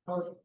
Oh,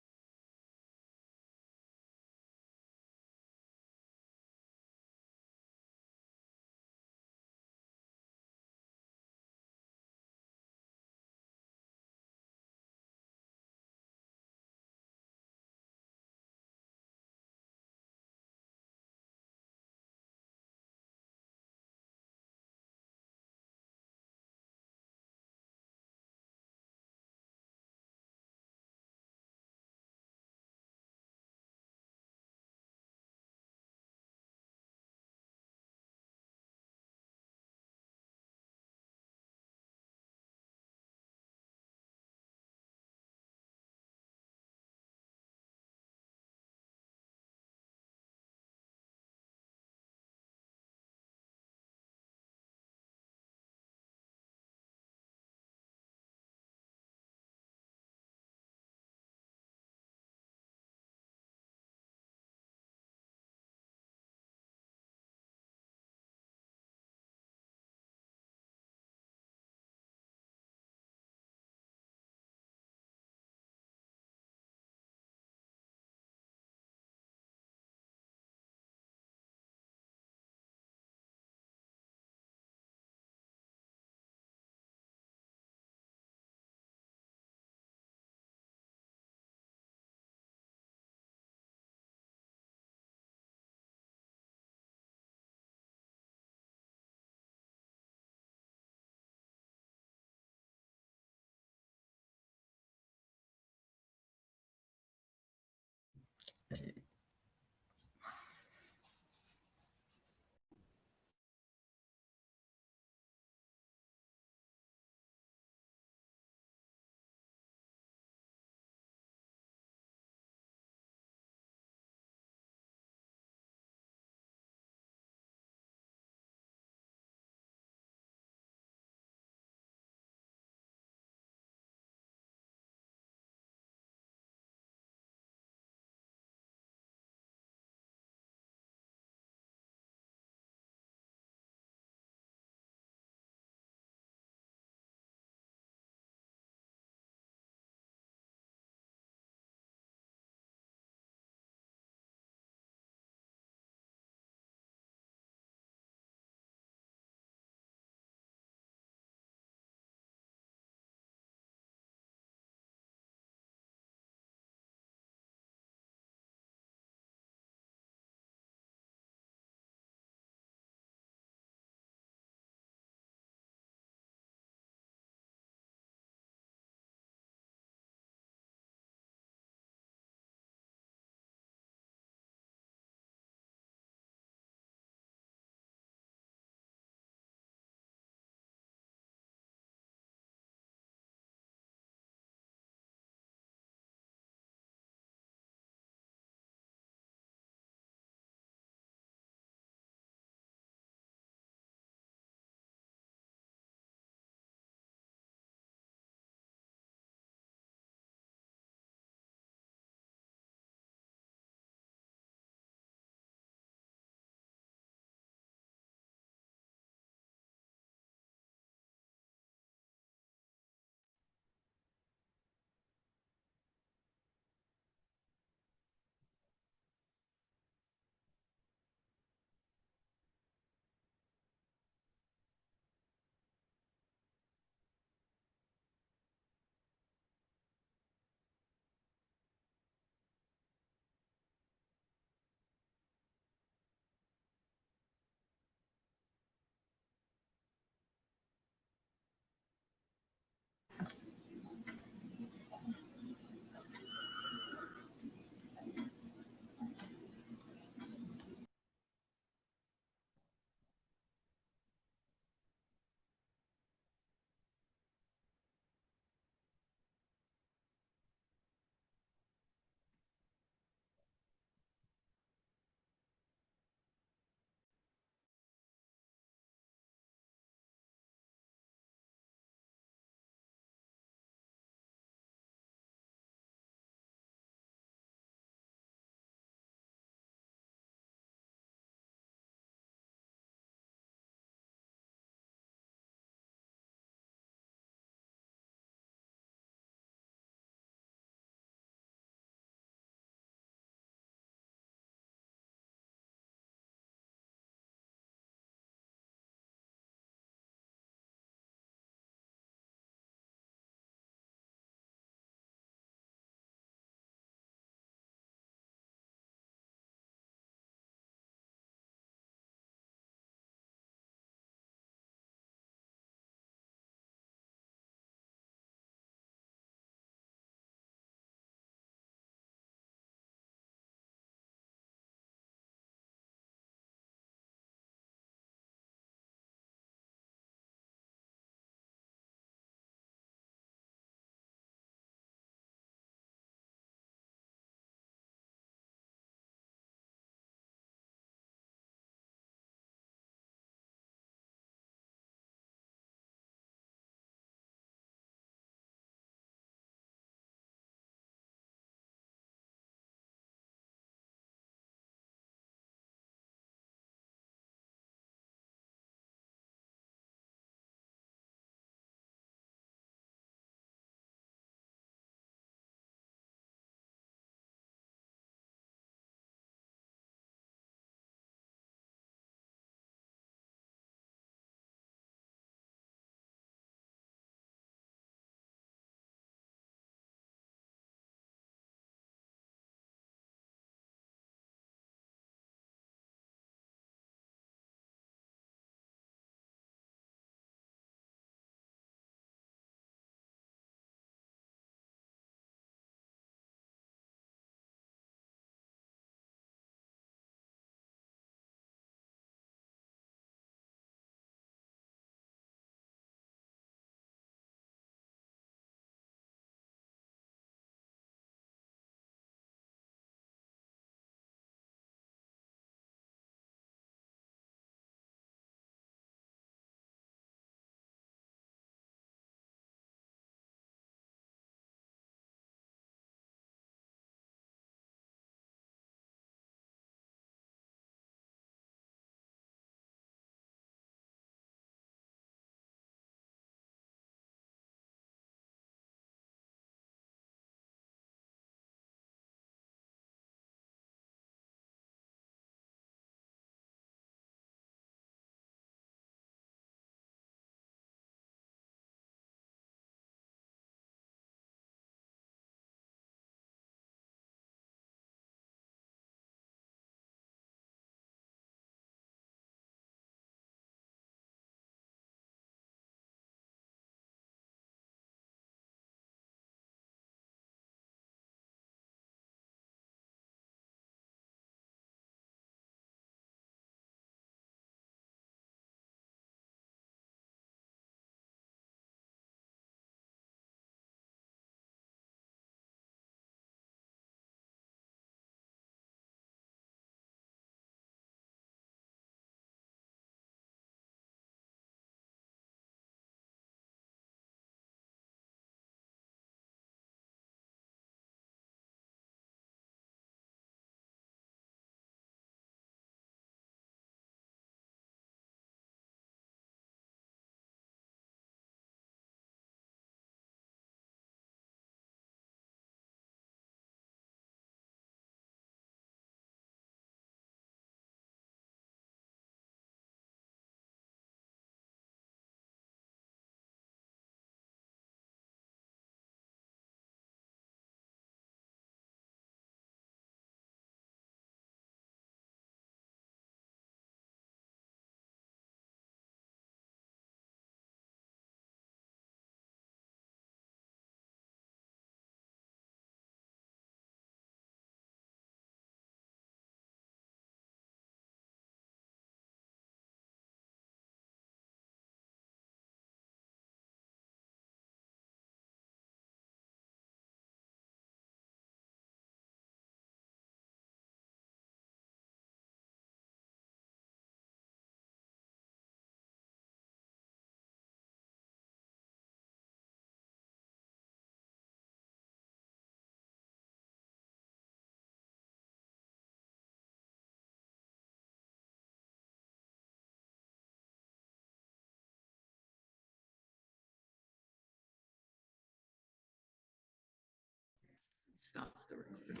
Stop the recording.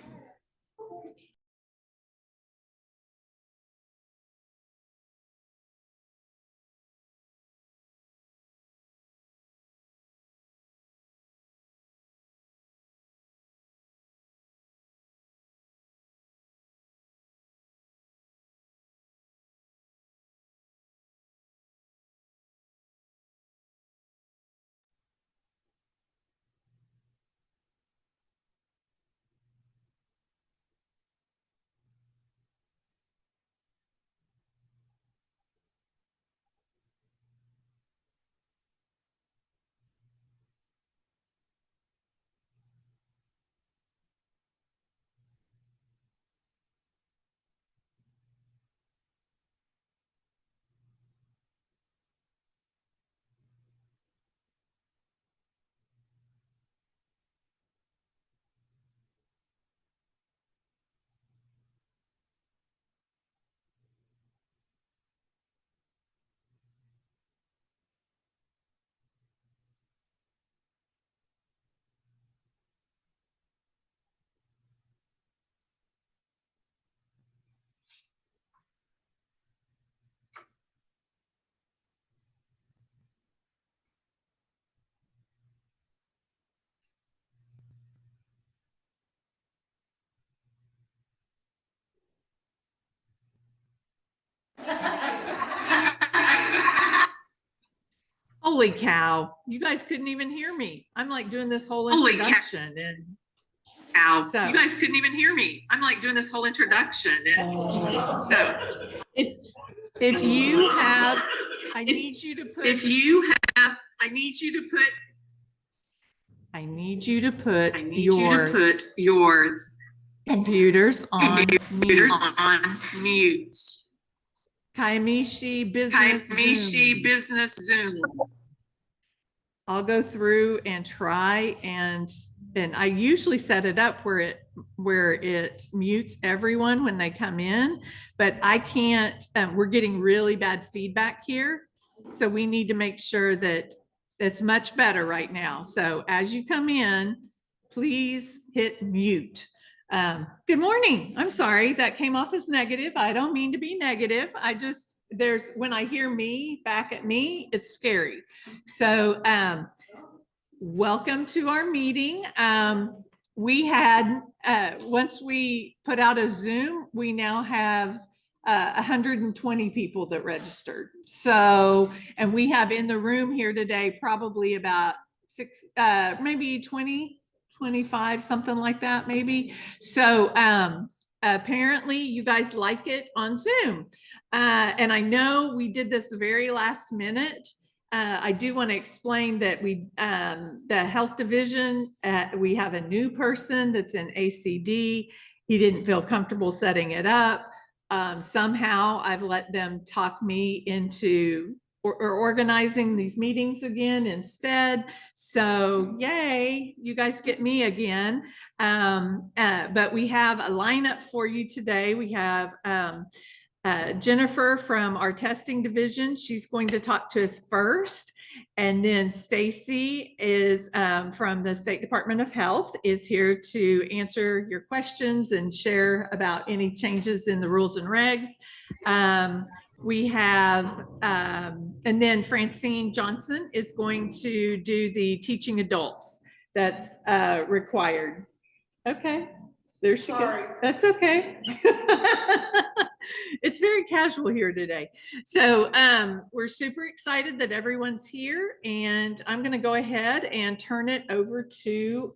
Holy cow, you guys couldn't even hear me. I'm like doing this whole introduction and so you guys couldn't even hear me. I'm like doing this whole introduction and so if you have, I need you to put your computers on mute. Kaimishi Business Zoom. I'll go through and try and I usually set it up where it mutes everyone when they come in, but I can't. We're getting really bad feedback here, so we need to make sure that it's much better right now. So as you come in, please hit mute. Good morning. I'm sorry that came off as negative. I don't mean to be negative. When I hear me back at me, it's scary. So welcome to our meeting. We had, once we put out a Zoom, we now have 120 people that registered. So, and we have in the room here today, probably about maybe 20, 25, something like that, maybe. So apparently you guys like it on Zoom. And I know we did this the very last minute. I do want to explain that the health division, we have a new person that's in ACD. He didn't feel comfortable setting it up. Somehow I've let them talk me into or organizing these meetings again instead. So yay, you guys get me again. But we have a lineup for you today. We have Jennifer from our testing division. She's going to talk to us first. And then Stacey is from the State Department of Health, is here to answer your questions and share about any changes in the rules and regs. We have, and then Fran Johnson is going to do the teaching adults that's required. Okay, there she goes. That's okay. It's very casual here today. So we're super excited that everyone's here, and I'm going to go ahead and turn it over to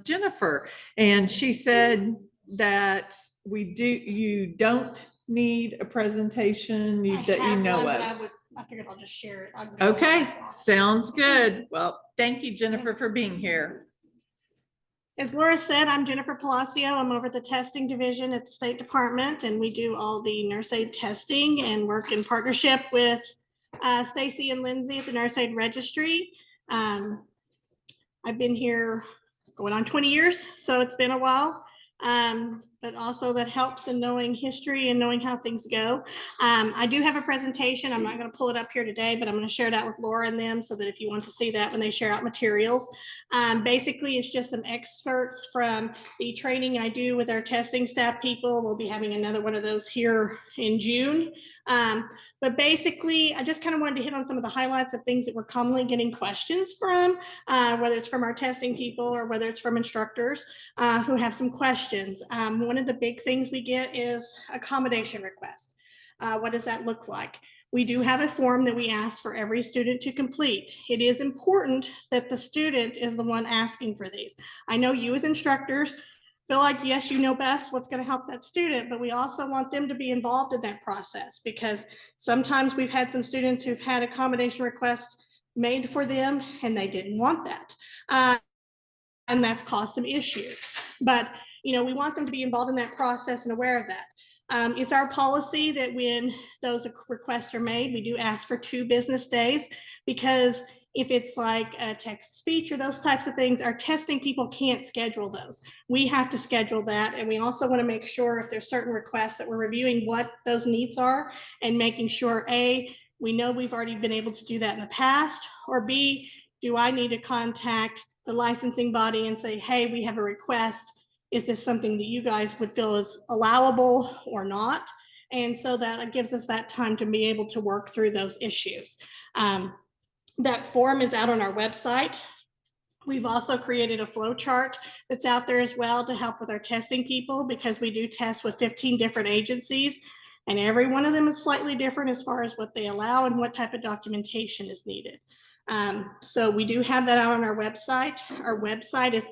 Jennifer. And she said that you don't need a presentation that you know of. I figured I'll just share it. Okay, sounds good. Well, thank you, Jennifer, for being here. As Laura said, I'm Jennifer Palacio. I'm over the testing division at the State Department, and we do all the nurse aid testing and work in partnership with Stacey and Lindsay at the Nurse Aid Registry. I've been here going on 20 years, so it's been a while. but also that helps in knowing history and knowing how things go. I do have a presentation. I'm not going to pull it up here today, but I'm going to share it out with Laura and them so that if you want to see that when they share out materials. Basically, it's just some excerpts from the training I do with our testing staff people. We'll be having another one of those here in June. But basically, I just kind of wanted to hit on some of the highlights of things that we're commonly getting questions from, whether it's from our testing people or whether it's from instructors who have some questions. One of the big things we get is accommodation request. What does that look like? We do have a form that we ask for every student to complete. It is important that the student is the one asking for these. I know you as instructors feel like, yes, you know best what's going to help that student, but we also want them to be involved in that process, because sometimes we've had some students who've had accommodation requests made for them and they didn't want that. And that's caused some issues. But, you know, we want them to be involved in that process and aware of that. It's our policy that when those requests are made, we do ask for 2 business days, because if it's like a text speech or those types of things, our testing people can't schedule those. We have to schedule that. And we also want to make sure if there's certain requests that we're reviewing what those needs are and making sure, A, we know we've already been able to do that in the past, or B, do I need to contact the licensing body and say, hey, we have a request. Is this something that you guys would feel is allowable or not? And so that gives us that time to be able to work through those issues. That form is out on our website. We've also created a flow chart that's out there as well to help with our testing people, because we do test with 15 different agencies, and every one of them is slightly different as far as what they allow and what type of documentation is needed. So we do have that out on our website. Our website is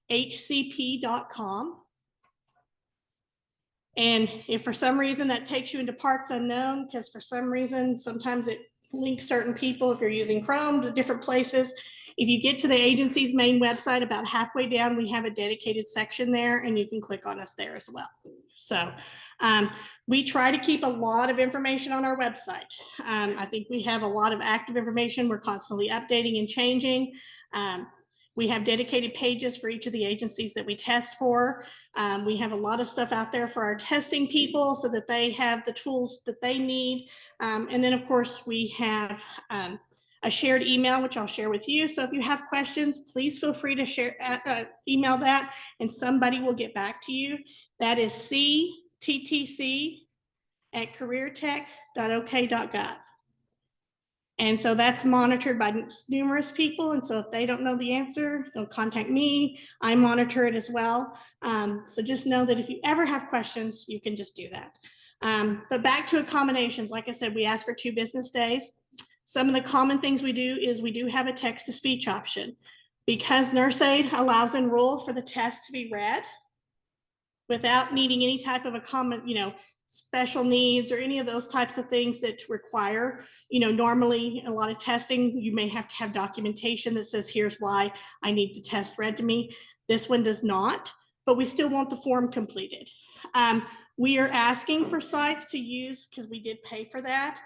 okhcp.com. And if for some reason that takes you into parts unknown, because for some reason, sometimes it links certain people, if you're using Chrome, to different places. If you get to the agency's main website, about halfway down, we have a dedicated section there, and you can click on us there as well. So we try to keep a lot of information on our website. I think we have a lot of active information. We're constantly updating and changing. We have dedicated pages for each of the agencies that we test for. We have a lot of stuff out there for our testing people so that they have the tools that they need. And then, of course, we have a shared email, which I'll share with you. So if you have questions, please feel free to share, email that, and somebody will get back to you. That is cttc@careertech.ok.gov. And so that's monitored by numerous people. And so if they don't know the answer, they'll contact me. I monitor it as well. So just know that if you ever have questions, you can just do that. But back to accommodations, like I said, we ask for 2 business days. Some of the common things we do is we do have a text-to-speech option. Because Nurse Aide allows enroll for the test to be read without needing any type of a common, special needs or any of those types of things that require, normally a lot of testing, you may have to have documentation that says, here's why I need the test read to me. This one does not, but we still want the form completed. We are asking for sites to use, because we did pay for that.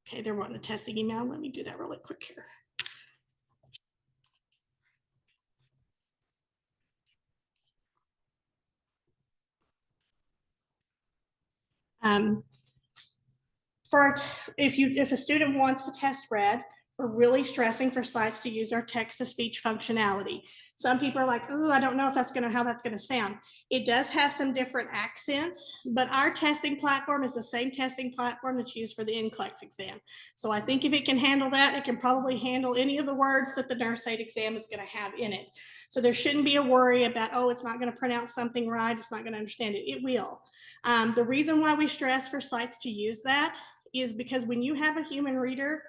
Okay, they're wanting a testing email. Let me do that really quick here. If a student wants the test read, we're really stressing for sites to use our text-to-speech functionality. Some people are like, "Ooh, I don't know if how that's gonna sound." It does have some different accents, but our testing platform is the same testing platform that's used for the NCLEX exam. So I think if it can handle that, it can probably handle any of the words that the nurse aide exam is gonna have in it. So there shouldn't be a worry about, oh, it's not gonna pronounce something right, it's not gonna understand it. It will. The reason why we stress for sites to use that is because when you have a human reader,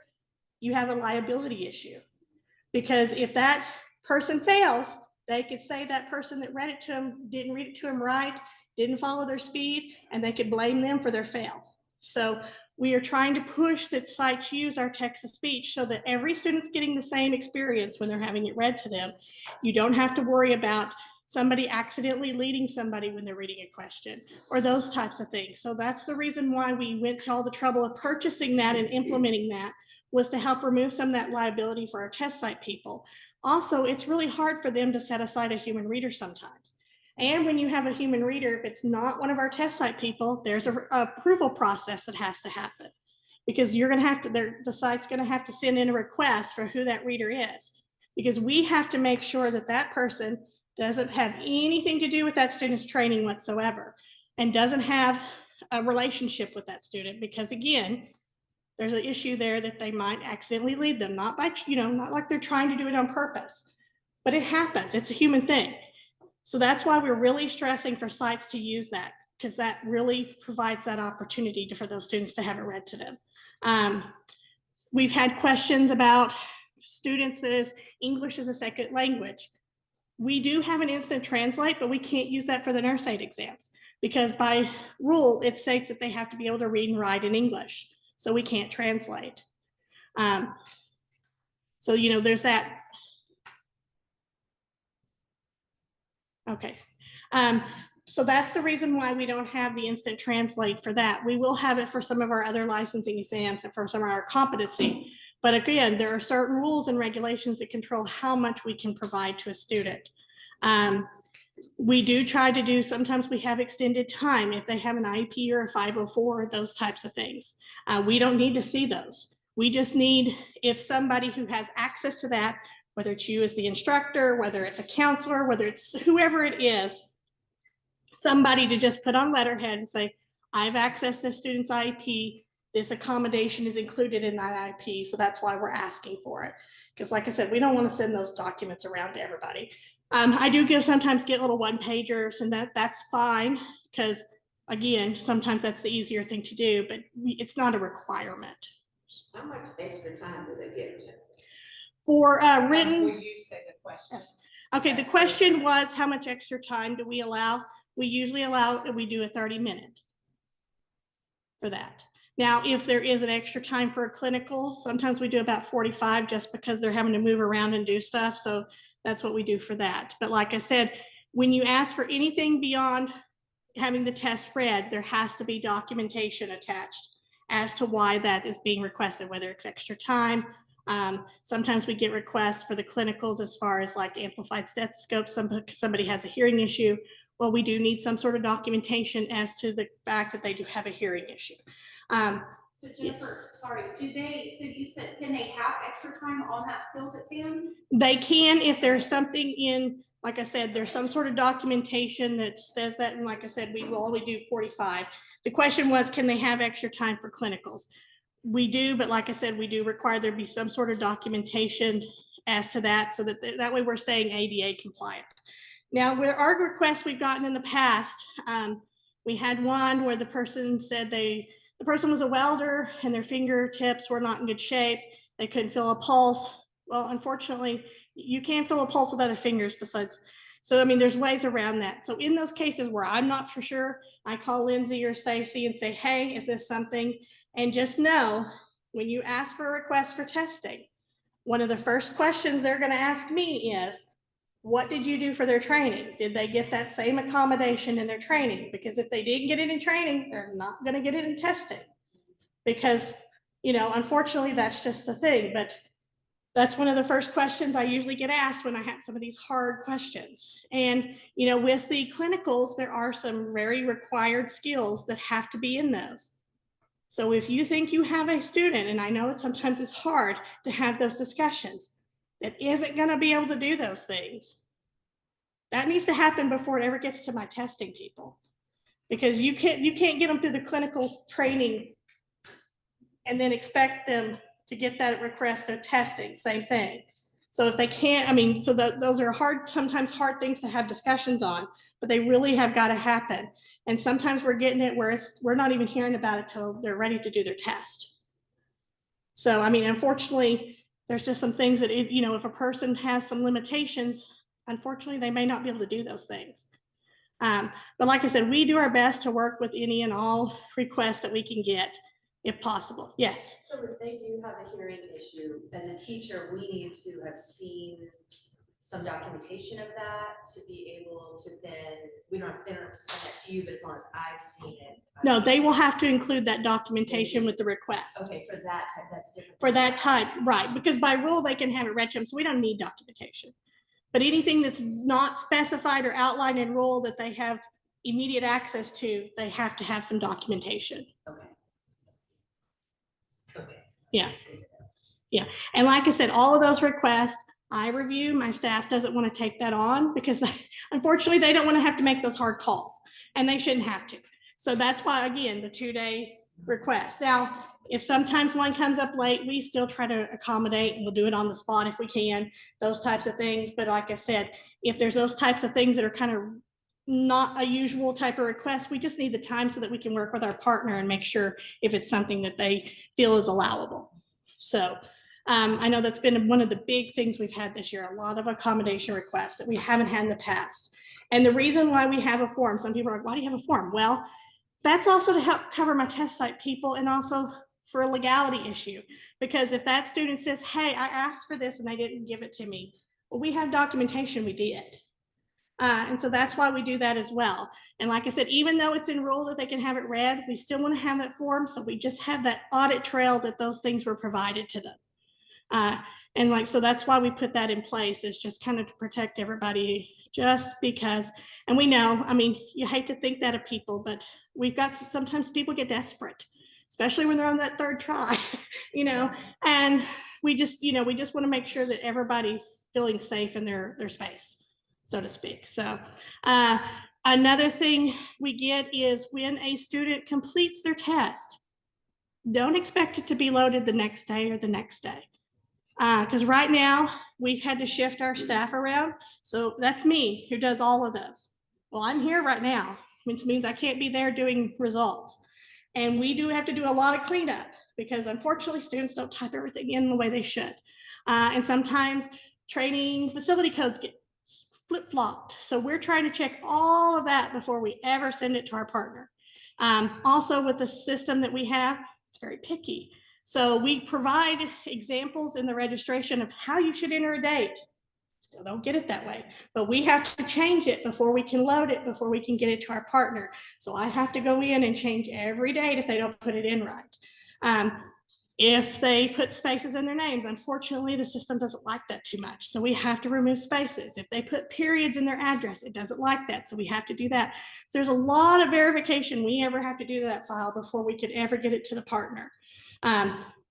you have a liability issue. Because if that person fails, they could say that person that read it to them didn't read it to them right, didn't follow their speed, and they could blame them for their fail. So we are trying to push that sites use our text-to-speech so that every student's getting the same experience when they're having it read to them. You don't have to worry about somebody accidentally leading somebody when they're reading a question or those types of things. So that's the reason why we went to all the trouble of purchasing that and implementing that, was to help remove some of that liability for our test site people. Also, it's really hard for them to set aside a human reader sometimes. And when you have a human reader, if it's not one of our test site people, there's a approval process that has to happen, because you're going to have to, the site's going to have to send in a request for who that reader is, because we have to make sure that that person doesn't have anything to do with that student's training whatsoever, and doesn't have a relationship with that student, because again, there's an issue there that they might accidentally lead them, not by, not like they're trying to do it on purpose, but it happens. It's a human thing. So that's why we're really stressing for sites to use that, because that really provides that opportunity for those students to have it read to them. We've had questions about students that is English as a second language. We do have an instant translate, but we can't use that for the nurse aide exams, because by rule, it states that they have to be able to read and write in English. So we can't translate. So, there's that. Okay. So that's the reason why we don't have the instant translate for that. We will have it for some of our other licensing exams and for some of our competency. But again, there are certain rules and regulations that control how much we can provide to a student. We do try to do, sometimes we have extended time if they have an IEP or a 504, those types of things. We don't need to see those. We just need, if somebody who has access to that, whether it's you as the instructor, whether it's a counselor, whether it's whoever it is, somebody to just put on letterhead and say, I've accessed this student's IEP, this accommodation is included in that IEP, so that's why we're asking for it. Because like I said, we don't want to send those documents around to everybody. I do sometimes get little one-pagers, and that's fine, because again, sometimes that's the easier thing to do, but it's not a requirement. How much extra time do they get? For written. Will you say the question? Yes. Okay, the question was, how much extra time do we allow? We usually allow, we do a 30-minute for that. Now, if there is an extra time for a clinical, sometimes we do about 45, just because they're having to move around and do stuff. So that's what we do for that. But like I said, when you ask for anything beyond having the test read, there has to be documentation attached as to why that is being requested, whether it's extra time. Sometimes we get requests for the clinicals as far as like amplified stethoscopes. Somebody has a hearing issue. Well, we do need some sort of documentation as to the fact that they do have a hearing issue. So Jennifer, sorry, so you said, can they have extra time on that skills exam? They can, if there's something in, like I said, there's some sort of documentation that says that, and like I said, we will only do 45. The question was, can they have extra time for clinicals? We do, but like I said, we do require there be some sort of documentation as to that, so that way we're staying ADA compliant. Now, with our requests we've gotten in the past, we had one where the person said the person was a welder and their fingertips were not in good shape. They couldn't feel a pulse. Well, unfortunately, you can't feel a pulse with other fingers besides. So, I mean, there's ways around that. So in those cases where I'm not for sure, I call Lindsay or Stacey and say, hey, is this something? And just know, when you ask for a request for testing, one of the first questions they're going to ask me is, what did you do for their training? Did they get that same accommodation in their training? Because if they didn't get it in training, they're not going to get it in testing. Because, unfortunately, that's just the thing. But that's one of the first questions I usually get asked when I have some of these hard questions. And, with the clinicals, there are some very required skills that have to be in those. So if you think you have a student, and I know sometimes it's hard to have those discussions, that isn't going to be able to do those things, that needs to happen before it ever gets to my testing people, because you can't get them through the clinical training and then expect them to get that request of testing. Same thing. So if they can't, those are sometimes hard things to have discussions on, but they really have got to happen. And sometimes we're getting it where we're not even hearing about it till they're ready to do their test. So, unfortunately, there's just some things that, if a person has some limitations, unfortunately, they may not be able to do those things. But like I said, we do our best to work with any and all requests that we can get, if possible. Yes. So if they do have a hearing issue, as a teacher, we need to have seen some documentation of that to be able to then, they don't have to send that to you, but as long as I've seen it. No, they will have to include that documentation with the request. Okay, for that type, that's different. For that type, right, because by rule, they can have it read to them, so we don't need documentation. But anything that's not specified or outlined in rule that they have immediate access to, they have to have some documentation. Okay. Okay. Yeah. Yeah. And like I said, all of those requests I review. My staff doesn't want to take that on because unfortunately they don't want to have to make those hard calls, and they shouldn't have to. So that's why, again, the 2-day request. Now, if sometimes one comes up late, we still try to accommodate, and we'll do it on the spot if we can, those types of things. But like I said, if there's those types of things that are kind of not a usual type of request, we just need the time so that we can work with our partner and make sure if it's something that they feel is allowable. So I know that's been one of the big things we've had this year, a lot of accommodation requests that we haven't had in the past. And the reason why we have a form, some people are like, why do you have a form? Well, that's also to help cover my test site people, and also for a legality issue. Because if that student says, hey, I asked for this and they didn't give it to me, well, we have documentation we did. And so that's why we do that as well. And like I said, even though it's in rule that they can have it read, we still want to have that form. So we just have that audit trail that those things were provided to them. And like, so that's why we put that in place, is just kind of to protect everybody, just because, and we know, I mean, you hate to think that of people, but we've got, sometimes people get desperate, especially when they're on that third try, you know, and we just, you know, we just want to make sure that everybody's feeling safe in their space, so to speak. So, another thing we get is when a student completes their test, don't expect it to be loaded the next day or the next day. Because right now we've had to shift our staff around. So that's me who does all of those. Well, I'm here right now, which means I can't be there doing results. And we do have to do a lot of cleanup because unfortunately students don't type everything in the way they should. And sometimes training facility codes get flip-flopped. So we're trying to check all of that before we ever send it to our partner. Also with the system that we have, it's very picky. So we provide examples in the registration of how you should enter a date. Still don't get it that way, but we have to change it before we can load it, before we can get it to our partner. So I have to go in and change every date if they don't put it in right. If they put spaces in their names, unfortunately, the system doesn't like that too much. So we have to remove spaces. If they put periods in their address, it doesn't like that. So we have to do that. So there's a lot of verification we ever have to do to that file before we could ever get it to the partner.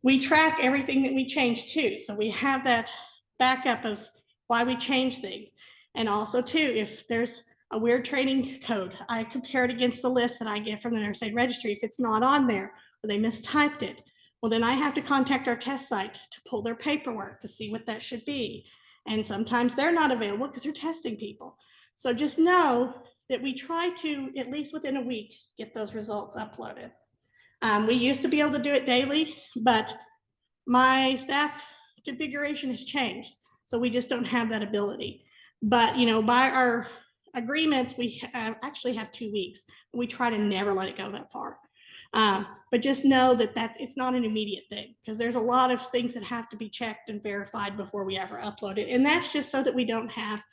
We track everything that we change too. So we have that backup of why we change things. And also too, if there's a weird training code, I compare it against the list that I get from the nurse aid registry. If it's not on there or they mistyped it, well, then I have to contact our test site to pull their paperwork to see what that should be. And sometimes they're not available because they're testing people. So just know that we try to, at least within a week, get those results uploaded. We used to be able to do it daily, but my staff configuration has changed. So we just don't have that ability. But, you know, by our agreements, we actually have 2 weeks. We try to never let it go that far. But just know that it's not an immediate thing, because there's a lot of things that have to be checked and verified before we ever upload it. And that's just so that we don't have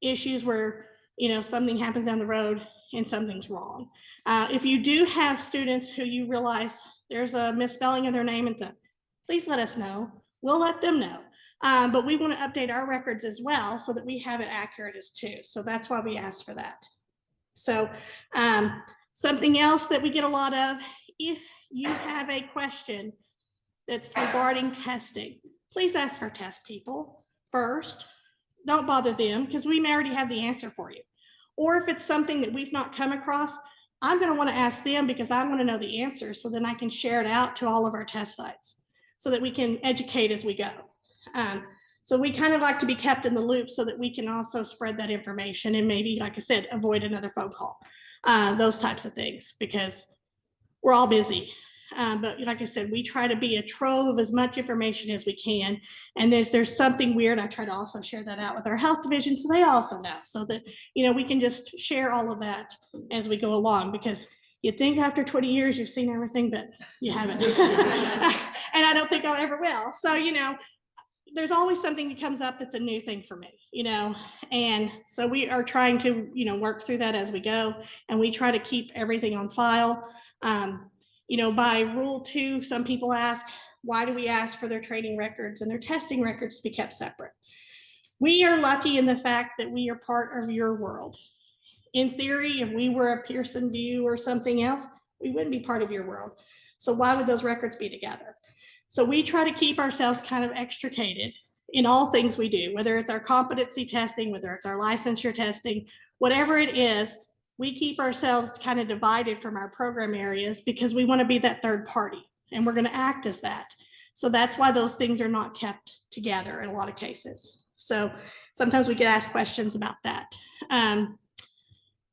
issues where, you know, something happens down the road and something's wrong. If you do have students who you realize there's a misspelling of their name and please let us know. We'll let them know. But we want to update our records as well so that we have it accurate as too. So that's why we ask for that. So something else that we get a lot of, if you have a question that's regarding testing, please ask our test people first. Don't bother them because we may already have the answer for you. Or if it's something that we've not come across, I'm going to want to ask them because I want to know the answer, so then I can share it out to all of our test sites so that we can educate as we go. So we kind of like to be kept in the loop so that we can also spread that information and maybe, like I said, avoid another phone call, those types of things, because we're all busy. But like I said, we try to be a trove of as much information as we can. And if there's something weird, I try to also share that out with our health division so they also know, so that, you know, we can just share all of that as we go along, because you think after 20 years you've seen everything, but you haven't. And I don't think I ever will. So, you know, there's always something that comes up that's a new thing for me, you know, and so we are trying to, you know, work through that as we go, and we try to keep everything on file. You know, by Rule 2, some people ask, why do we ask for their training records and their testing records to be kept separate? We are lucky in the fact that we are part of your world. In theory, if we were a Pearson VUE or something else, we wouldn't be part of your world. So why would those records be together? So we try to keep ourselves kind of extricated in all things we do, whether it's our competency testing, whether it's our licensure testing, whatever it is, we keep ourselves kind of divided from our program areas because we want to be that third party and we're going to act as that. So that's why those things are not kept together in a lot of cases. So sometimes we get asked questions about that.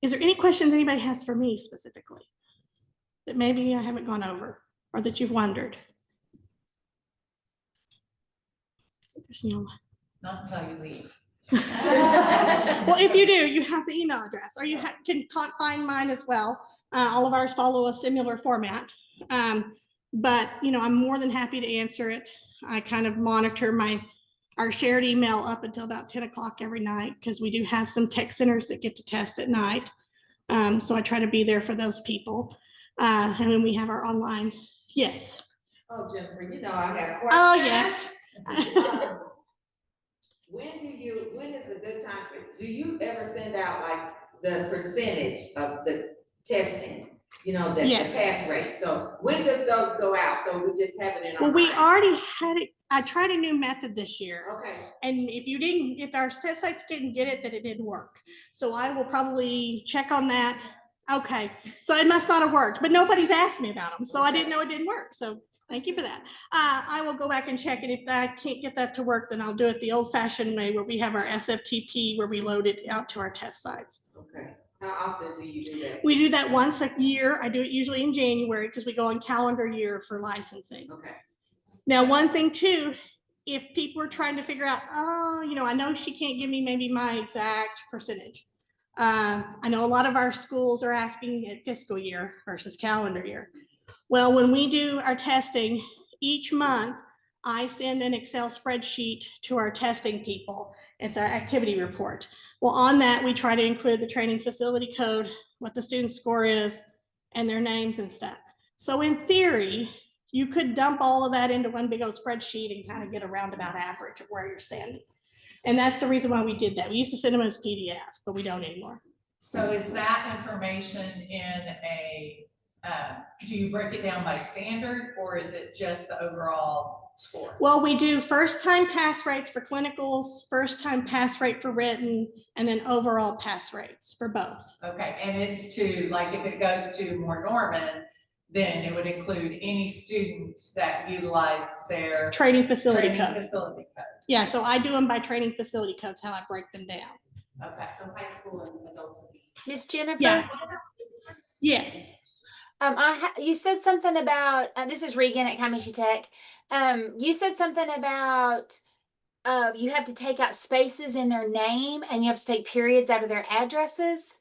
Is there any questions anybody has for me specifically that maybe I haven't gone over or that you've wondered? Not until you leave. Well, if you do, you have the email address, or you can find mine as well. All of ours follow a similar format. But I'm more than happy to answer it. I kind of monitor our shared email up until about 10 o'clock every night because we do have some tech centers that get to test at night. So I try to be there for those people. And then we have our online. Yes. Oh, Jennifer, I have questions. Oh, yes. When is a good time do you ever send out like the percentage of the testing, the Yes. pass rate? So when does those go out? So we just have it in our Well, we mind. already had it. I tried a new method this year. Okay. And if our test sites didn't get it, then it didn't work. So I will probably check on that. Okay. So it must not have worked, but nobody's asked me about them. So I didn't know it didn't work. So thank you for that. I will go back and check it. If I can't get that to work, then I'll do it the old fashioned way where we have our SFTP where we load it out to our test sites. Okay. How often do you do that? We do that once a year. I do it usually in January because we go on calendar year for licensing. Okay. Now, one thing too, if people are trying to figure out, I know she can't give me maybe my exact percentage. I know a lot of our schools are asking at fiscal year versus calendar year. Well, when we do our testing each month, I send an Excel spreadsheet to our testing people. It's our activity report. Well, on that, we try to include the training facility code, what the student score is, and their names and stuff. So in theory, you could dump all of that into one big old spreadsheet and kind of get a roundabout average of where you're standing. And that's the reason why we did that. We used to send them as PDFs, but we don't anymore. So is that information in do you break it down by standard or is it just the overall score? Well, we do first time pass rates for clinicals, first time pass rate for written, and then overall pass rates for both. Okay, and it's if it goes to more Norman, then it would include any student that utilized their training facility code. Yeah, so I do them by training facility codes, how I break them down. Okay, so high school and adults. Miss Jennifer? Yeah. Yes. You said something about, this is Regan at Comanche Tech. You said something about you have to take out spaces in their name and you have to take periods out of their addresses.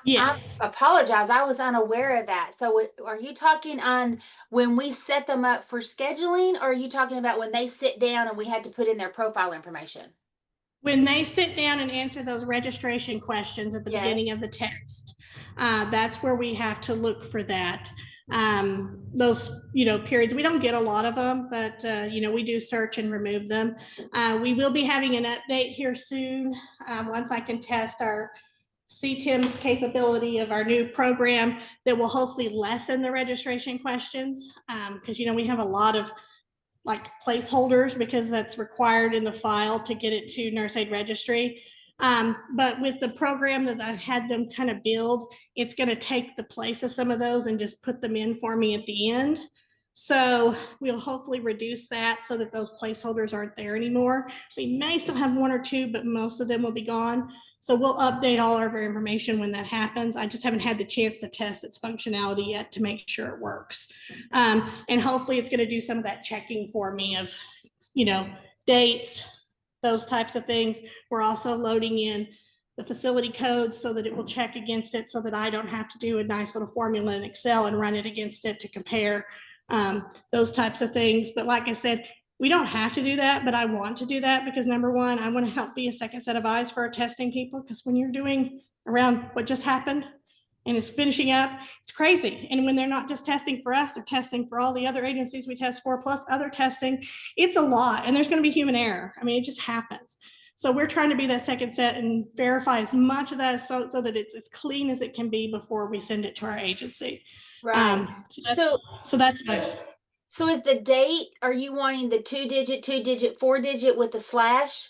Yes. I apologize. I was unaware of that. So are you talking on when we set them up for scheduling, or are you talking about when they sit down and we had to put in their profile information? When they sit down and answer those registration questions at the beginning of the test, that's where we have to look for that. Those, periods, we don't get a lot of them, but, we do search and remove them. We will be having an update here soon. Once I can test our CTIM's capability of our new program that will hopefully lessen the registration questions. Because, we have a lot of placeholders because that's required in the file to get it to nurse aid registry. But with the program that I've had them kind of build, it's going to take the place of some of those and just put them in for me at the end. So we'll hopefully reduce that so that those placeholders aren't there anymore. We may still have one or two, but most of them will be gone. So we'll update all of our information when that happens. I just haven't had the chance to test its functionality yet to make sure it works. And hopefully it's going to do some of that checking for me of, dates, those types of things. We're also loading in the facility codes so that it will check against it so that I don't have to do a nice little formula in Excel and run it against it to compare those types of things. But like I said, we don't have to do that, but I want to do that because number one, I want to help be a second set of eyes for our testing people. Because when you're doing around what just happened and it's finishing up, it's crazy. And when they're not just testing for us, they're testing for all the other agencies we test for, plus other testing. It's a lot, and there's going to be human error. I mean, it just happens. So we're trying to be that second set and verify as much of that so that it's as clean as it can be before we send it to our agency. Right. So that's good. So is the date, are you wanting the 2-digit, 4-digit with the slash?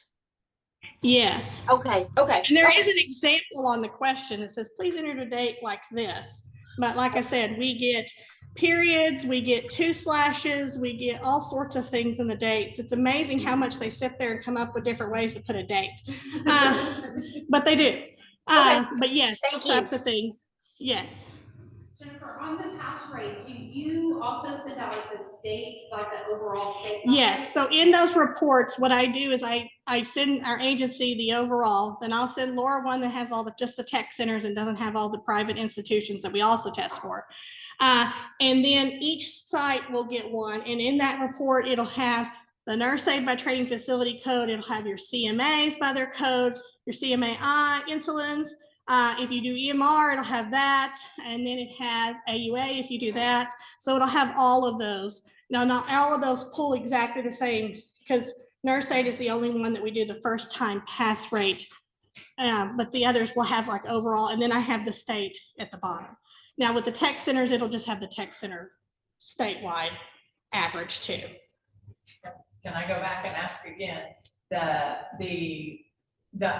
Yes. Okay. And there is an example on the question that says, please enter the date like this. But like I said, we get periods, we get 2 slashes, we get all sorts of things in the dates. It's amazing how much they sit there and come up with different ways to put a date. But they do. But yes, those types of things. Yes. Jennifer, on the pass rate, do you also send out like the state, like the overall state? Yes. So in those reports, what I do is I send our agency the overall, then I'll send Laura one that has all just the tech centers and doesn't have all the private institutions that we also test for. And then each site will get one. And in that report, it'll have the nurse aide by training facility code. It'll have your CMAs by their code, your CMAI insulins. If you do EMR, it'll have that. And then it has AUA if you do that. So it'll have all of those. Now, not all of those pull exactly the same because nurse aide is the only one that we do the first time pass rate. But the others will have like overall, and then I have the state at the bottom. Now with the tech centers, it'll just have the tech center statewide average too. Can I go back and ask again? The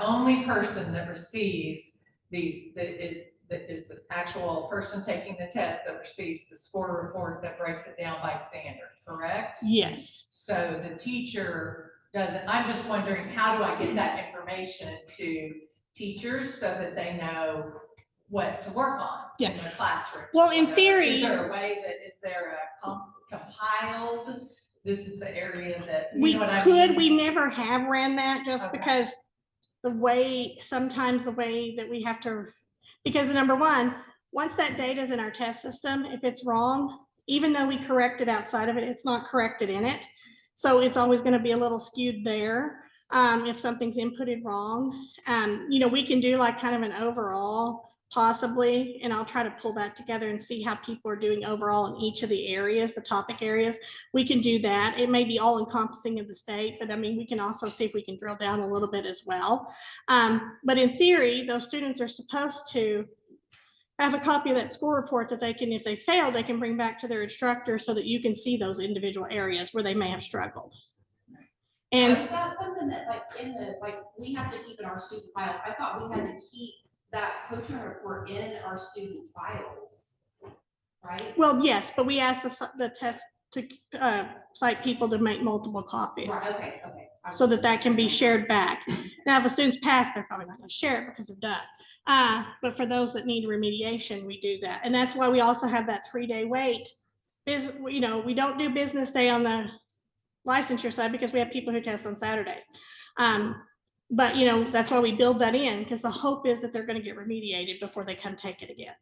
only person that receives these is the actual person taking the test that receives the score report that breaks it down by standard, correct? Yes. So the teacher doesn't, I'm just wondering, how do I get that information to teachers so that they know what to work on in their classroom? Well, in theory, is there a way that, is there a compiled, this is the area that, we never have ran that just because sometimes the way that we have to, because the number one, once that data is in our test system, if it's wrong, even though we correct it outside of it, it's not corrected in it. So it's always going to be a little skewed there. If something's inputted wrong, we can do like kind of an overall possibly, and I'll try to pull that together and see how people are doing overall in each of the areas, the topic areas. We can do that. It may be all encompassing of the state, but I mean, we can also see if we can drill down a little bit as well. But in theory, those students are supposed to have a copy of that score report that they can, if they fail, they can bring back to their instructor so that you can see those individual areas where they may have struggled. And is that something that we have to keep in our student files? I thought we had to keep that coaching report in our student files, right? Well, yes, but we asked the test to site people to make multiple copies. Right, okay. So that can be shared back. Now, if a student's passed, they're probably not going to share it because they're done. But for those that need remediation, we do that. And that's why we also have that 3-day wait. We don't do business day on the licensure side because we have people who test on Saturdays. But that's why we build that in, because the hope is that they're going to get remediated before they come take it again.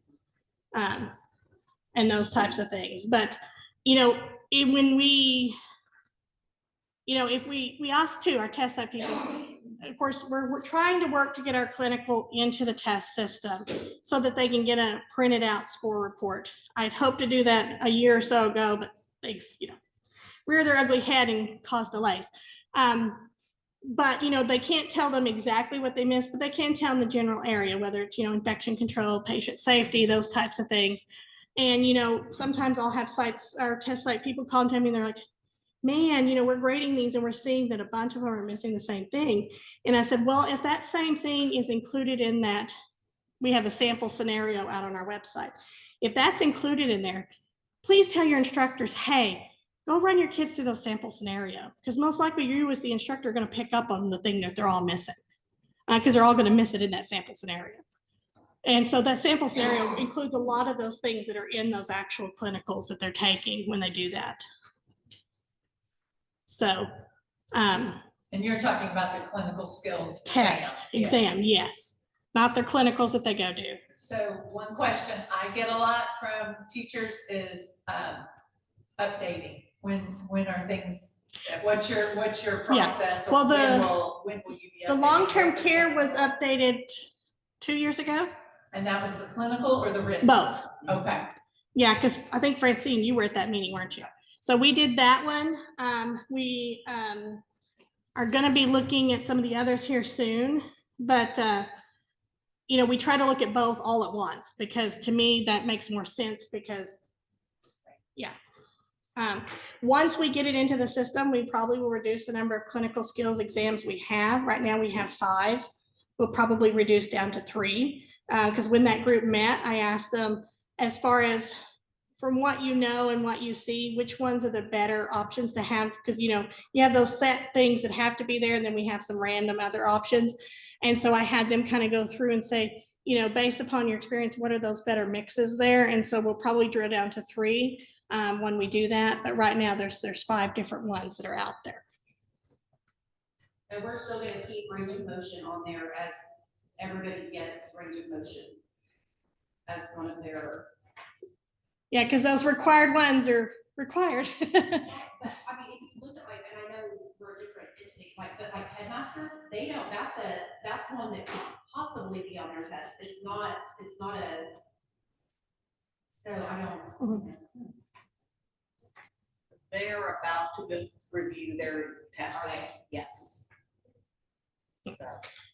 And those types of things. But, when we, if we ask too, our test site people, of course, we're trying to work to get our clinical into the test system so that they can get a printed out score report. I'd hoped to do that a year or so ago, but things, rear their ugly head and cause delays. But, they can't tell them exactly what they missed, but they can tell in the general area, whether it's, infection control, patient safety, those types of things. And, sometimes I'll have sites or test site people contact me and they're like, man, we're grading these and we're seeing that a bunch of them are missing the same thing. And I said, well, if that same thing is included in that, we have a sample scenario out on our website. If that's included in there, please tell your instructors, hey, go run your kids through those sample scenario, because most likely you as the instructor are going to pick up on the thing that they're all missing, because they're all going to miss it in that sample scenario. And so that sample scenario includes a lot of those things that are in those actual clinicals that they're taking when they do that. So, and you're talking about the clinical skills test exam, yes. Not their clinicals that they go do. So one question I get a lot from teachers is updating. When are things? What's your process? Yeah. Well, when will you be? The long-term care was updated 2 years ago. And that was the clinical or the written? Both. Okay. Yeah, because I think Francine, you were at that meeting, weren't you? So we did that one. are going to be looking at some of the others here soon, but you know, we try to look at both all at once, because to me that makes more sense, because yeah. Once we get it into the system, we probably will reduce the number of clinical skills exams we have. Right now we have 5. We'll probably reduce down to 3, because when that group met, I asked them, as far as from what you know and what you see, which ones are the better options to have? Because, you know, you have those set things that have to be there, and then we have some random other options. And so I had them kind of go through and say, you know, based upon your experience, what are those better mixes there? And so we'll probably drill down to 3 when we do that. But right now there's 5 different ones that are out there. And we're still gonna keep range of motion on there as everybody gets range of motion as one of their. Yeah, because those required ones are required. But I mean, if you look at like, and I know we're a different entity, like, but like headmaster, they don't, that's one that could possibly be on their test. It's not a, so I don't. They're about to review their tests, yes. So,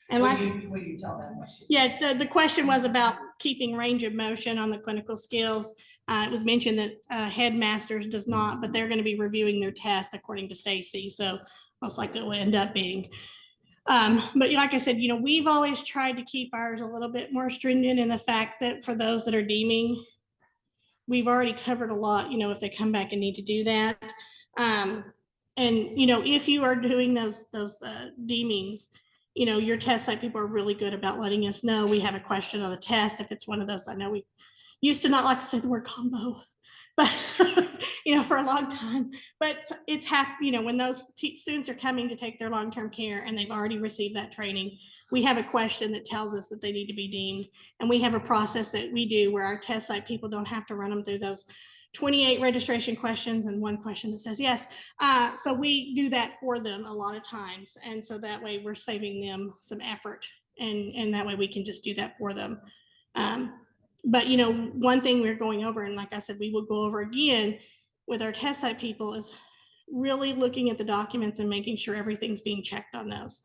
And like, will you tell them what you? yeah, the question was about keeping range of motion on the clinical skills. It was mentioned that headmasters does not, but they're going to be reviewing their test according to Stacey. So most likely it will end up being. But like I said, you know, we've always tried to keep ours a little bit more stringent in the fact that for those that are deeming, we've already covered a lot, you know, if they come back and need to do that. And, you know, if you are doing those deemings, you know, your test site people are really good about letting us know we have a question on the test. If it's one of those, I know we used to not like to say the word combo, but, you know, for a long time, but it's you know, when those students are coming to take their long-term care and they've already received that training, we have a question that tells us that they need to be deemed. And we have a process that we do where our test site people don't have to run them through those 28 registration questions and 1 question that says yes. So we do that for them a lot of times. And so that way we're saving them some effort, and that way we can just do that for them. But, you know, one thing we're going over, and like I said, we will go over again with our test site people, is really looking at the documents and making sure everything's being checked on those.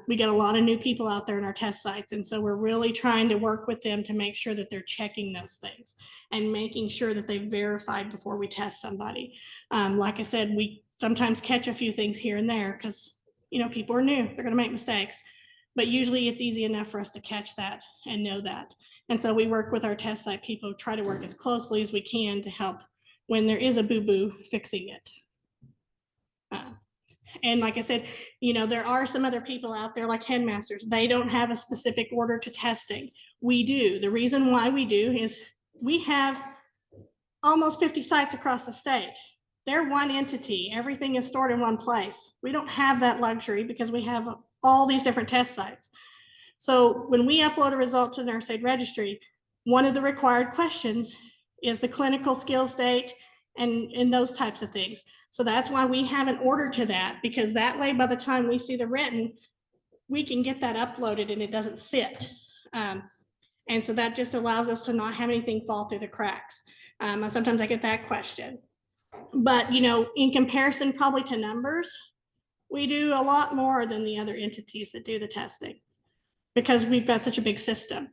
We get a lot of new people out there in our test sites. And so we're really trying to work with them to make sure that they're checking those things and making sure that they've verified before we test somebody. Like I said, we sometimes catch a few things here and there because, you know, people are new, they're going to make mistakes, but usually it's easy enough for us to catch that and know that. And so we work with our test site people, try to work as closely as we can to help when there is a boo-boo, fixing it. And like I said, you know, there are some other people out there like headmasters. They don't have a specific order to testing. We do. The reason why we do is we have almost 50 sites across the state. They're one entity. Everything is stored in one place. We don't have that luxury because we have all these different test sites. So when we upload a result to the nurse aid registry, one of the required questions is the clinical skills date and those types of things. So that's why we have an order to that, because that way, by the time we see the written, we can get that uploaded and it doesn't sit. And so that just allows us to not have anything fall through the cracks. Sometimes I get that question. But, you know, in comparison probably to numbers, we do a lot more than the other entities that do the testing because we've got such a big system.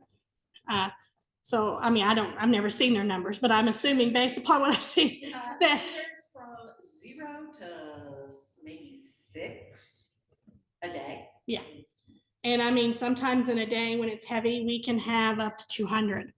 So, I mean, I've never seen their numbers, but I'm assuming based upon what I've seen that It's from 0 to maybe 6 a day. Yeah. And I mean, sometimes in a day when it's heavy, we can have up to 200.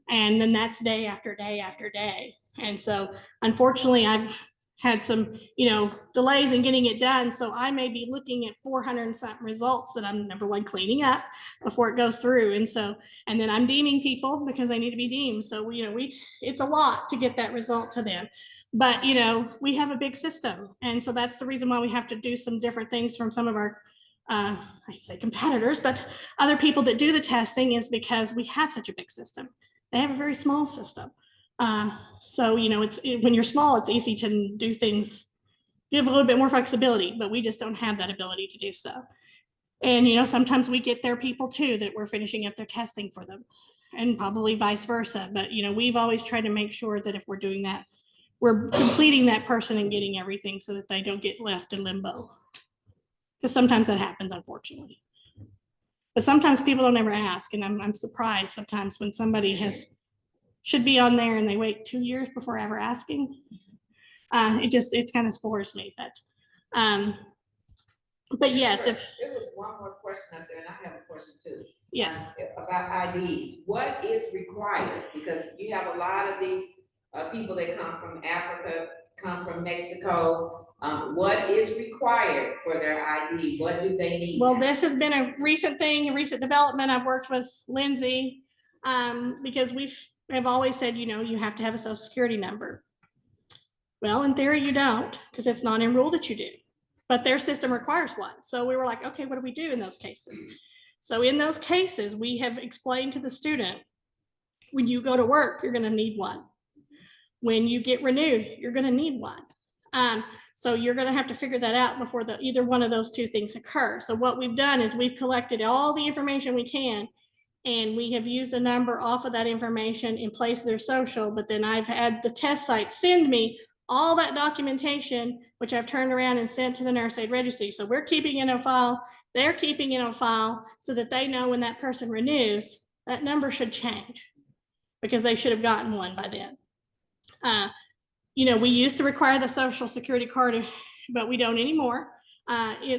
And then that's day after day after day. And so unfortunately, I've had some, you know, delays in getting it done. So I may be looking at 400 and something results that I'm number one cleaning up before it goes through. And so, and then I'm deeming people because they need to be deemed. So, you know, it's a lot to get that result to them. But, you know, we have a big system. And so that's the reason why we have to do some different things from some of our, I say competitors, but other people that do the testing, is because we have such a big system. They have a very small system. So, you know, when you're small, it's easy to do things, give a little bit more flexibility, but we just don't have that ability to do so. And, you know, sometimes we get their people too, that we're finishing up their testing for them, and probably vice versa. But, you know, we've always tried to make sure that if we're doing that, we're completing that person and getting everything so that they don't get left in limbo. Because sometimes that happens, unfortunately. But sometimes people don't ever ask, and I'm surprised sometimes when somebody should be on there and they wait 2 years before ever asking. It kind of floors me, but yes, There was one more question up there, and I have a question too. yes. About IDs, what is required? Because you have a lot of these, people that come from Africa, come from Mexico. What is required for their ID? What do they need? Well, this has been a recent thing, a recent development. I've worked with Lindsay, because have always said, you have to have a social security number. Well, in theory, you don't, because it's not in rule that you do, but their system requires one. So we were like, okay, what do we do in those cases? So in those cases, we have explained to the student, when you go to work, you're going to need one. When you get renewed, you're going to need one. So you're going to have to figure that out before either one of those two things occur. So what we've done is we've collected all the information we can, and we have used the number off of that information in place of their social. But then I've had the test site send me all that documentation, which I've turned around and sent to the nurse aid registry. So we're keeping it in a file. They're keeping it in a file so that they know when that person renews, that number should change, because they should have gotten one by then. We used to require the social security card, but we don't anymore.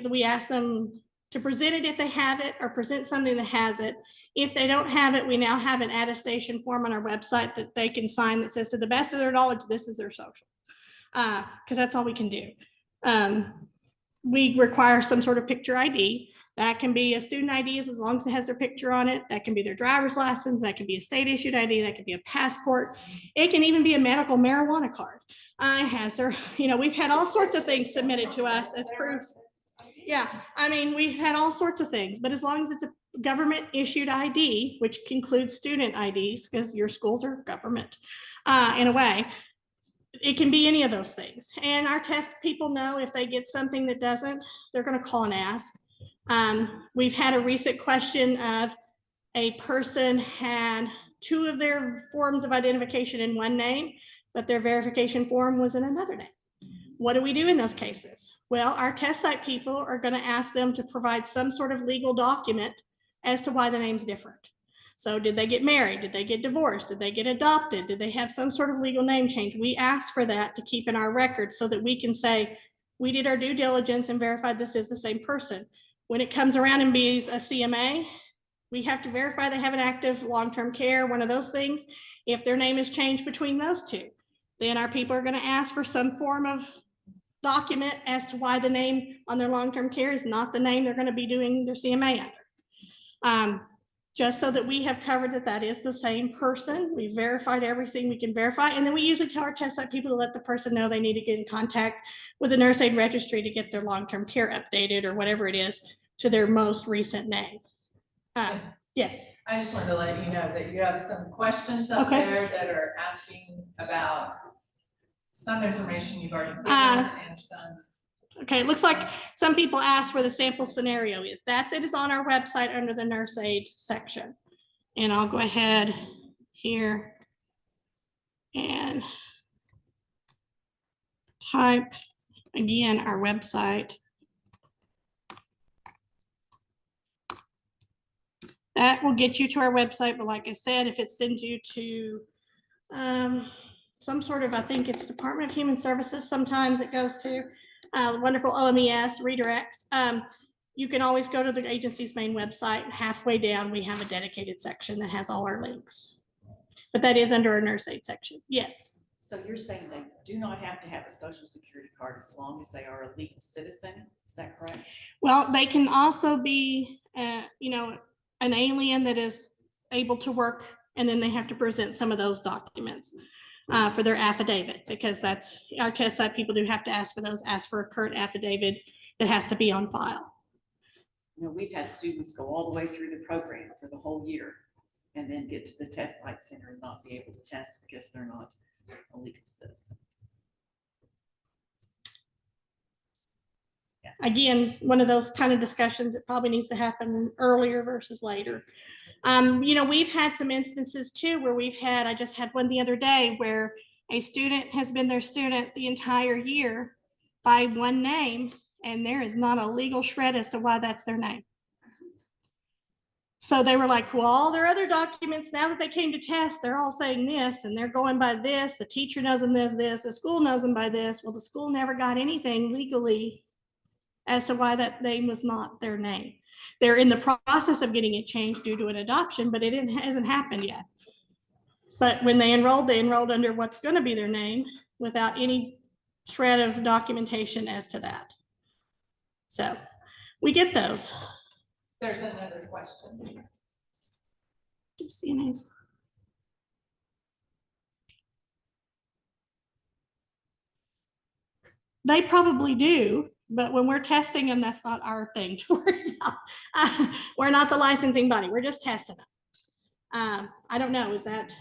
We ask them to present it if they have it, or present something that has it. If they don't have it, we now have an attestation form on our website that they can sign that says, to the best of their knowledge, this is their social. Because that's all we can do. We require some sort of picture ID. That can be a student ID as long as it has their picture on it. That can be their driver's license. That can be a state issued ID. That can be a passport. It can even be a medical marijuana card. We've had all sorts of things submitted to us as proof. Yeah, we've had all sorts of things, but as long as it's a government issued ID, which includes student IDs, because your schools are government in a way, it can be any of those things. And our test people know if they get something that doesn't, they're going to call and ask. We've had a recent question of a person had 2 of their forms of identification in one name, but their verification form was in another name. What do we do in those cases? Well, our test site people are going to ask them to provide some sort of legal document as to why the name's different. So did they get married? Did they get divorced? Did they get adopted? Did they have some sort of legal name change? We ask for that to keep in our records so that we can say, we did our due diligence and verified this is the same person. When it comes around and be a CMA, we have to verify they have an active long-term care, one of those things. If their name is changed between those two, then our people are going to ask for some form of document as to why the name on their long-term care is not the name they're going to be doing their CMA under. Just so that we have covered that is the same person. We verified everything we can verify. And then we usually tell our test site people to let the person know they need to get in contact with the nurse aid registry to get their long-term care updated or whatever it is to their most recent name. Yes. I just wanted to let you know that you have some questions up there that are asking about some information you've already given and some. Okay, it looks like some people asked where the sample scenario is. It is on our website under the nurse aid section. And I'll go ahead here and type again our website. That will get you to our website, but like I said, if it sends you to some sort of, I think it's Department of Human Services, sometimes it goes to wonderful OMES redirects. You can always go to the agency's main website. Halfway down, we have a dedicated section that has all our links. But that is under our nurse aid section. Yes. So you're saying they do not have to have a social security card as long as they are a legal citizen? Is that correct? Well, they can also be, an alien that is able to work, and then they have to present some of those documents for their affidavit, because that's our test site people do have to ask for those, ask for a current affidavit that has to be on file. We've had students go all the way through the program for the whole year and then get to the test site center and not be able to test because they're not a legal citizen. Yes. Again, one of those kind of discussions that probably needs to happen earlier versus later. We've had some instances too where I just had one the other day where a student has been their student the entire year by one name, And there is not a legal shred as to why that's their name. So they were like, well, all their other documents, now that they came to test, they're all saying this and they're going by this. The teacher knows them as this, the school knows them by this. Well, the school never got anything legally as to why that name was not their name. They're in the process of getting it changed due to an adoption, but it hasn't happened yet. But when they enrolled under what's going to be their name without any shred of documentation as to that. So we get those. There's another question. CNAs. They probably do, but when we're testing them, that's not our thing to worry about. We're not the licensing body. We're just testing them. I don't know. Is that?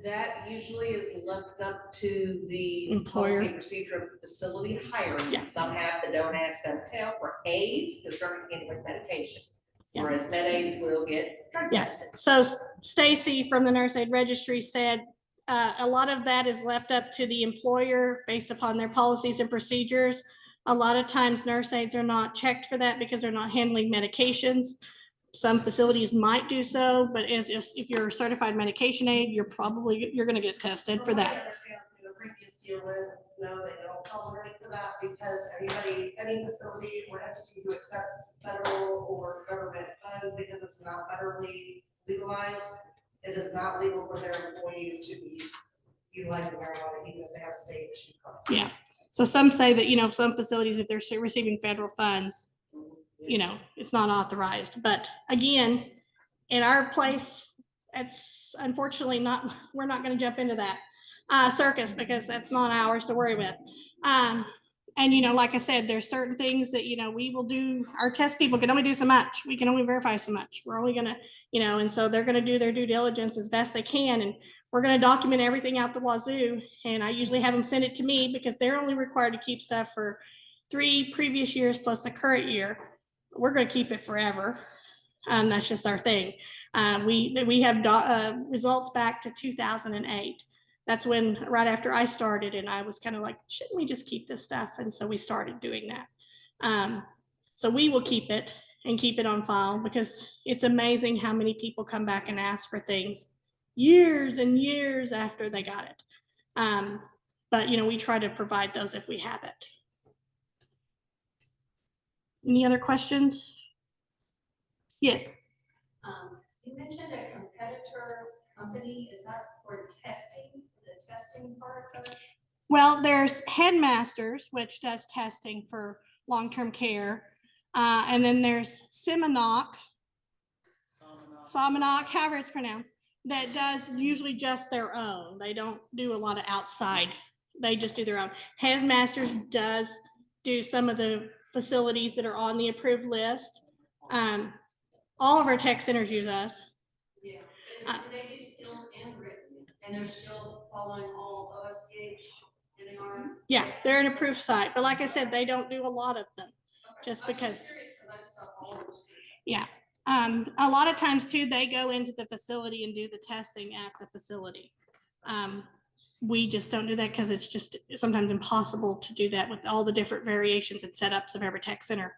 That usually is left up to the Employer. policy and procedure of the facility hiring. Yeah. Some have the don't ask, don't tell for aides, because they're handling medication. Yeah. Whereas med aides will get drug Yes. tested. So Stacey from the Nurse Aid Registry said a lot of that is left up to the employer based upon their policies and procedures. A lot of times nurse aides are not checked for that because they're not handling medications. Some facilities might do so, but if you're a certified medication aide, you're going to get tested for that. I understand from the previous deal with, no, they don't tolerate for that because any facility or entity who accepts federal or government funds, because it's not federally legalized, it is not legal for their employees to be utilizing marijuana, even if they have a state issued card. Yeah. So some say that, some facilities, if they're receiving federal funds, it's not authorized. But again, in our place, it's unfortunately we're not going to jump into that circus because that's not ours to worry with. And, like I said, there's certain things that, we will do. Our test people can only do so much. We can only verify so much. We're only going to, and so they're going to do their due diligence as best they can. And we're going to document everything out the wazoo. And I usually have them send it to me because they're only required to keep stuff for 3 previous years plus the current year. We're going to keep it forever. That's just our thing. We have results back to 2008. That's when, right after I started, and I was kind of like, shouldn't we just keep this stuff? And so we started doing that. So we will keep it and keep it on file because it's amazing how many people come back and ask for things years and years after they got it. But, we try to provide those if we have it. Any other questions? Yes. You mentioned a competitor company. Is that for testing, the testing part of it? Well, there's Headmasters, which does testing for long-term care. And then there's Seminok, however it's pronounced, that does usually just their own. They don't do a lot of outside. They just do their own. Headmasters does do some of the facilities that are on the approved list. All of our tech centers use us. Yeah. They do skills and written, and they're still following all OSDH. Yeah, they're an approved site, but like I said, they don't do a lot of them, just because. Yeah, a lot of times too, they go into the facility and do the testing at the facility. We just don't do that because it's just sometimes impossible to do that with all the different variations and setups of every tech center.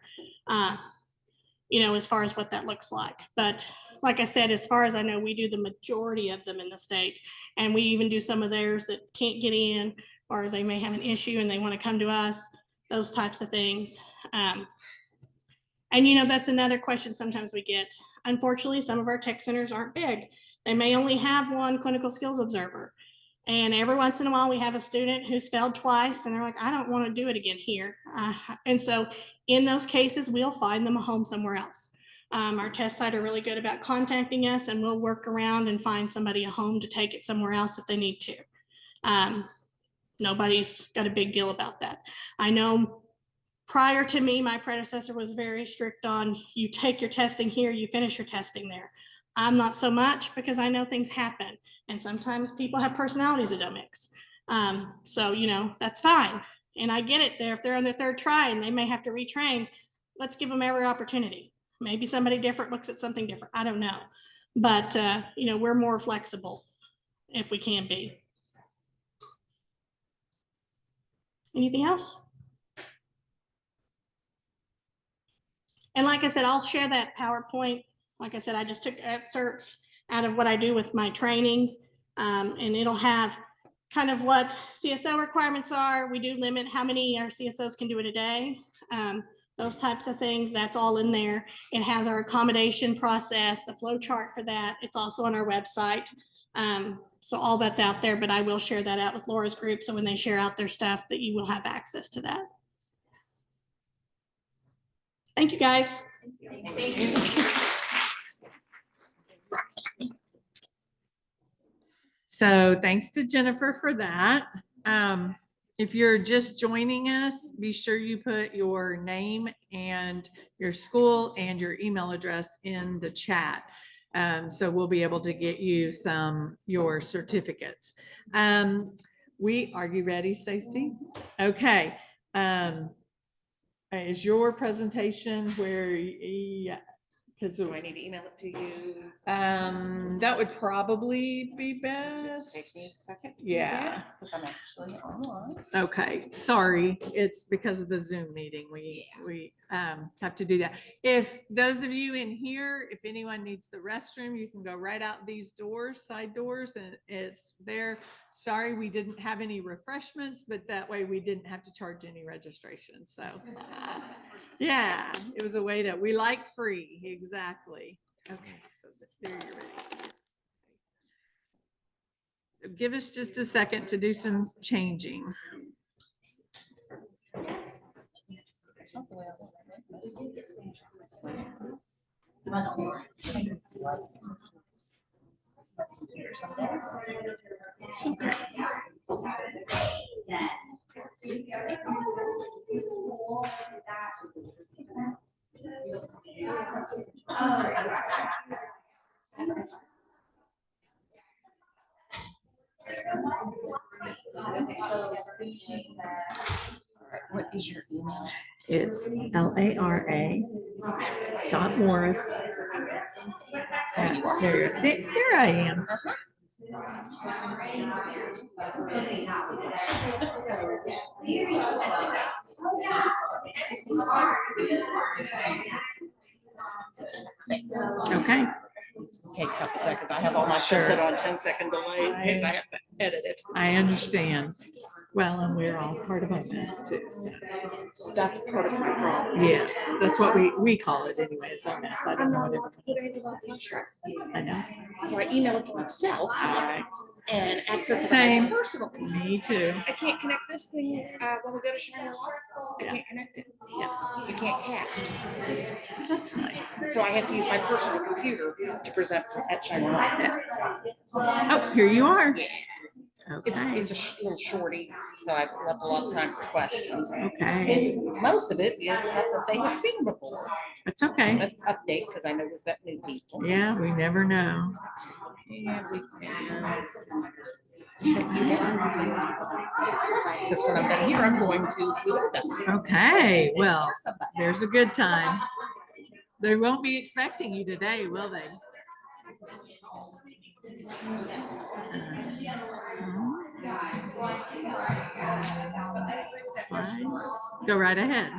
As far as what that looks like. But like I said, as far as I know, we do the majority of them in the state. And we even do some of theirs that can't get in, or they may have an issue and they want to come to us, those types of things. And that's another question sometimes we get. Unfortunately, some of our tech centers aren't big. They may only have one clinical skills observer. And every once in a while we have a student who's failed twice and they're like, I don't want to do it again here. And so in those cases, we'll find them a home somewhere else. Our test site are really good about contacting us and we'll work around and find somebody a home to take it somewhere else if they need to. Nobody's got a big deal about that. I know prior to me, my predecessor was very strict on you take your testing here, you finish your testing there. I'm not so much because I know things happen and sometimes people have personalities that don't mix. So, that's fine. And I get it there. If they're on their 3rd try and they may have to retrain, let's give them every opportunity. Maybe somebody different looks at something different. I don't know. But, we're more flexible if we can be. Anything else? And like I said, I'll share that PowerPoint. Like I said, I just took excerpts out of what I do with my trainings. And it'll have kind of what CSO requirements are. We do limit how many our CSOs can do in a day. Those types of things, that's all in there. It has our accommodation process, the flow chart for that. It's also on our website. So all that's out there, but I will share that out with Laura's group. So when they share out their stuff, that you will have access to that. Thank you, guys. Thank you. So thanks to Jennifer for that. If you're just joining us, be sure you put your name and your school and your email address in the chat. So we'll be able to get you your certificates. Are you ready, Stacey? Okay. Is your presentation where, because Do I need to email it to you? that would probably be Just best. take me a second. Yeah. Because I'm actually online. Okay, sorry, it's because of the Zoom meeting. We have to do that. If those of you in here, if anyone needs the restroom, you can go right out these doors, side doors, and it's there. Sorry, we didn't have any refreshments, but that way we didn't have to charge any registration. So yeah, it was a way we like free, exactly. Okay, so there you're ready. Give us just a second to do some changing. What is your email? It's LARA.Morris. Here I am. Okay. Take a couple seconds. I have all my stuff set on 10-second delay in case I have to edit it. I understand. Well, and we're all part of a mess too. So. That's part of my problem. Yes, that's what we call it anyway. It's our mess. I don't know what it is. I know. So I email it to myself and access it Same. on my personal computer. Me too. I can't connect this thing when we go to Shine Law. I can't connect it. Yeah. You can't cast. That's nice. So I have to use my personal computer to present at Shine Law. Oh, here you are. Okay. It's a little shorty, so I've left a lot of time for questions. Okay. And most of it is stuff that they have seen before. That's okay. Let's update because I know we've got new people. Yeah, we never know. And we can check you out. Because when I'm done here, I'm going to Ltcna. Okay, well, there's a good time. They won't be expecting you today, will they? Slides. Go right ahead.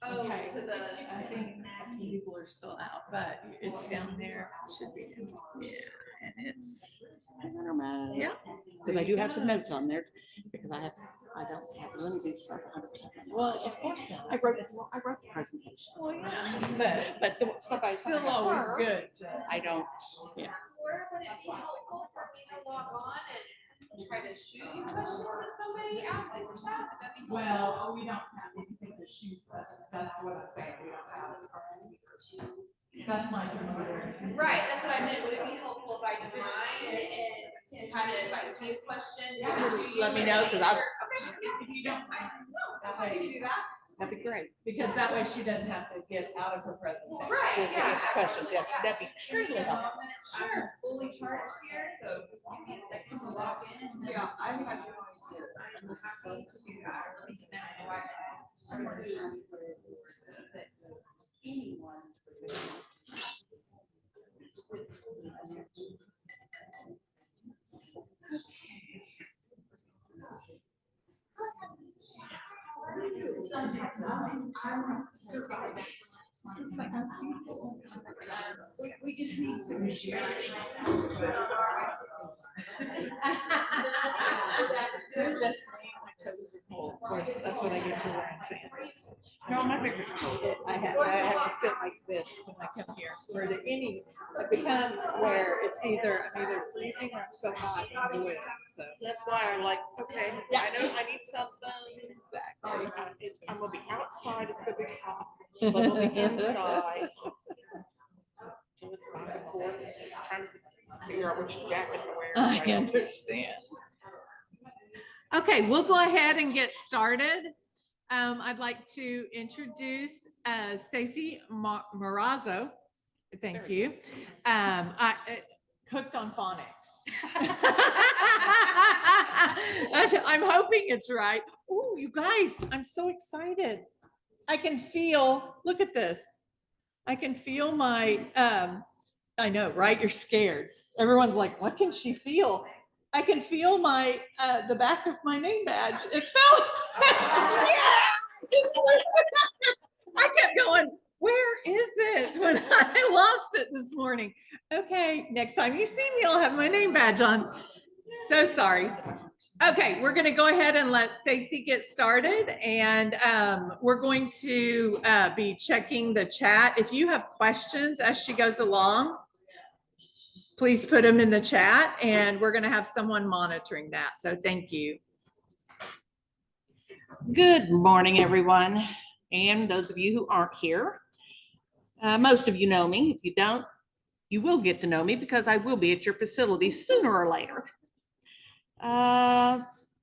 Oh, okay. To the. I think people are still out, but it's down there. It should be. Yeah, and it's. Yeah. Because I do have some notes on there, because I don't have Lindsay's stuff 100%. Well, of course not. I wrote the presentation. Well, yeah, But the stuff I it's still always her, good. I don't, yeah. Or would it be helpful for me to log on and try to shoot you questions if somebody asks in the chat? Would that be helpful? Well, we don't have anything to shoot us. That's what I'm saying. We don't have it. That's my concern. Right, that's what I meant. Would it be helpful if I joined and kind of, if I see a question, give it to you? Let me and know, then 'cause I- answer? Okay, If you don't mind. no, I can do that. That'd be great. Because that way she doesn't have to get out of her presentation. Right, To yeah. answer questions, yeah, that'd be extremely helpful. Sure, fully charged here, so just give me a second to log in. Yeah, I have no idea. I'm happy to do that. Let me know. We just need some. They're just laying my toes are cold. Of course, that's what I get for wearing sandals. No, my fingers are cold. I have to sit like this when I come here. Where the it becomes where it's either I'm either freezing or I'm so hot and blue. So That's why I'm like, okay, Yeah. I know I need something. exactly. I'm gonna be outside, it's gonna be hot, but we'll be inside. So it's back and forth, trying to figure out which jacket to wear. I understand. Okay, we'll go ahead and get started. I'd like to introduce Stacey Marazzo. Thank you. Hooked on phonics. I'm hoping it's right. Oh, you guys, I'm so excited. I can feel, look at this. I can feel my, I know, right? You're scared. Everyone's like, what can she feel? I can feel my, the back of my name badge. It fell. Yeah! I kept going, where is it? When I lost it this morning. Okay, next time you see me, I'll have my name badge on. So sorry. Okay, we're gonna go ahead and let Stacey get started, and we're going to be checking the chat. If you have questions as she goes along, please put them in the chat, and we're gonna have someone monitoring that. So thank you. Good morning, everyone, and those of you who aren't here. Most of you know me. If you don't, you will get to know me because I will be at your facility sooner or later.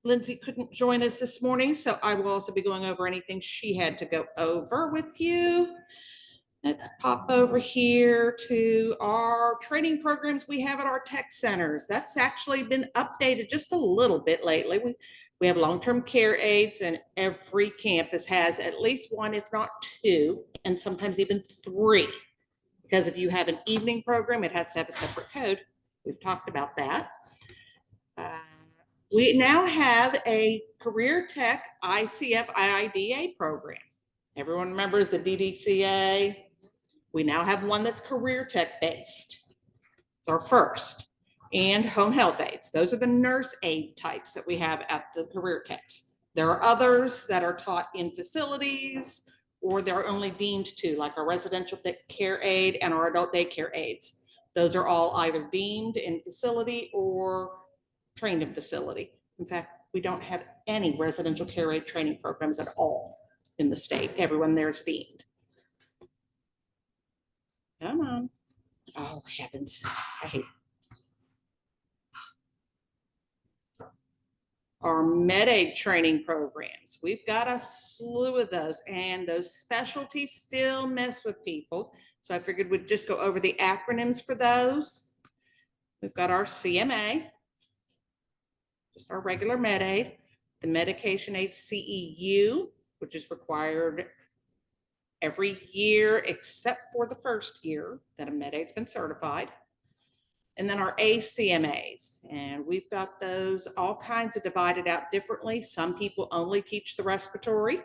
Lindsay couldn't join us this morning, so I will also be going over anything she had to go over with you. Let's pop over here to our training programs we have at our tech centers. That's actually been updated just a little bit lately. We have long-term care aides, and every campus has at least one, if not two, and sometimes even three. Because if you have an evening program, it has to have a separate code. We've talked about that. We now have a career tech ICF IIDA program. Everyone remembers the DDCA. We now have one that's career tech based. It's our first. And home health aides. Those are the nurse aide types that we have at the career techs. There are others that are taught in facilities, or they're only deemed to, like our residential care aide and our adult daycare aides. Those are all either deemed in facility or trained in facility. In fact, we don't have any residential care aide training programs at all in the state. Everyone there is deemed. Come on. Oh, heavens. I hate. Our med-aid training programs, we've got a slew of those, and those specialties still mess with people. So I figured we'd just go over the acronyms for those. We've got our CMA, just our regular med-aid, the medication aid CEU, which is required every year except for the first year that a med-aid's been certified. And then our ACMAs, and we've got those all kinds of divided out differently. Some people only teach the respiratory.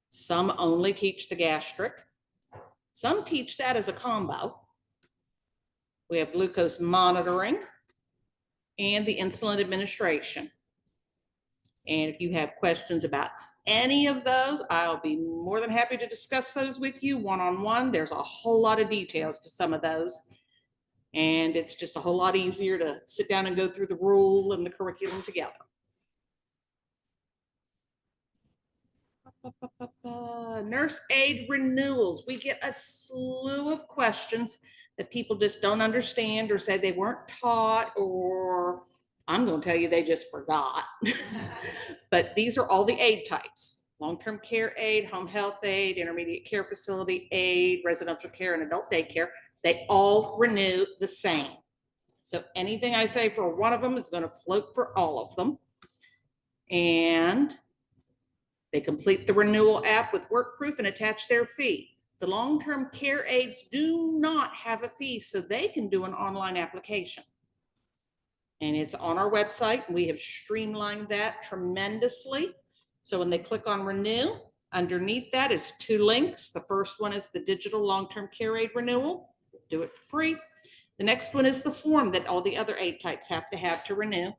Some only teach the gastric. Some teach that as a combo. We have glucose monitoring and the insulin administration. And if you have questions about any of those, I'll be more than happy to discuss those with you one-on-one. There's a whole lot of details to some of those. And it's just a whole lot easier to sit down and go through the rule and the curriculum together. Nurse aid renewals. We get a slew of questions that people just don't understand or say they weren't taught, or I'm going to tell you they just forgot. But these are all the aid types: long-term care aid, home health aid, intermediate care facility aid, residential care, and adult daycare. They all renew the same. So anything I say for one of them is going to float for all of them. And they complete the renewal app with work proof and attach their fee. The long-term care aides do not have a fee, so they can do an online application. And it's on our website. We have streamlined that tremendously. So when they click on renew, underneath that is 2 links. The first one is the digital long-term care aid renewal. Do it for free. The next one is the form that all the other aid types have to renew.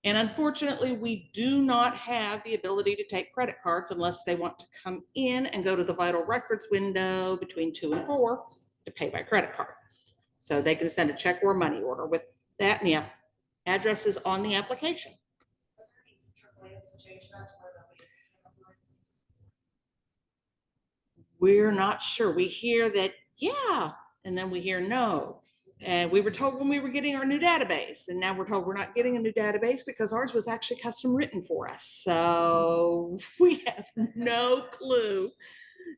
And unfortunately, we do not have the ability to take credit cards unless they want to come in and go to the vital records window between 2 and 4 to pay by credit card. So they can send a check or a money order with that, and the address is on the application. We're not sure. We hear that, yeah, and then we hear no. And we were told when we were getting our new database, and now we're told we're not getting a new database because ours was actually custom written for us. So we have no clue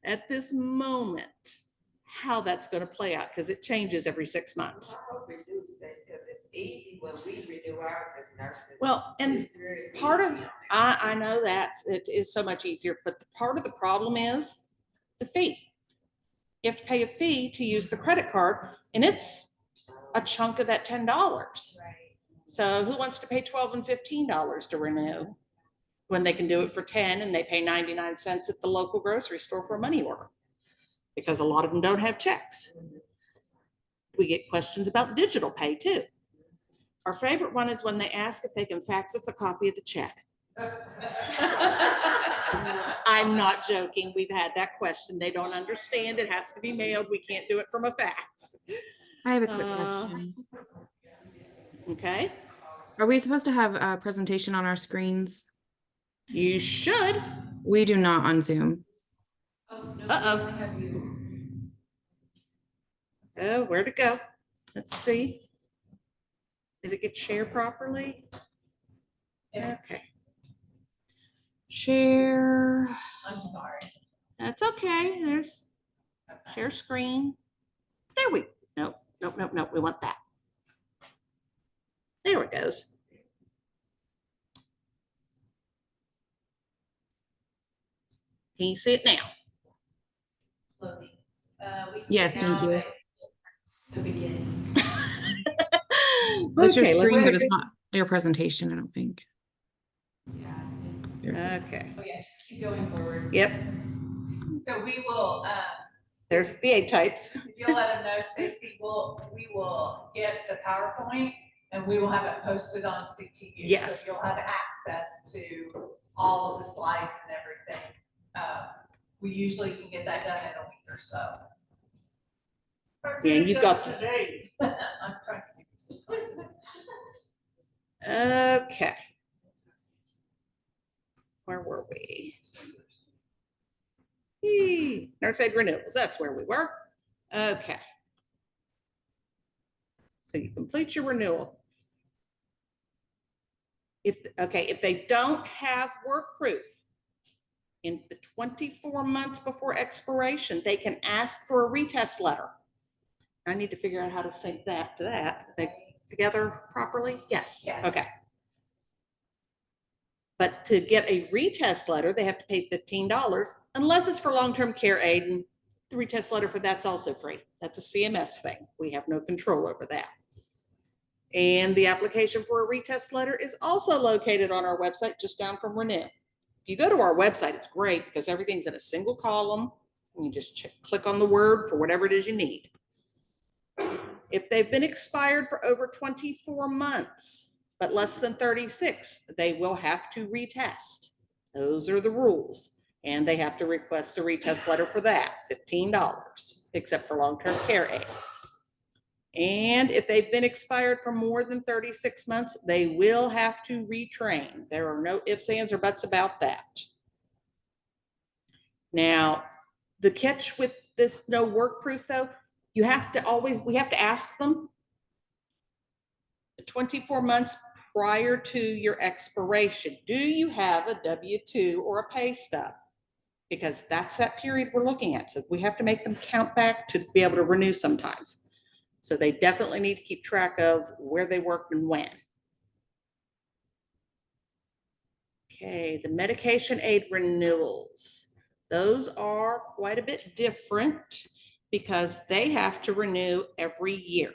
at this moment how that's going to play out, because it changes every 6 months. I hope we do, Stacey, because it's easy when we renew ours as nurses. Well, and part of, I know that it is so much easier, but the part of the problem is the fee. You have to pay a fee to use the credit card, and it's a chunk of that $10. Right. So who wants to pay $12 and $15 to renew when they can do it for 10 and they pay 99 cents at the local grocery store for a money order? Because a lot of them don't have checks. We get questions about digital pay too. Our favorite one is when they ask if they can fax us a copy of the check. I'm not joking. We've had that question. They don't understand. It has to be mailed. We can't do it from a fax. I have a quick question. Okay. Are we supposed to have a presentation on our screens? You should. We do not on Zoom. Uh-oh. Oh, where'd it go? Let's see. Did it get shared properly? Okay. Share. I'm sorry. That's okay. There's share screen. There we, nope. We want that. There it goes. Can you see it now? Loading. We see Yes, it thank now, you. but the beginning. That's your Okay, let's screen, but go. it's not your presentation, I don't think. Yeah. Okay. Oh yeah, just keep going forward. Yep. So we will, There's the A types. if you'll let them know, Stacey, we will get the PowerPoint and we will have it posted on CTU. Yes. So you'll have access to all of the slides and everything. We usually can get that done in a week or so. Yeah, you've got today. I'm trying to think. Okay. Where were we? Nurse aid renewals, that's where we were. Okay. So you complete your renewal. If they don't have work proof in the 24 months before expiration, they can ask for a retest letter. I need to figure out how to sync that to that. Are they together properly? Yes. Yes. Okay. But to get a retest letter, they have to pay $15 unless it's for long-term care aid, and the retest letter for that's also free. That's a CMS thing. We have no control over that. And the application for a retest letter is also located on our website, just down from Renew. If you go to our website, it's great because everything's in a single column, and you just click on the word for whatever it is you need. If they've been expired for over 24 months, but less than 36, they will have to retest. Those are the rules. And they have to request a retest letter for that, $15, except for long-term care aid. And if they've been expired for more than 36 months, they will have to retrain. There are no ifs, ands, or buts about that. Now, the catch with this no work proof though, we have to ask them 24 months prior to your expiration. Do you have a W-2 or a pay stub? Because that's that period we're looking at. So we have to make them count back to be able to renew sometimes. So they definitely need to keep track of where they worked and when. Okay, the medication aid renewals. Those are quite a bit different because they have to renew every year.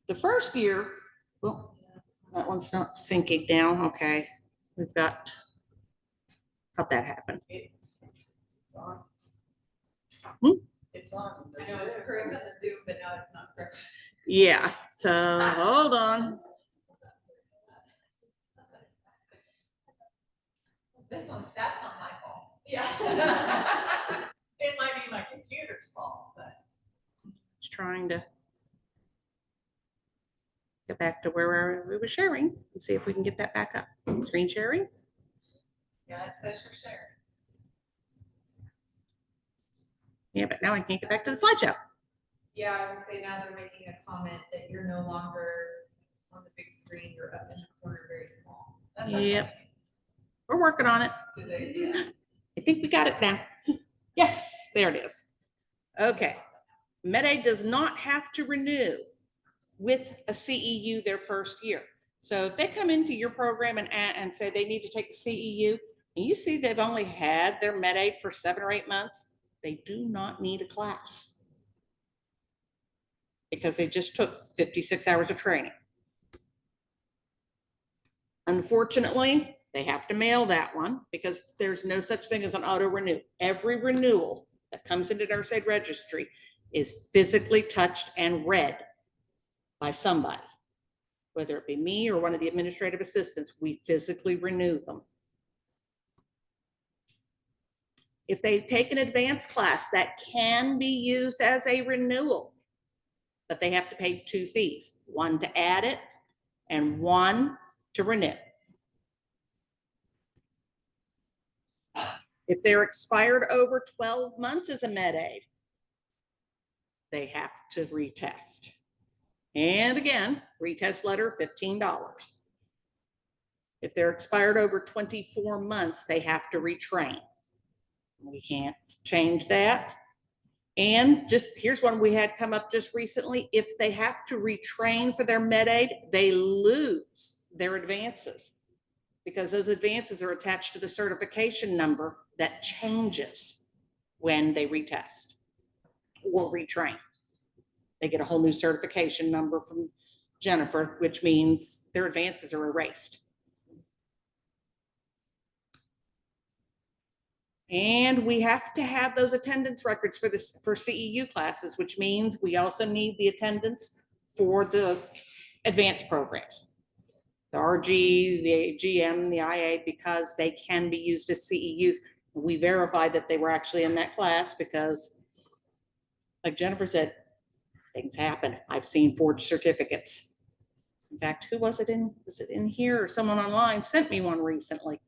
The first year, well, that one's not syncing down. Okay, we've got, how'd that happen? It's on. Hmm? It's on. I know it's correct on the Zoom, but no, it's not correct. Yeah, so hold on. This one, that's not my fault. Yeah. It might be my computer's fault, but. Just trying to get back to where we were sharing and see if we can get that back up. Screen sharing. Yeah, it says you're sharing. Yeah, but now I can't get back to the slideshow. Yeah, I would say now they're making a comment that you're no longer on the big screen, you're up in the corner very small. That's Yep. We're working on it. I think we got it now. Yes, there it is. Okay. Med-Aid does not have to renew with a CEU their first year. So if they come into your program and say they need to take a CEU, and you see they've only had their Med-Aid for 7 or 8 months, they do not need a class because they just took 56 hours of training. Unfortunately, they have to mail that one because there's no such thing as an auto renew. Every renewal that comes into Nurse Aid Registry is physically touched and read by somebody, whether it be me or one of the administrative assistants. We physically renew them. If they take an advanced class, that can be used as a renewal, but they have to pay 2 fees, one to add it and one to renew. If they're expired over 12 months as a Med-Aid, they have to retest. And again, retest letter, $15. If they're expired over 24 months, they have to retrain. We can't change that. And just here's one we had come up just recently. If they have to retrain for their Med-Aid, they lose their advances because those advances are attached to the certification number that changes when they retest or retrain. They get a whole new certification number from Jennifer, which means their advances are erased. And we have to have those attendance records for CEU classes, which means we also need the attendance for the advanced programs. The RG, the GM, the IA, because they can be used as CEUs. We verified that they were actually in that class because, like Jennifer said, things happen. I've seen forged certificates. In fact, who was it in? Was it in here or someone online sent me one recently?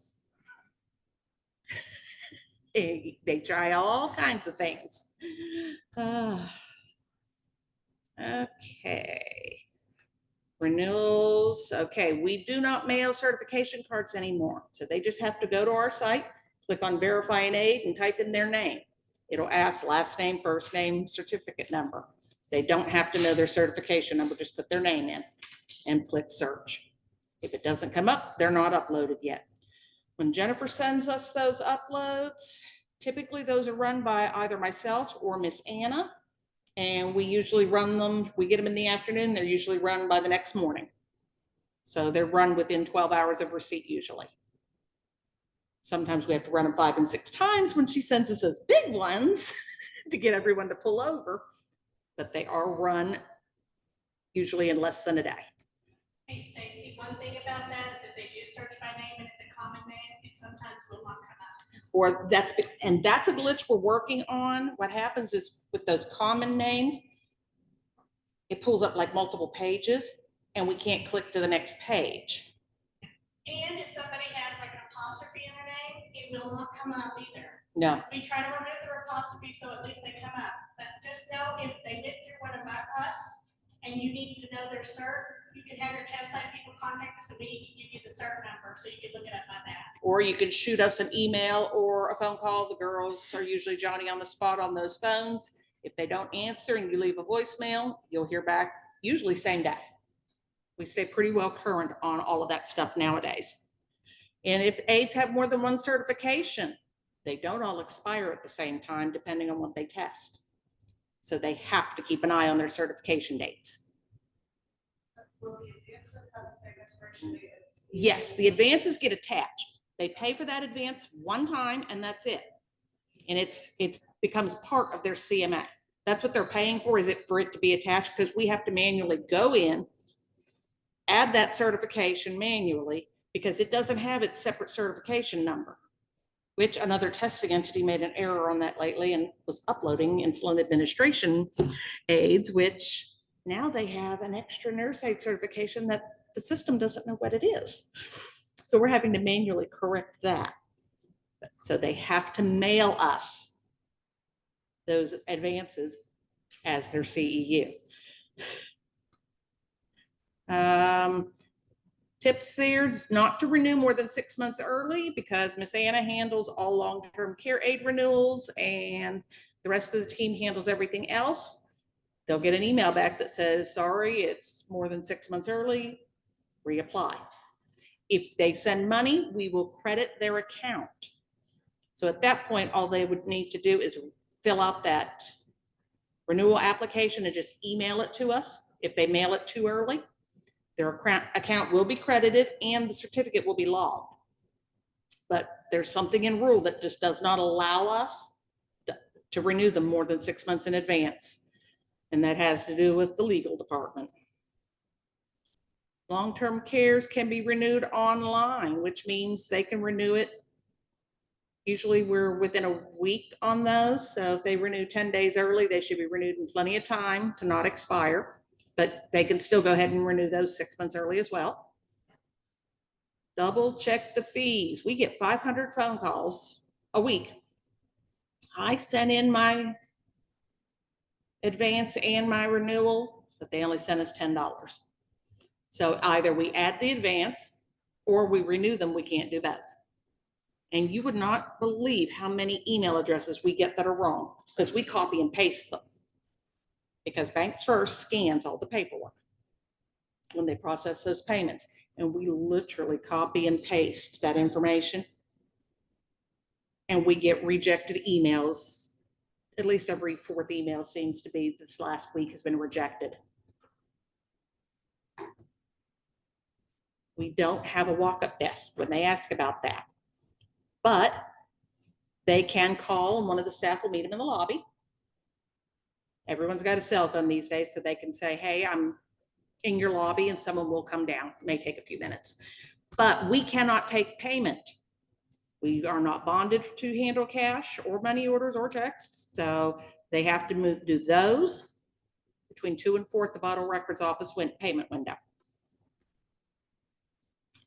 They try all kinds of things. Okay. Renewals, okay, we do not mail certification cards anymore. So they just have to go to our site, click on verify an aide and type in their name. It'll ask last name, first name, certificate number. They don't have to know their certification number, just put their name in and click search. If it doesn't come up, they're not uploaded yet. When Jennifer sends us those uploads, typically those are run by either myself or Miss Anna. And we usually run them, we get them in the afternoon, they're usually run by the next morning. So they're run within 12 hours of receipt usually. Sometimes we have to run them 5 and 6 times when she sends us those big ones to get everyone to pull over, but they are run usually in less than a day. Hey Stacey, one thing about that is if they do search by name and it's a common name, it sometimes will not come up. Or that's a glitch we're working on. What happens is with those common names, it pulls up like multiple pages and we can't click to the next page. And if somebody has like an apostrophe in their name, it will not come up either. No, We try to remove the apostrophe so at least they come up. But just know if they get through one of us and you need to know their cert, you can have your test site people contact us and we can give you the cert number so you can look it up by that. or you can shoot us an email or a phone call. The girls are usually Johnny on the spot on those phones. If they don't answer and you leave a voicemail, you'll hear back usually same day. We stay pretty well current on all of that stuff nowadays. And if aides have more than one certification, they don't all expire at the same time depending on what they test. So they have to keep an eye on their certification dates. Will the advances have the same expiration date as the Yes, the advances get attached. They pay for that advance one time and that's it. And it becomes part of their CMA. That's what they're paying for, is it for it to be attached, because we have to manually go in, add that certification manually, because it doesn't have its separate certification number, which another testing entity made an error on that lately and was uploading insulin administration aids, which now they have an extra nurse aid certification that the system doesn't know what it is. So we're having to manually correct that. So they have to mail us those advances as their CEU. Tips there, not to renew more than 6 months early, because Miss Anna handles all long-term care aid renewals and the rest of the team handles everything else. They'll get an email back that says, sorry, it's more than 6 months early, reapply. If they send money, we will credit their account. So at that point, all they would need to do is fill out that renewal application and just email it to us. If they mail it too early, their account will be credited and the certificate will be logged. But there's something in rule that just does not allow us to renew them more than 6 months in advance. And that has to do with the legal department. Long-term cares can be renewed online, which means they can renew it. Usually we're within a week on those. So if they renew 10 days early, they should be renewed in plenty of time to not expire, but they can still go ahead and renew those 6 months early as well. Double check the fees. We get 500 phone calls a week. I sent in my advance and my renewal, but they only sent us $10. So either we add the advance or we renew them. We can't do both. And you would not believe how many email addresses we get that are wrong, because we copy and paste them. Because Bank First scans all the paperwork when they process those payments. And we literally copy and paste that information. And we get rejected emails. At least every 4th email seems to be this last week has been rejected. We don't have a walk-up desk when they ask about that. But they can call and one of the staff will meet them in the lobby. Everyone's got a cell phone these days, so they can say, hey, I'm in your lobby, and someone will come down. It may take a few minutes, but we cannot take payment. We are not bonded to handle cash or money orders or checks. So they have to do those between 2 and 4 at the Vital Records Office payment window.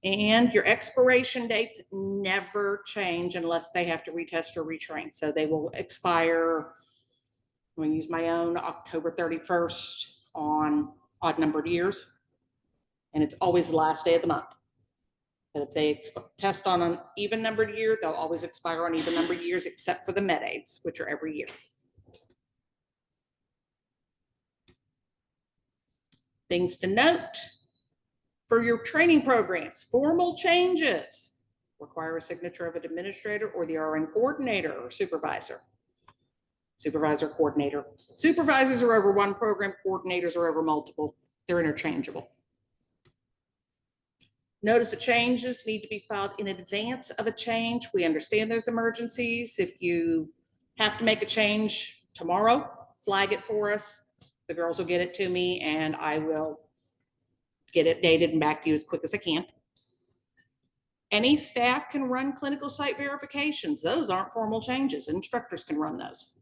And your expiration dates never change unless they have to retest or retrain. So they will expire, I'm going to use my own, October 31st on odd numbered years. And it's always the last day of the month. But if they test on an even numbered year, they'll always expire on even numbered years, except for the med aids, which are every year. Things to note for your training programs: formal changes require a signature of an administrator or the RN coordinator or supervisor. Supervisor, coordinator. Supervisors are over one program, coordinators are over multiple. They're interchangeable. Notice of changes need to be filed in advance of a change. We understand there's emergencies. If you have to make a change tomorrow, flag it for us. The girls will get it to me and I will get it dated and back to you as quick as I can. Any staff can run clinical site verifications. Those aren't formal changes. Instructors can run those.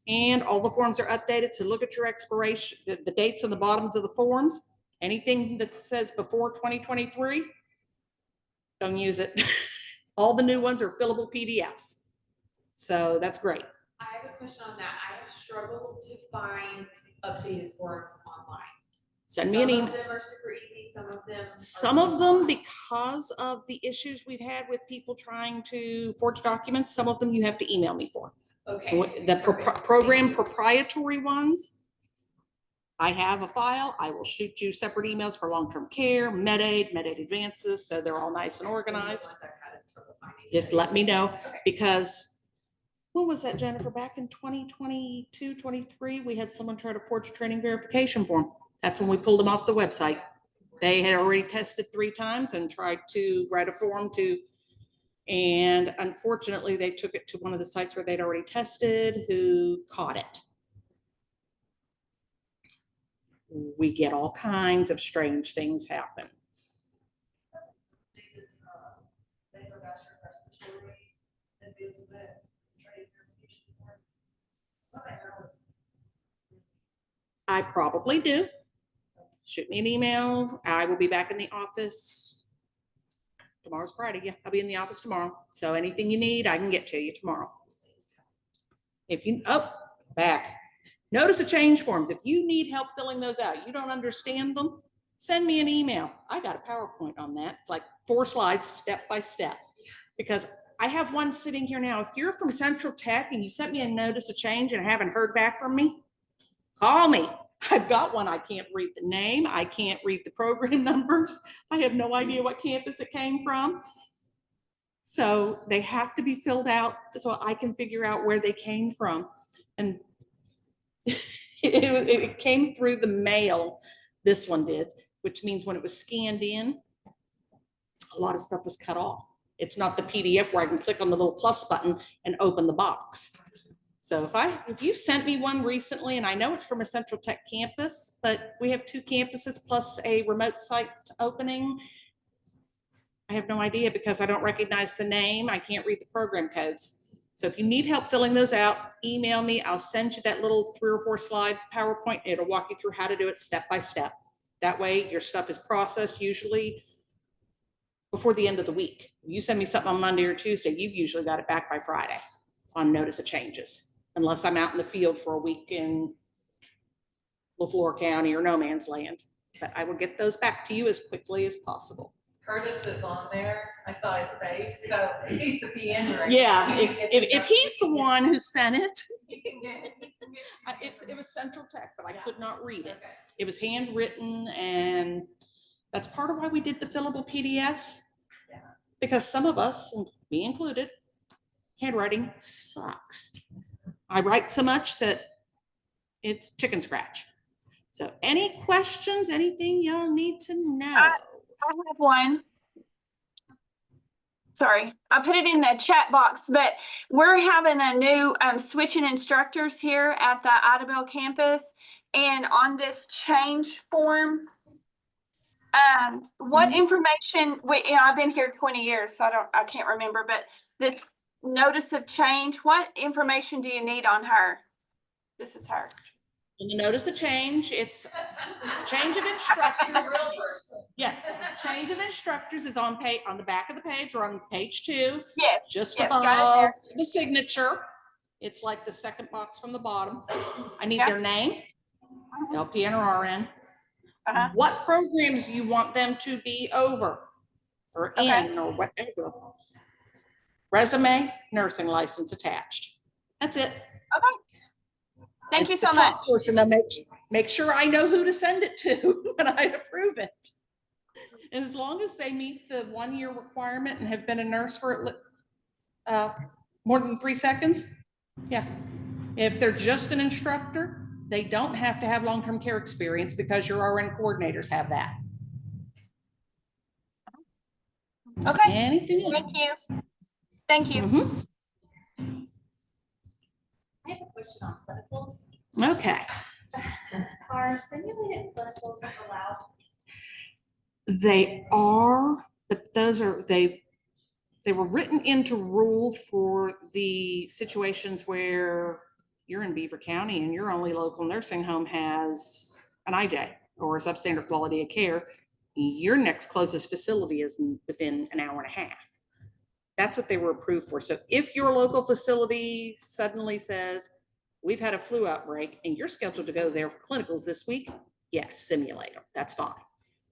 And all the forms are updated. So look at your expiration, the dates on the bottoms of the forms. Anything that says before 2023, don't use it. All the new ones are fillable PDFs. So that's great. I have a question on that. I have struggled to find updated forms online. Send me an email. Some of them are super easy, some of them. Some of them, because of the issues we've had with people trying to forge documents, some of them you have to email me for. Okay. The program proprietary ones, I have a file. I will shoot you separate emails for long-term care, med aid advances, so they're all nice and organized. Just let me know, because when was that, Jennifer? Back in 2022, 23, we had someone try to forge a training verification form. That's when we pulled them off the website. They had already tested 3 times and tried to write a form and unfortunately they took it to one of the sites where they'd already tested, who caught it. We get all kinds of strange things happen. I probably do. Shoot me an email. I will be back in the office. Tomorrow's Friday. Yeah, I'll be in the office tomorrow. So anything you need, I can get to you tomorrow. If you, back. Notice of change forms. If you need help filling those out, you don't understand them, send me an email. I got a PowerPoint on that. It's like 4 slides, step by step, because I have one sitting here now. If you're from Central Tech and you sent me a notice of change and haven't heard back from me, call me. I've got one. I can't read the name. I can't read the program numbers. I have no idea what campus it came from. So they have to be filled out so I can figure out where they came from. And it came through the mail. This one did, which means when it was scanned in, a lot of stuff was cut off. It's not the PDF where I can click on the little plus button and open the box. So if you sent me one recently, and I know it's from a Central Tech campus, but we have 2 campuses plus a remote site opening. I have no idea because I don't recognize the name. I can't read the program codes. So if you need help filling those out, email me. I'll send you that little 3 or 4 slide PowerPoint. It'll walk you through how to do it step by step. That way your stuff is processed usually before the end of the week. You send me something on Monday or Tuesday, you've usually got it back by Friday on notice of changes, unless I'm out in the field for a week in LaFleur County or no man's land. But I will get those back to you as quickly as possible. Curtis is on there. I saw his face, so he's the PN director. Yeah, if he's the one who sent it, it was Central Tech, but I could not read it. Okay. It was handwritten, and that's part of why we did the fillable PDFs. Yeah. Because some of us, me included, handwriting sucks. I write so much that it's chicken scratch. So any questions, anything y'all need to know? I have one. Sorry, I put it in the chat box, but we're having a new switching instructors here at the Idabel campus. And on this change form, what information, I've been here 20 years, so I can't remember, but this notice of change, what information do you need on her? This is her. In the notice of change, it's change of instructors. Yes, change of instructors is on the back of the page or on page 2. Yes. Just yes, above the signature. It's like the second box from the bottom. I need their name, LPN or RN, what programs you want them to be over or Okay. in or whatever. Resume, nursing license attached. That's it. Okay. Thank you It's the so much. top portion of make sure I know who to send it to when I approve it. And as long as they meet the 1 year requirement and have been a nurse for more than 3 seconds, yeah. If they're just an instructor, they don't have to have long-term care experience because your RN coordinators have that. Okay. Anything else? Thank you. Thank you. Mhm. I have a question on clinicals. Okay. Are simulated clinicals allowed? They are, but those are, they were written into rule for the situations where you're in Beaver County and your only local nursing home has an IJ or a substandard quality of care. Your next closest facility is within an hour and a half. That's what they were approved for. So if your local facility suddenly says, we've had a flu outbreak and you're scheduled to go there for clinicals this week, yes, simulate them. That's fine.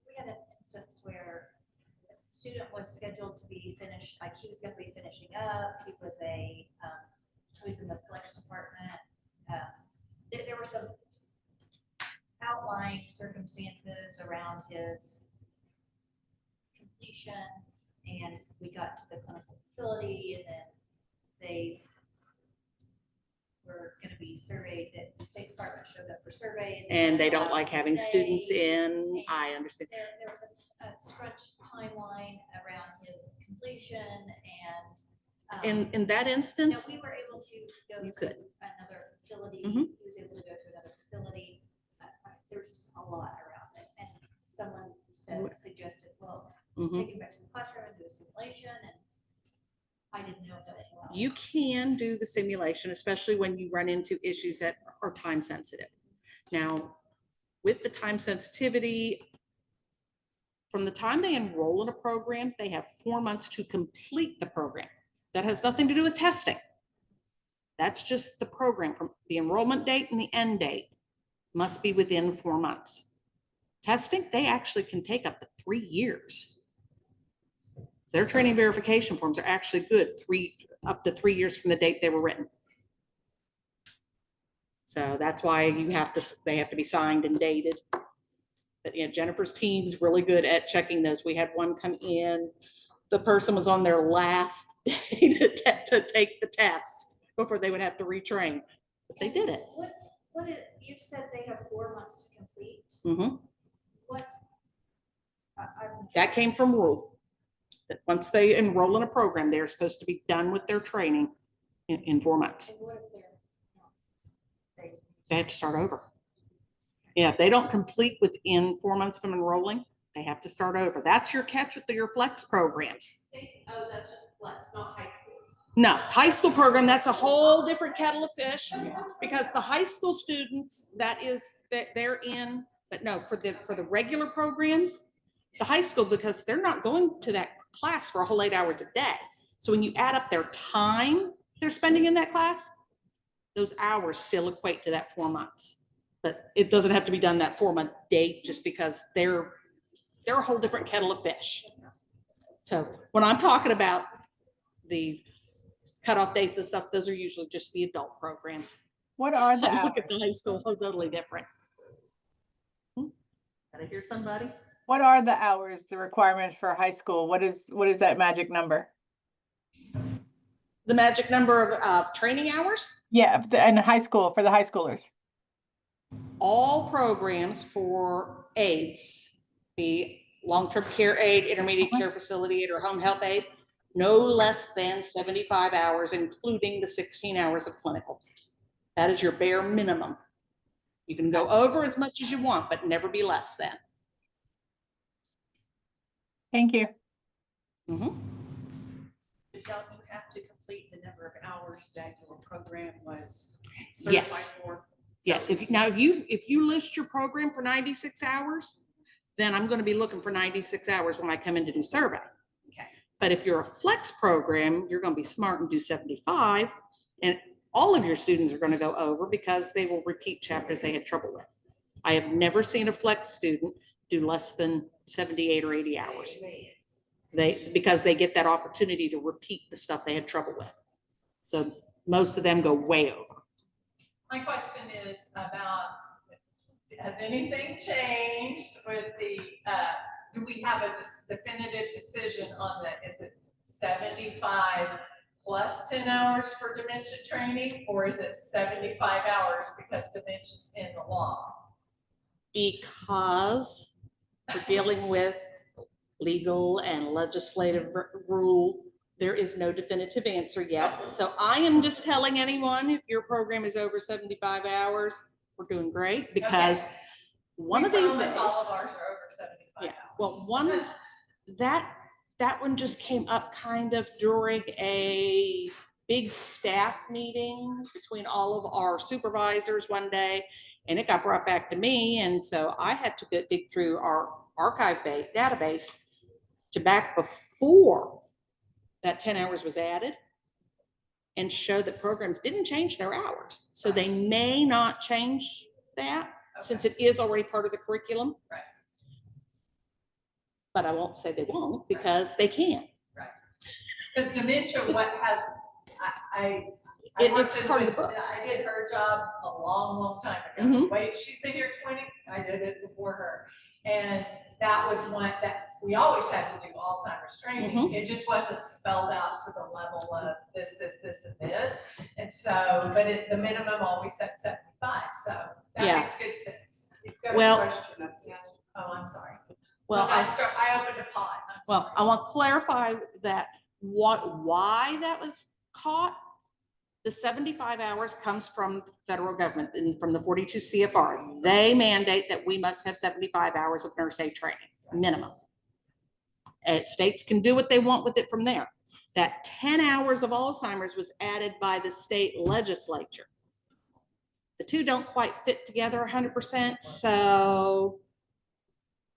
We had an instance where a student was scheduled to be finished, like he was gonna be finishing up, he was he was in the flex department. There were some outlying circumstances around his completion, and we got to the clinical facility, and then they were gonna be surveyed, that the State Department showed up for surveys. And they don't allowed like us to having students stay. in. I understand. There was a stretched timeline around his completion, and In that instance, we were able to go you to could. another facility. Mhm. He was able to go to another facility. There was just a lot around it, and someone suggested, well, Mhm. take him back to the classroom and do a simulation, and I didn't know if that was allowed. You can do the simulation, especially when you run into issues that are time sensitive. Now, with the time sensitivity, from the time they enroll in a program, they have 4 months to complete the program. That has nothing to do with testing. That's just the program. From the enrollment date and the end date must be within 4 months. Testing, they actually can take up to 3 years. Their training verification forms are actually good up to 3 years from the date they were written. So that's why they have to be signed and dated. But yeah, Jennifer's team's really good at checking those. We had one come in, the person was on their last day to take the test before they would have to retrain, but they did it. You said they have 4 months to complete? Mhm. What? That came from rule. That once they enroll in a program, they're supposed to be done with their training in 4 months. And what if they're not? They have to start over. Yeah, if they don't complete within 4 months from enrolling, they have to start over. That's your catch with your flex programs. Stacey, oh, that's just flex, not high school. No, high school program, that's a whole different kettle of fish, because the high school students, they're in, but no, for the regular programs, the high school, because they're not going to that class for a whole 8 hours a day. So when you add up their time they're spending in that class, those hours still equate to that 4 months. But it doesn't have to be done that 4 month date, just because they're a whole different kettle of fish. So when I'm talking about the cutoff dates and stuff, those are usually just the adult programs. What are the Look at hours? the high school, totally different. Gotta hear somebody? What are the hours, the requirements for high school? What is that magic number? The magic number of training hours? Yeah, in high school, for the high schoolers. All programs for aides, the long-term care aide, intermediate care facility aide, or home health aide, no less than 75 hours, including the 16 hours of clinical. That is your bare minimum. You can go over as much as you want, but never be less than. Thank you. Don't you have to complete the number of hours that your program was certified Yes. for? Yes, if you list your program for 96 hours, then I'm going to be looking for 96 hours when I come in to do survey. Okay. But if you're a flex program, you're going to be smart and do 75, and all of your students are going to go over because they will repeat chapters they had trouble with. I have never seen a flex student do less than 78 or 80 hours. Because they get that opportunity to repeat the stuff they had trouble with. So most of them go way over. My question is about, has anything changed with the, do we have a definitive decision on that? Is it 75 plus 10 hours for dementia training, or is it 75 hours because dementia's in the law? Because we're dealing with legal and legislative rule, there is no definitive answer yet. So I am just telling anyone, if your program is over 75 hours, we're doing great, because one of these days, all of ours are over 75 hours. Well, that one just came up kind of during a big staff meeting between all of our supervisors one day, and it got brought back to me, and so I had to dig through our archive database to back before that 10 hours was added and show that programs didn't change their hours. So they may not change that since it is already part of the curriculum. Right. But I won't say they won't, because they can. Right. Because dementia, It's part of the book. I did her job a long time ago. Mhm. Wait, she's been here 20, I did it before her. And that was one that we always had to do Alzheimer's training. Mhm. It just wasn't spelled out to the level of this, and this. And so, but the minimum always said 75. So that makes good sense. You've got Well- a question up here. Oh, I'm sorry. Well, I opened a pot. I'm Well, sorry. I want to clarify that why that was caught. The 75 hours comes from the federal government and from the 42 CFR. They mandate that we must have 75 hours of nurse aid training, minimum. And states can do what they want with it from there. That 10 hours of Alzheimer's was added by the state legislature. The two don't quite fit together 100%, so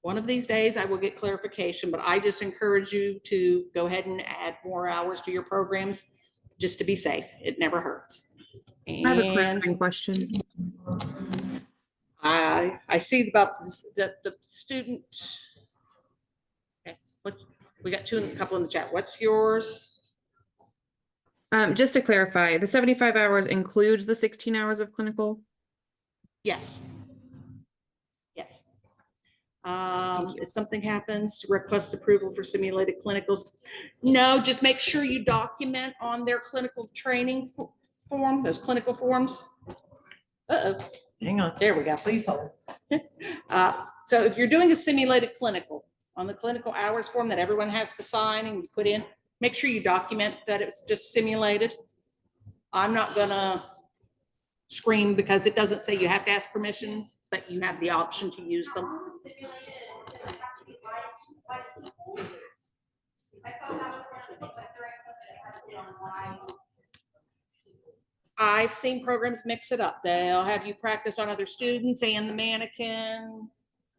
one of these days I will get clarification, but I just encourage you to go ahead and add more hours to your programs just to be safe. It never hurts. I have a And clarifying question. I see about the student. Okay, we got a couple in the chat. What's yours? Just to clarify, the 75 hours includes the 16 hours of clinical? Yes. Yes. If something happens, to request approval for simulated clinicals. No, just make sure you document on their clinical training form, those clinical forms. Uh-oh. Hang on. There we go. Please hold. So if you're doing a simulated clinical, on the clinical hours form that everyone has to sign and you put in, make sure you document that it's just simulated. I'm not gonna scream because it doesn't say you have to ask permission, but you have the option to use them. I've seen programs mix it up. They'll have you practice on other students and the mannequin.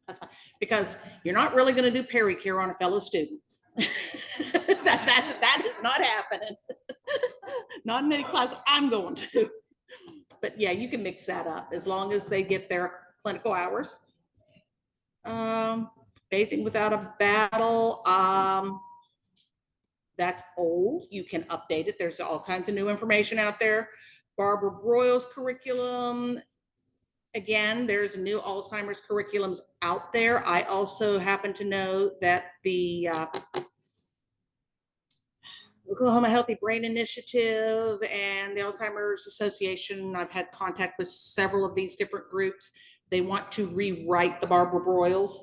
That's fine, because you're not really going to do pericure on a fellow student. that is not happening. Not in any class I'm going to. But yeah, you can mix that up as long as they get their clinical hours. Bathing without a battle. That's old. You can update it. There's all kinds of new information out there. Barbara Broyles curriculum. Again, there's new Alzheimer's curriculums out there. I also happen to know that the Oklahoma Healthy Brain Initiative and the Alzheimer's Association, I've had contact with several of these different groups. They want to rewrite the Barbara Broyles.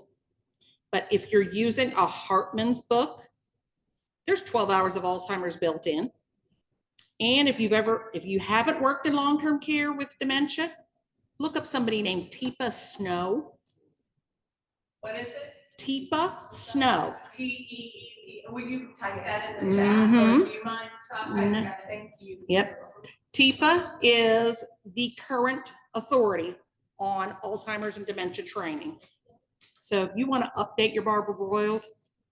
But if you're using a Hartman's book, there's 12 hours of Alzheimer's built in. And if you haven't worked in long-term care with dementia, look up somebody named Teepa Snow. What is it? Teepa Snow. T-E-E-P. Will you type that in the chat? Mhm. Or do you mind typing that? Thank you. Yep. Teepa is the current authority on Alzheimer's and dementia training. So if you want to update your Barbara Broyles,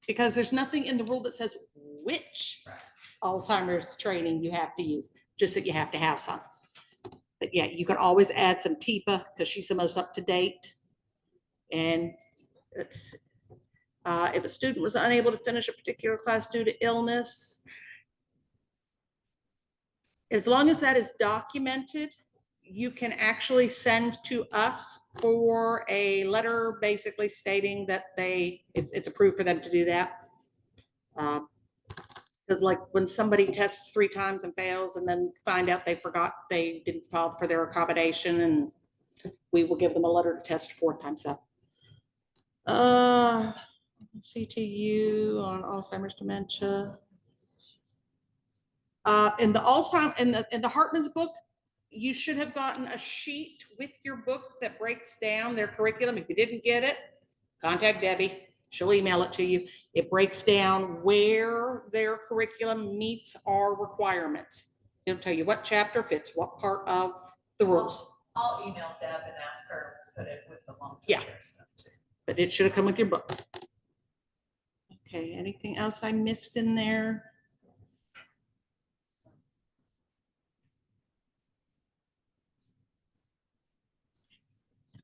because there's nothing in the rule that says which Alzheimer's training you have to use, just that you have to have some. But yeah, you can always add some Teepa because she's the most up to date. And It's, if a student was unable to finish a particular class due to illness, as long as that is documented, you can actually send to us for a letter basically stating that it's approved for them to do that. Because like when somebody tests 3 times and fails and then find out they didn't file for their accommodation, and we will give them a letter to test 4th time. So CTU on Alzheimer's dementia. In the Alzheimer's, in the Hartman's book, you should have gotten a sheet with your book that breaks down their curriculum. If you didn't get it, contact Debbie. She'll email it to you. It breaks down where their curriculum meets our requirements. It'll tell you what chapter fits what part of the rules. I'll email Deb and ask her to put it with the long-term Yeah. care stuff too. But it should have come with your book. Okay, anything else I missed in there?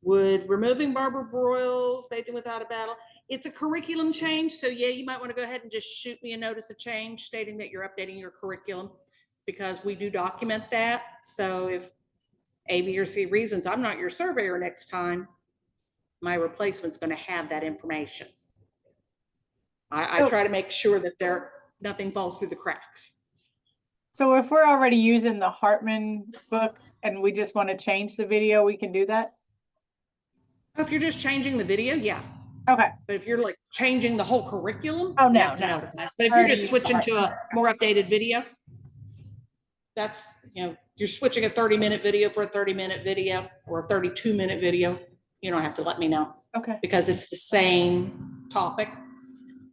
Would removing barber broils, bathing without a battle, it's a curriculum change. So yeah, you might want to go ahead and just shoot me a notice of change stating that you're updating your curriculum, because we do document that. So if A, B, or C reasons I'm not your surveyor next time, my replacement's going to have that information. I try to make sure that nothing falls through the cracks. So if we're already using the Hartman book and we just want to change the video, we can do that? If you're just changing the video, yeah. Okay. But if you're like changing the whole curriculum, Oh, you no, have to no. notify us. But if you're just switching to a more updated video, that's, you're switching a 30-minute video for a 30-minute video or a 32-minute video, you don't have to let me know. Okay. Because it's the same topic.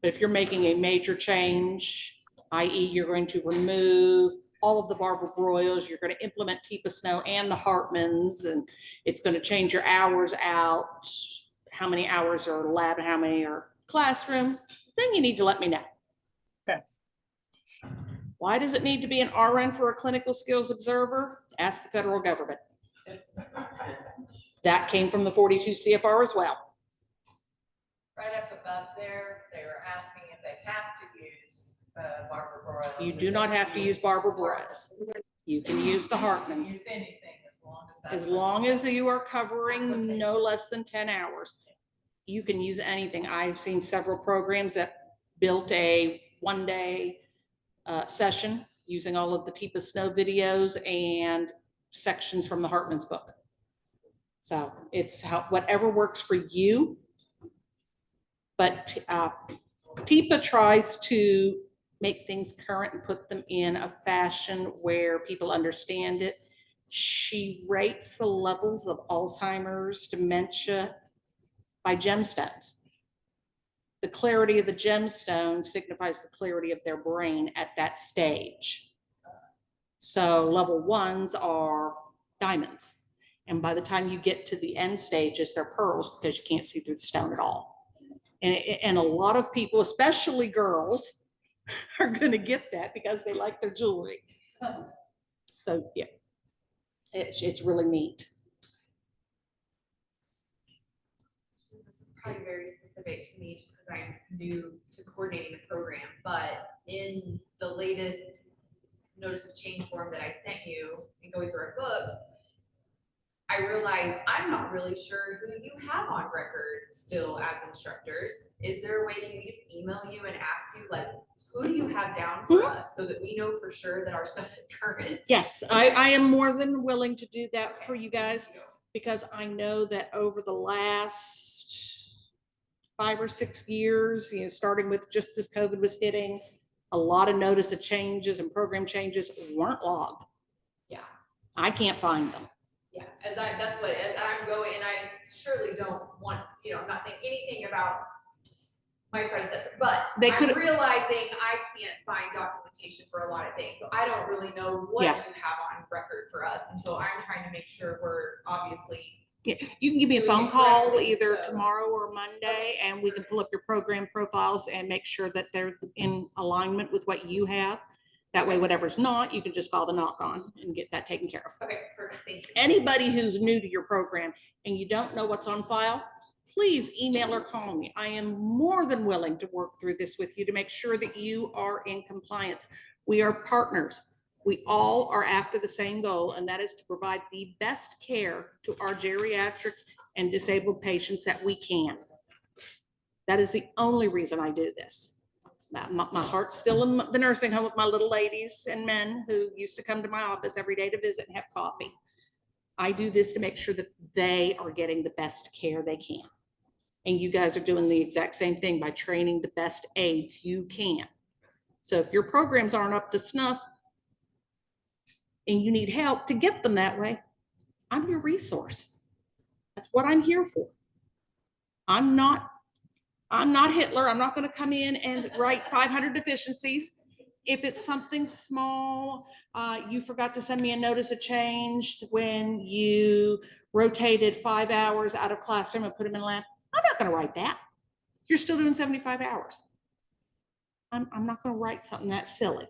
But if you're making a major change, i.e. you're going to remove all of the barber broils, you're going to implement Ltcna Snow and the Hartmans, and it's going to change your hours out, how many hours are lab, how many are classroom, then you need to let me know. Okay. Why does it need to be an RN for a clinical skills observer? Ask the federal government. That came from the 42 CFR as well. Right up above there, they were asking if they have to use barber broils. You do not have to use barber broils. You can use the Hartmans. Use anything as long as that's. As long as you are covering no less than 10 hours, you can use anything. I've seen several programs that built a 1-day session using all of the Ltcna Snow videos and sections from the Hartman's book. So it's whatever works for you. But Ltcna tries to make things current and put them in a fashion where people understand it. She rates the levels of Alzheimer's, dementia by gemstones. The clarity of the gemstone signifies the clarity of their brain at that stage. So level 1s are diamonds. And by the time you get to the end stages, they're pearls, because you can't see through the stone at all. And a lot of people, especially girls, are going to get that because they like their jewelry. So yeah, it's really neat. This is probably very specific to me just because I'm new to coordinating the program, but in the latest notice of change form that I sent you and going through our books, I realized I'm not really sure who you have on record still as instructors. Is there a way, can we just email you and ask you, like, who do you have down for us so that we know for sure that our stuff is current? Yes, I am more than willing to do that for you guys, because I know that over the last 5 or 6 years, starting with just as COVID was hitting, a lot of notice of changes and program changes weren't logged. Yeah. I can't find them. Yeah, as I'm going, and I surely don't want, I'm not saying anything about my predecessor, but I'm realizing I can't find documentation for a lot of things. So I don't really know what you have on record for us. And so I'm trying to make sure we're obviously. Yeah, you can give me a phone call either tomorrow or Monday, and we can pull up your program profiles and make sure that they're in alignment with what you have. That way, whatever's not, you can just file the knock on and get that taken care of. Okay, perfect. Thank you. Anybody who's new to your program and you don't know what's on file, please email or call me. I am more than willing to work through this with you to make sure that you are in compliance. We are partners. We all are after the same goal, and that is to provide the best care to our geriatric and disabled patients that we can. That is the only reason I do this. My heart's still in the nursing home with my little ladies and men who used to come to my office every day to visit and have coffee. I do this to make sure that they are getting the best care they can. And you guys are doing the exact same thing by training the best aides you can. So if your programs aren't up to snuff and you need help to get them that way, I'm your resource. That's what I'm here for. I'm not Hitler. I'm not going to come in and write 500 deficiencies. If it's something small, you forgot to send me a notice of change when you rotated 5 hours out of classroom and put them in lab, I'm not going to write that. You're still doing 75 hours. I'm not going to write something that silly.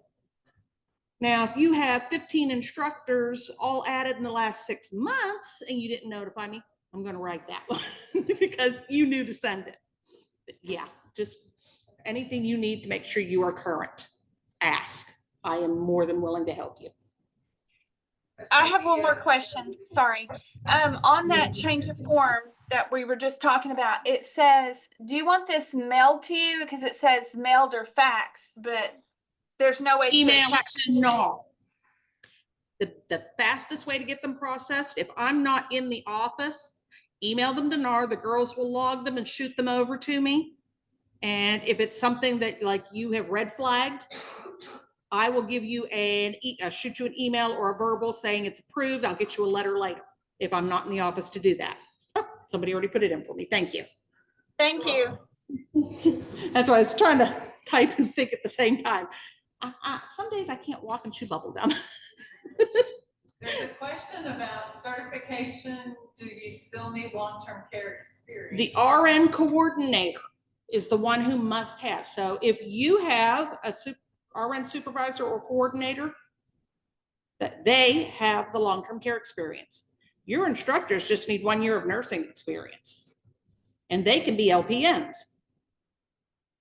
Now, if you have 15 instructors all added in the last 6 months and you didn't notify me, I'm going to write that one because you knew to send it. But yeah, just anything you need to make sure you are current, ask. I am more than willing to help you. I have one more question. Sorry. On that change of form that we were just talking about, it says, do you want this mailed to you? Because it says mailed or fax, but there's no way Email to to NAR. The fastest way to get them processed, if I'm not in the office, email them to NAR. The girls will log them and shoot them over to me. And if it's something that like you have red flagged, I will give you shoot you an email or a verbal saying it's approved. I'll get you a letter later if I'm not in the office to do that. Oh, somebody already put it in for me. Thank you. Thank you. That's why I was trying to type and think at the same time. Some days I can't walk and chew bubble gum. There's a question about certification. Do you still need long-term care experience? The RN coordinator is the one who must have. So if you have a RN supervisor or coordinator, that they have the long-term care experience. Your instructors just need 1 year of nursing experience, and they can be LPNs.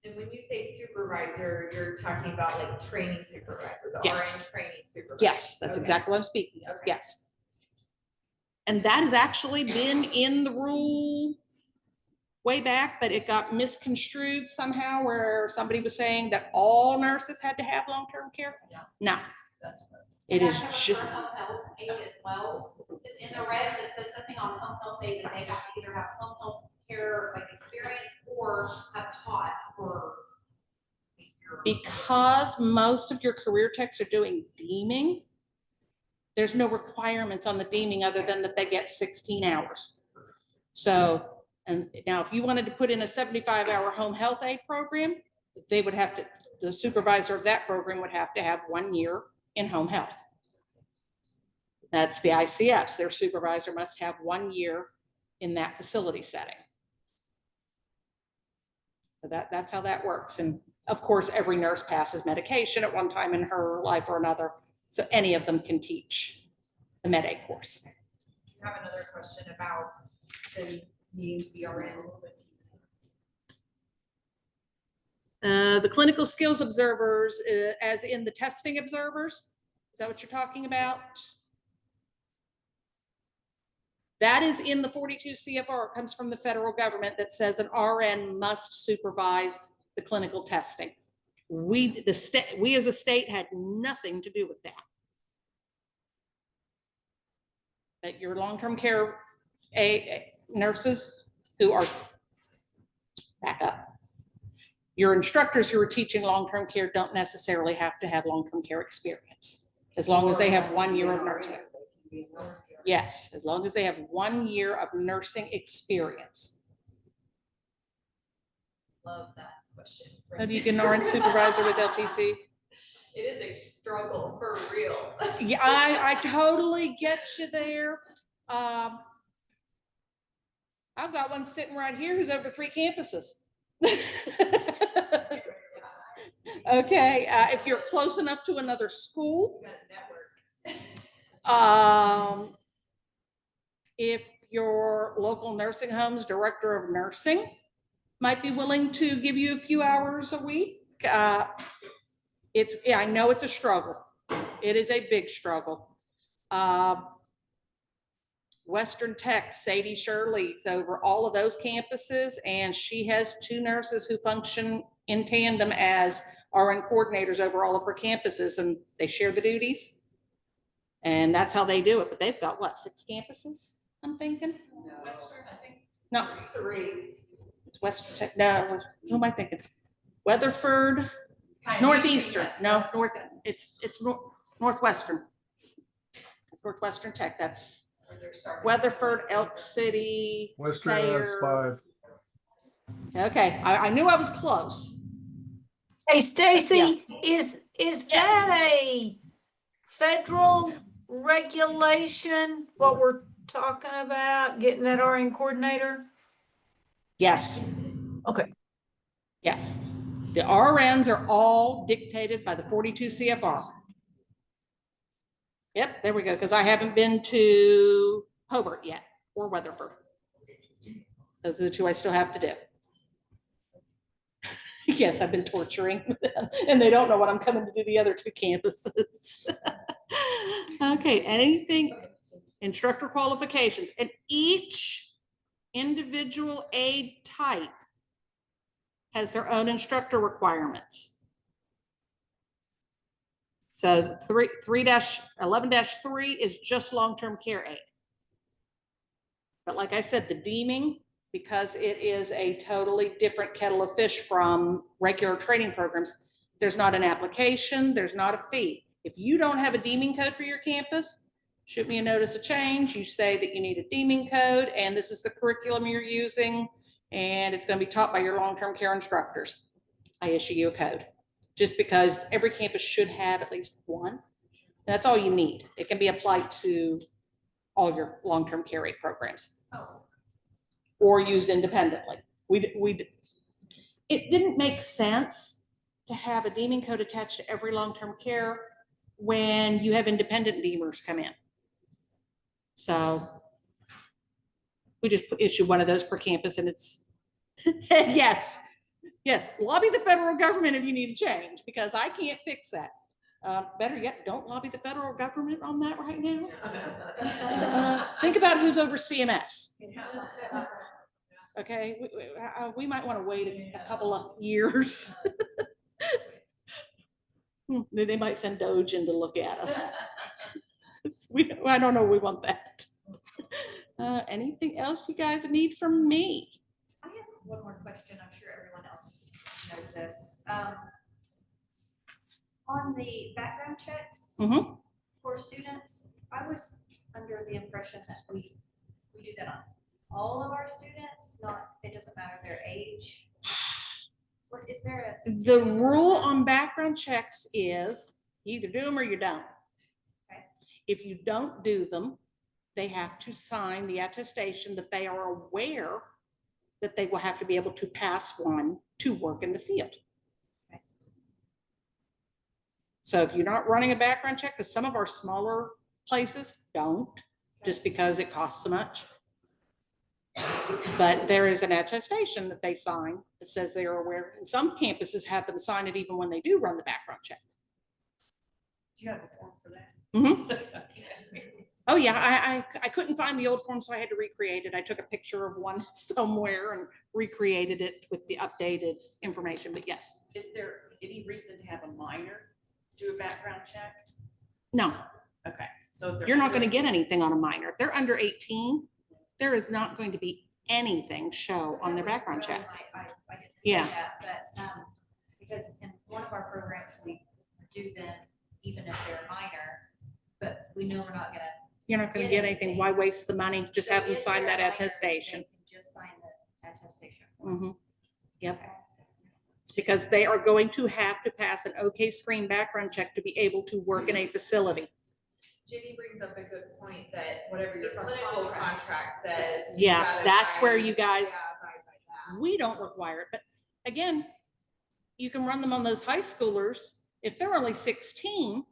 And when you say supervisor, you're talking about like training supervisor, the Yes. RN training supervisor. Yes, that's exactly what I'm speaking of. Okay. Yes. And that has actually been in the rule way back, but it got misconstrued somehow where somebody was saying that all nurses had to have long-term care. No, it is just. Home health aid as well, because in the regs, it says something on home health aid that they have to either have home health care like experience or have taught for. Because most of your career techs are doing deeming, there's no requirements on the deeming other than that they get 16 hours. So, and now if you wanted to put in a 75-hour home health aid program, they would have to, the supervisor of that program would have to have 1 year in home health. That's the ICFs. Their supervisor must have 1 year in that facility setting. So that's how that works. And of course, every nurse passes medication at one time in her life or another. So any of them can teach the Med Aid course. I have another question about the needing to be RNs. The clinical skills observers, as in the testing observers, is that what you're talking about? That is in the 42 CFR. It comes from the federal government that says an RN must supervise the clinical testing. We as a state had nothing to do with that. But your long-term care nurses who are, back up. Your instructors who are teaching long-term care don't necessarily have to have long-term care experience, as long as they have 1 year of nursing. Yes, as long as they have 1 year of nursing experience. Love that question. How do you get an RN supervisor with LTC? It is a struggle for real. Yeah, I totally get you there. I've got one sitting right here who's over 3 campuses. Okay, if you're close enough to another school, if your local nursing home's director of nursing might be willing to give you a few hours a week. I know it's a struggle. It is a big struggle. Western Tech, Sadie Shirley's over all of those campuses, and she has 2 nurses who function in tandem as RN coordinators over all of her campuses, and they share the duties. And that's how they do it. But they've got what, 6 campuses, I'm thinking? Western, I think. No, 3. it's Western Tech. No, who am I thinking? Weatherford, Northeastern. No, it's Northwestern. It's Northwestern Tech. That's Weatherford, Elk City, Western has Sayre. 5. Okay, I knew I was close. Hey, Stacey, is that a federal regulation, what we're talking about, getting that RN coordinator? Yes. Okay. Yes. The RNs are all dictated by the 42 CFR. Yep, there we go, because I haven't been to Hobart yet, or Weatherford. Those are the 2 I still have to do. Yes, I've been torturing them, and they don't know what I'm coming to do the other 2 campuses. Okay, anything, instructor qualifications, and each individual aide type has their own instructor requirements. So 3-11-3 is just long-term care aide. But like I said, the deeming, because it is a totally different kettle of fish from regular training programs, there's not an application, there's not a fee. If you don't have a deeming code for your campus, shoot me a notice of change. You say that you need a deeming code, and this is the curriculum you're using, and it's going to be taught by your long-term care instructors. I issue you a code, just because every campus should have at least one. That's all you need. It can be applied to all your long-term care aid programs or used independently. It didn't make sense to have a deeming code attached to every long-term care when you have independent deemers come in. So we just issue one of those per campus, and it's, yes, lobby the federal government if you need a change, because I can't fix that. Better yet, don't lobby the federal government on that right now. Think about who's over CMS. Okay, we might want to wait a couple of years. They might send Doge in to look at us. I don't know, we want that. Anything else you guys need from me? I have one more question. I'm sure everyone else knows this. On the background checks for students, I was under the impression that we do that on all of our students, it doesn't matter their age. What is there The rule on background checks is you either do them or you don't. Okay. If you don't do them, they have to sign the attestation that they are aware that they will have to be able to pass one to work in the field. Okay. So if you're not running a background check, because some of our smaller places don't, just because it costs so much. But there is an attestation that they sign that says they are aware, and some campuses have them sign it even when they do run the background check. Do you have a form for that? Oh yeah, I couldn't find the old form, so I had to recreate it. I took a picture of one somewhere and recreated it with the updated information, but yes. Is there any reason to have a minor do a background check? No. Okay, so you're not going to get anything on a minor. If they're under 18, there is not going to be anything show on their background check. I didn't say Yeah. that, but because in one of our programs, we do them even if they're minor, but we know we're not gonna. You're not going to get anything. Why waste the money? Just So have them if sign they're that a minor, attestation. they can just sign the attestation. Yep. Because they are going to have to pass an OK screen background check to be able to work in a facility. Jenny brings up a good point that whatever your clinical contract says. Yeah, that's where you guys, we don't require it. But again, you can run them on those high schoolers. If they're only 16,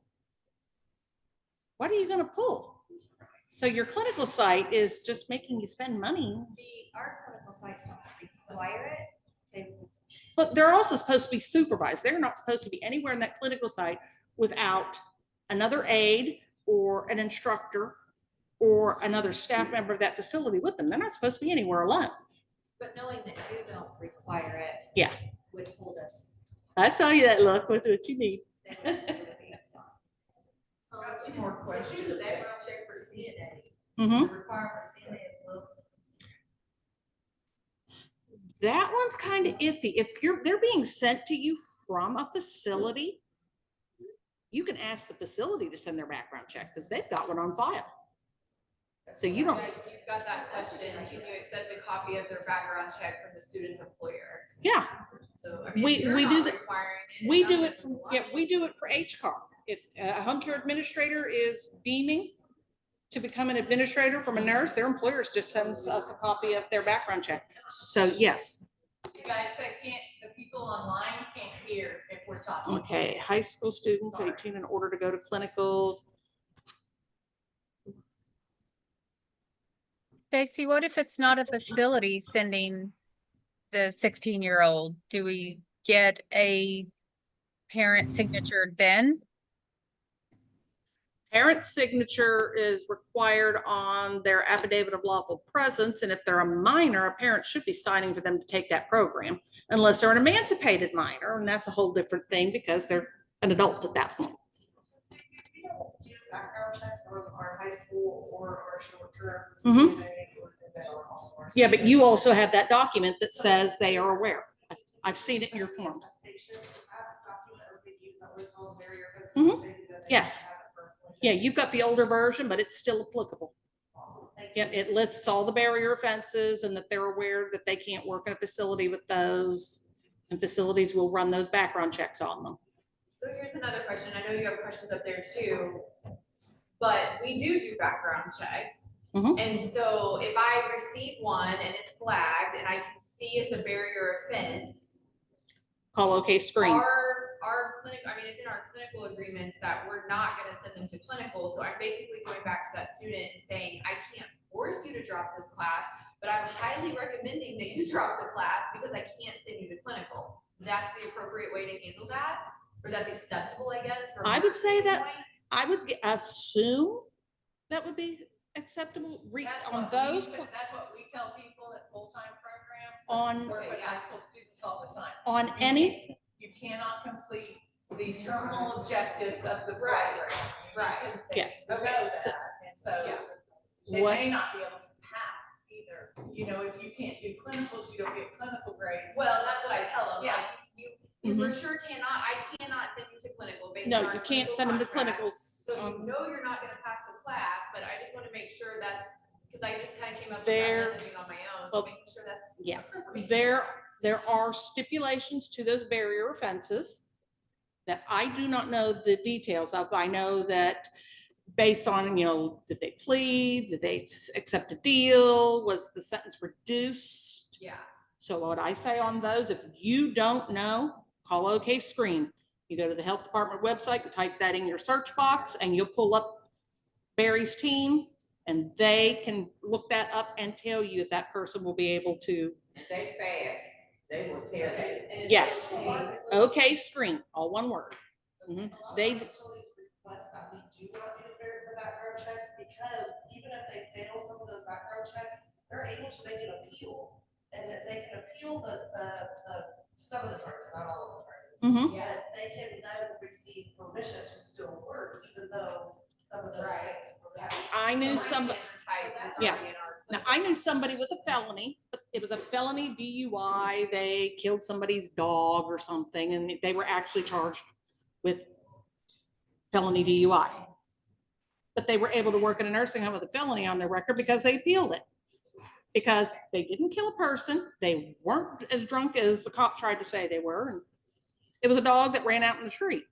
what are you going to pull? So your clinical site is just making you spend money. Our clinical sites don't require it. But they're also supposed to be supervised. They're not supposed to be anywhere in that clinical site without another aide or an instructor or another staff member of that facility with them. They're not supposed to be anywhere alone. But knowing that you don't require it. Yeah. Would hold us. I saw you that look. What's what you need? Got some more questions. Do the background check for CNA. Mm-hmm. Require for CNA as well. That one's kind of iffy. If they're being sent to you from a facility, you can ask the facility to send their background check because they've got one on file. So you don't. You've got that question, can you accept a copy of their background check from the student's employer? Yeah. So, I mean, We you're do not that. requiring it, We it's do not it for, like a yeah, lot. we do it for HCAR. If a home care administrator is deeming to become an administrator from a nurse, their employers just sends us a copy of their background check. So yes. You guys, the people online can't hear if we're talking. Okay, high school students 18 in order to go to clinicals. Stacey, what if it's not a facility sending the 16-year-old? Do we get a parent signature then? Parent signature is required on their affidavit of lawful presence. And if they're a minor, a parent should be signing for them to take that program, unless they're an emancipated minor. And that's a whole different thing because they're an adult at that point. We don't do background checks on our high school or our short-term. Mhm. CNA or that are also our Yeah, but CNA. you also have that document that says they are aware. I've seen it in your forms. Yes. Yeah, you've got the older version, but it's still applicable. Yeah, it lists all the barrier offenses and that they're aware that they can't work in a facility with those, and facilities will run those background checks on them. So here's another question. I know you have questions up there too, but we do background checks. Mhm. And so if I receive one and it's flagged and I can see it's a barrier offense, Call OK Screen. our clinic, I mean, it's in our clinical agreements that we're not gonna send them to clinical. So I'm basically going back to that student and saying, I can't force you to drop this class, but I'm highly recommending that you drop the class because I can't send you to clinical. That's the appropriate way to handle that, or that's acceptable, I guess. From I your would say that, standpoint. I would assume that would be acceptable on those. That's what we tell people at full-time programs. On- Work with high school students all the time. On any. You cannot complete the terminal objectives of the program. Right. Yes. Know that, So- and so they What- may not be able to pass either. You know, if you can't do clinicals, you don't get clinical grades. Well, that's what I tell them. Yeah. Like, you for sure cannot, I cannot send you to clinical based on No, our you can't clinical send them to contract. clinicals. So you know you're not gonna pass the class, but I just wanna make sure that's, cause I just kinda came up with There- that messaging on my own, well, so making sure that's. yeah, appropriate. there are stipulations to those barrier offenses that I do not know the details of. I know that based on, did they plead, did they accept a deal, was the sentence reduced? Yeah. So what I say on those, if you don't know, call OK Screen. You go to the health department website, you type that in your search box and you'll pull up Barry's team and they can look that up and tell you if that person will be able to. And they fast, they will tell you. Yes. OK Screen, all one word. They. Facilities request that we do not do the background checks because even if they fail some of those background checks, they're able to make an appeal. And that they can appeal some of the charges, not all of the charges. Mhm. But they can then receive permission to still work, even though some of those Right. things were bad. I knew So somebody. it's Yeah. already in our Now, I knew somebody with a felony. It was a felony DUI. They killed somebody's dog or something, and they were actually charged with felony DUI. But they were able to work in a nursing home with a felony on their record because they appealed it. Because they didn't kill a person. They weren't as drunk as the cop tried to say they were. And it was a dog that ran out in the street.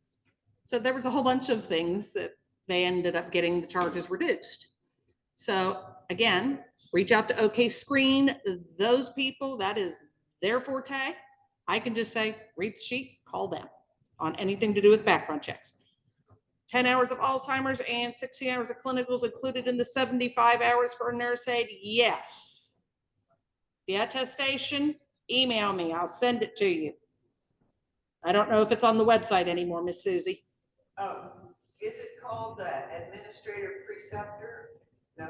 So there was a whole bunch of things that they ended up getting the charges reduced. So again, reach out to OK Screen. Those people, that is their forte. I can just say, read the sheet, call them on anything to do with background checks. 10 hours of Alzheimer's and 16 hours of clinicals included in the 75 hours for a nurse aide? Yes. The attestation, email me, I'll send it to you. I don't know if it's on the website anymore, Miss Susie. Oh, is it called the administrator preceptor? No.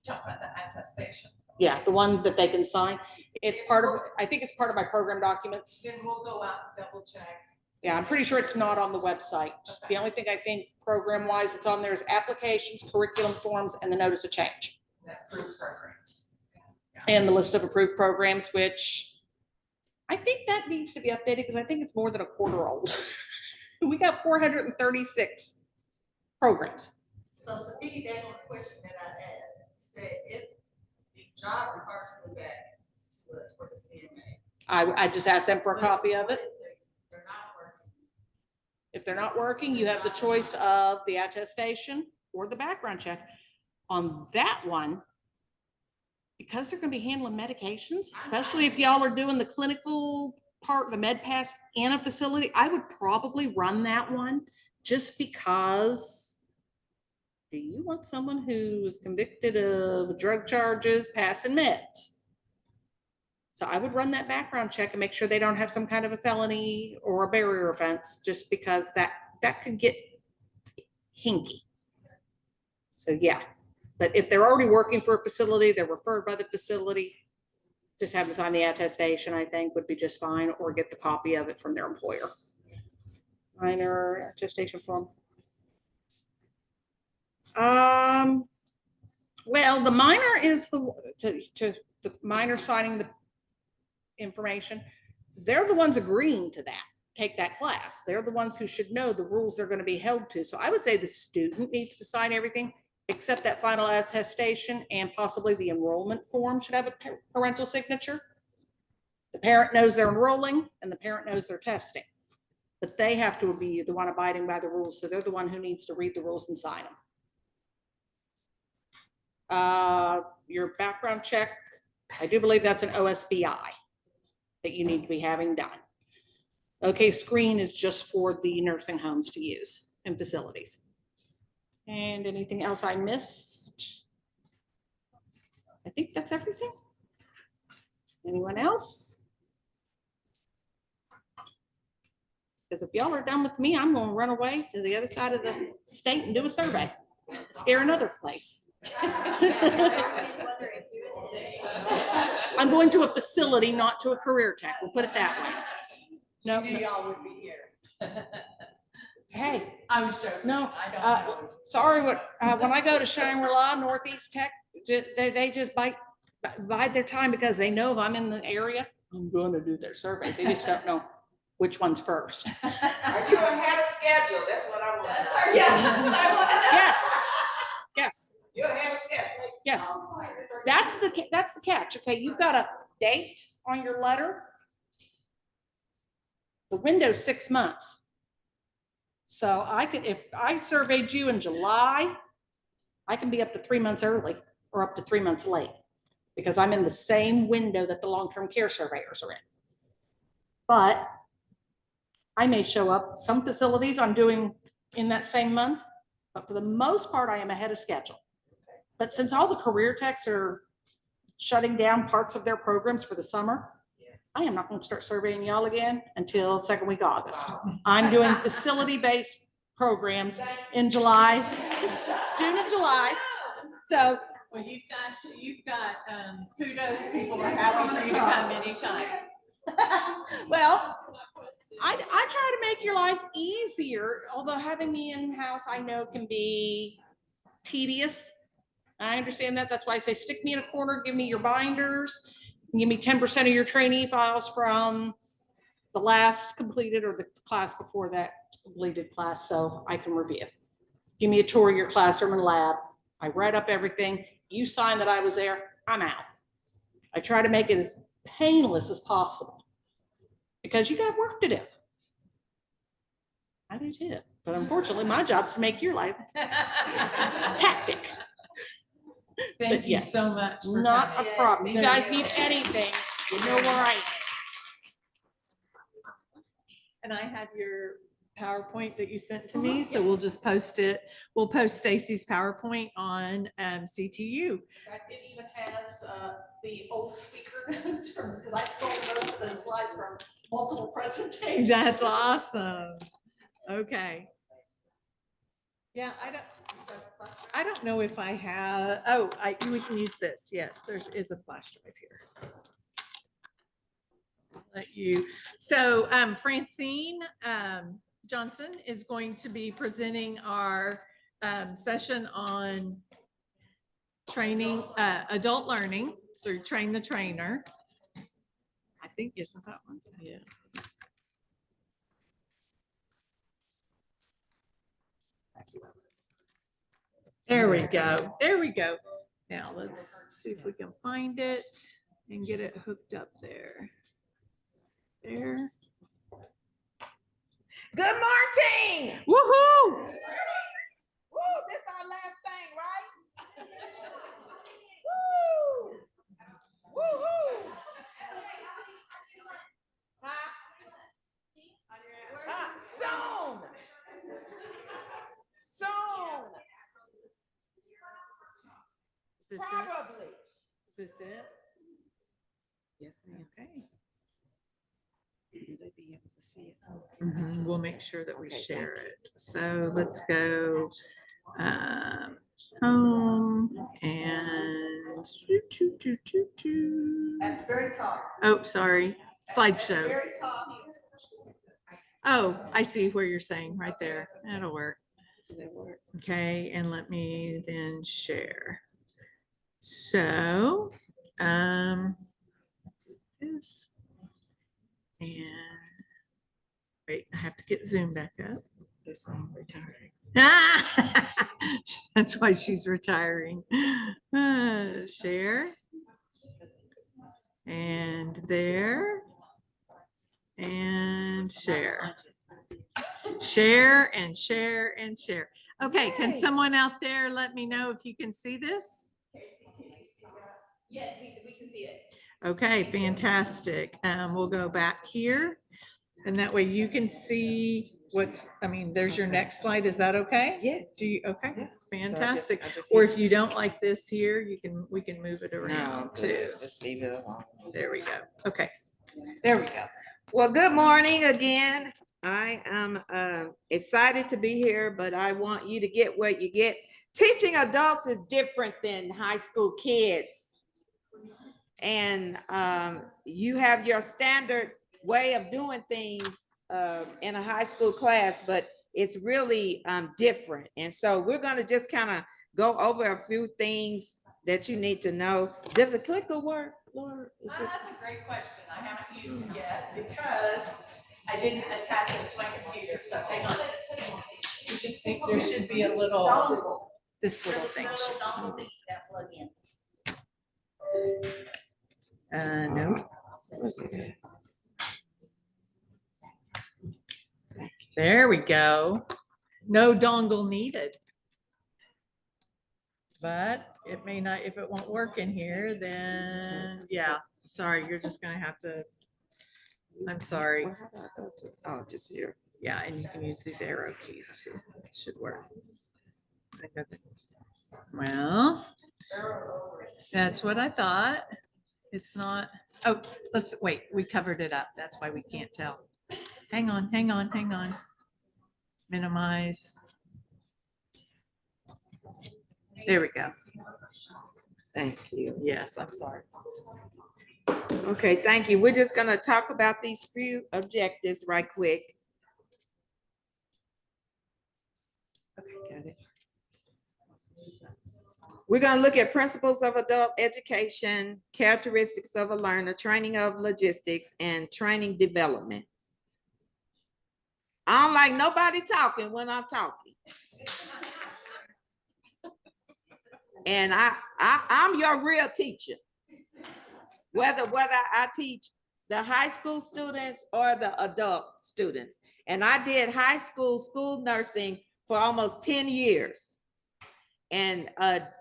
Talk about the attestation. Yeah, the one that they can sign. It's part of, I think it's part of my program documents. Then we'll go out and double check. Yeah, I'm pretty sure it's not on the website. Okay. The only thing I think program wise it's on there is applications, curriculum forms, and the notice of change. That approved programs. And the list of approved programs, which I think that needs to be updated because I think it's more than a quarter old. We got 436 programs. So to piggyback on the question that I asked, said if the job refers to back to us for the CMA. I just asked them for a copy of it. They're not working. If they're not working, you have the choice of the attestation or the background check. On that one, because they're gonna be handling medications, especially if y'all are doing the clinical part, the med pass in a facility, I would probably run that one just because do you want someone who is convicted of drug charges, passing meds? So I would run that background check and make sure they don't have some kind of a felony or a barrier offense, just because that could get hinky. So yes, but if they're already working for a facility, they're referred by the facility, just have them sign the attestation, I think would be just fine, or get the copy of it from their employer. Minor attestation form. Well, the minor is the minor signing the information. They're the ones agreeing to that, take that class. They're the ones who should know the rules they're going to be held to. So I would say the student needs to sign everything except that final attestation, and possibly the enrollment form should have a parental signature. The parent knows they're enrolling and the parent knows they're testing, but they have to be the one abiding by the rules. So they're the one who needs to read the rules and sign them. Your background check, I do believe that's an OSBI that you need to be having done. Okay, screen is just for the nursing homes to use in facilities. And anything else I missed? I think that's everything. Anyone else? Because if y'all are done with me, I'm going to run away to the other side of the state and do a survey. Scare another place. I'm going to a facility, not to a career tech. We'll put it that way. No, Y'all would be here. Hey, I was joking. no, I don't know. sorry. When I go to Shangri-La, Northeast Tech, they just bide their time because they know if I'm in the area, I'm going to do their surveys. They just don't know which one's first. Are you ahead of schedule? That's what I want. That's what I want to know. Yes, yes, You're ahead of schedule. yes. That's the catch. Okay, you've got a date on your letter. The window's 6 months. So if I surveyed you in July, I can be up to 3 months early or up to 3 months late because I'm in the same window that the long-term care surveyors are in. But I may show up, some facilities I'm doing in that same month, but for the most part, I am ahead of schedule. But since all the career techs are shutting down parts of their programs for the summer, I am not going to start surveying y'all again until second week of August. I'm doing facility-based programs in July, June and July. So, well, you've got kudos. People are happy for you to come anytime. well, I try to make your life easier, although having me in-house I know can be tedious. I understand that. That's why I say stick me in a corner, give me your binders. Give me 10% of your trainee files from the last completed or the class before that completed class so I can review. Give me a tour of your classroom and lab. I write up everything. You sign that I was there, I'm out. I try to make it as painless as possible because you got work to do. I do too. But unfortunately, my job is to make your life hectic. Thank you so much. Not a problem. You guys need anything, you know where I am. And I have your PowerPoint that you sent to me, so we'll just post it. We'll post Stacey's PowerPoint on CTU. It even has the old speaker notes from, because I stole most of those slides from multiple presentations. That's awesome. Okay. Yeah, I don't know if I have, oh, we can use this. Yes, there is a flash drive here. Let you, so Francine Johnson is going to be presenting our session on training, adult learning through Train the Trainer. I think, isn't that one? Yeah. There we go. There we go. Now let's see if we can find it and get it hooked up there. There. Good morning. Woohoo! Woo, this our last thing, right? Woo! Woo-hoo! Soon. Soon. Is this Probably. it? Is this it? Yes, ma'am. Okay. Will they be able to see it? We'll make sure that we share it. So let's go home and At the very top. oh, sorry, slideshow. Very top. Oh, I see where you're saying right there. That'll work. Okay, and let me then share. So, this and wait, I have to get Zoom back up. This one retiring. That's why she's retiring. Share. And there. And share. Share and share and share. Okay, can someone out there let me know if you can see this? Yes, we can see it. Okay, fantastic. We'll go back here. And that way you can see what's, I mean, there's your next slide. Is that okay? Yes. Do you, okay, Yes. fantastic. So I just Or if you don't like this here, we can move it No, around too. just leave it alone. There we go. Okay, there we go. Well, good morning again. I am excited to be here, but I want you to get what you get. Teaching adults is different than high school kids. And you have your standard way of doing things in a high school class, but it's really different. And so we're going to just kind of go over a few things that you need to know. Does a clicker work, Laura? That's a great question. I haven't used it yet because I didn't attach it to my computer. So hang on. You just think there should be a little, this little thing. No. There we go. No dongle needed. But it may not, if it won't work in here, then yeah, sorry, you're just gonna have to, I'm sorry. Well, how do I go to, oh, just here. Yeah, and you can use these arrow keys too. It should work. Well, that's what I thought. It's not, oh, let's wait, we covered it up. That's why we can't tell. Hang on, hang on, hang on. Minimize. There we go. Thank you. Yes, I'm sorry. Okay, thank you. We're just gonna talk about these few objectives right quick. Okay, got it. We're gonna look at principles of adult education, characteristics of a learner, training of logistics, and training development. I don't like nobody talking when I'm talking. And I'm your real teacher. Whether I teach the high school students or the adult students. And I did high school nursing for almost 10 years. And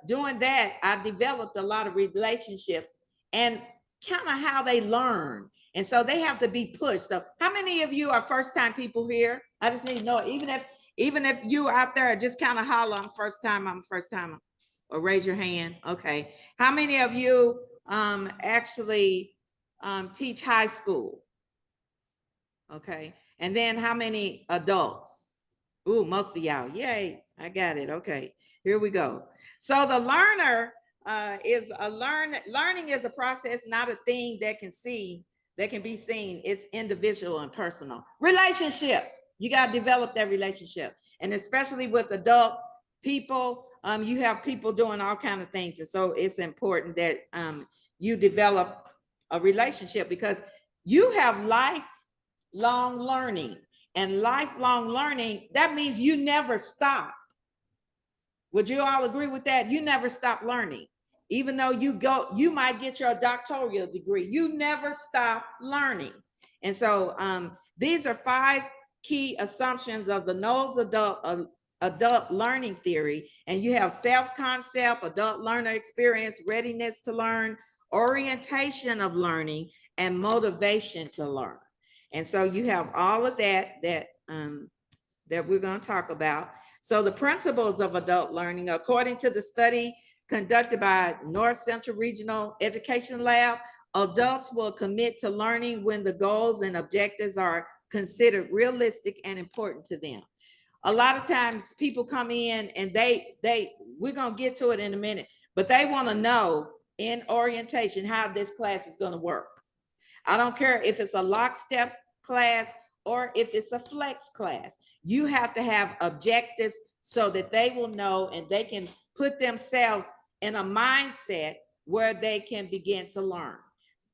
doing that, I developed a lot of relationships. And kind of how they learn. And so they have to be pushed. So how many of you are first-time people here? I just need to know, even if you out there, just kind of holler, I'm first time, or raise your hand. Okay. How many of you actually teach high school? Okay. And then how many adults? Ooh, most of y'all. Yay. I got it. Okay. Here we go. So the learner learning is a process, not a thing that can be seen. It's individual and personal. Relationship. You got to develop that relationship. And especially with adult people, you have people doing all kinds of things. And so it's important that you develop a relationship, because you have lifelong learning. And lifelong learning, that means you never stop. Would you all agree with that? You never stop learning. Even though you might get your doctoral degree, you never stop learning. And so these are 5 key assumptions of the Knowles adult learning theory. And you have self-concept, adult learner experience, readiness to learn, orientation of learning, and motivation to learn. And so you have all of that we're going to talk about. So the principles of adult learning, according to the study conducted by North Central Regional Education Lab, adults will commit to learning when the goals and objectives are considered realistic and important to them. A lot of times people come in and we're going to get to it in a minute, but they want to know in orientation how this class is going to work. I don't care if it's a lockstep class or if it's a flex class. You have to have objectives so that they will know and they can put themselves in a mindset where they can begin to learn.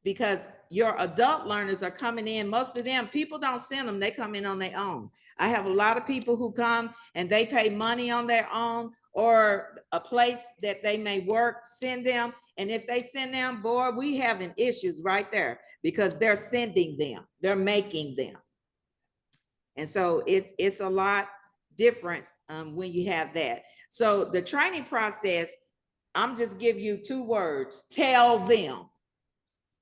Because your adult learners are coming in, most of them, people don't send them, they come in on their own. I have a lot of people who come and they pay money on their own, or a place that they may work send them. And if they send them, boy, we having issues right there, because they're sending them, they're making them. And so it's a lot different when you have that. So the training process, I'm just give you 2 words: tell them.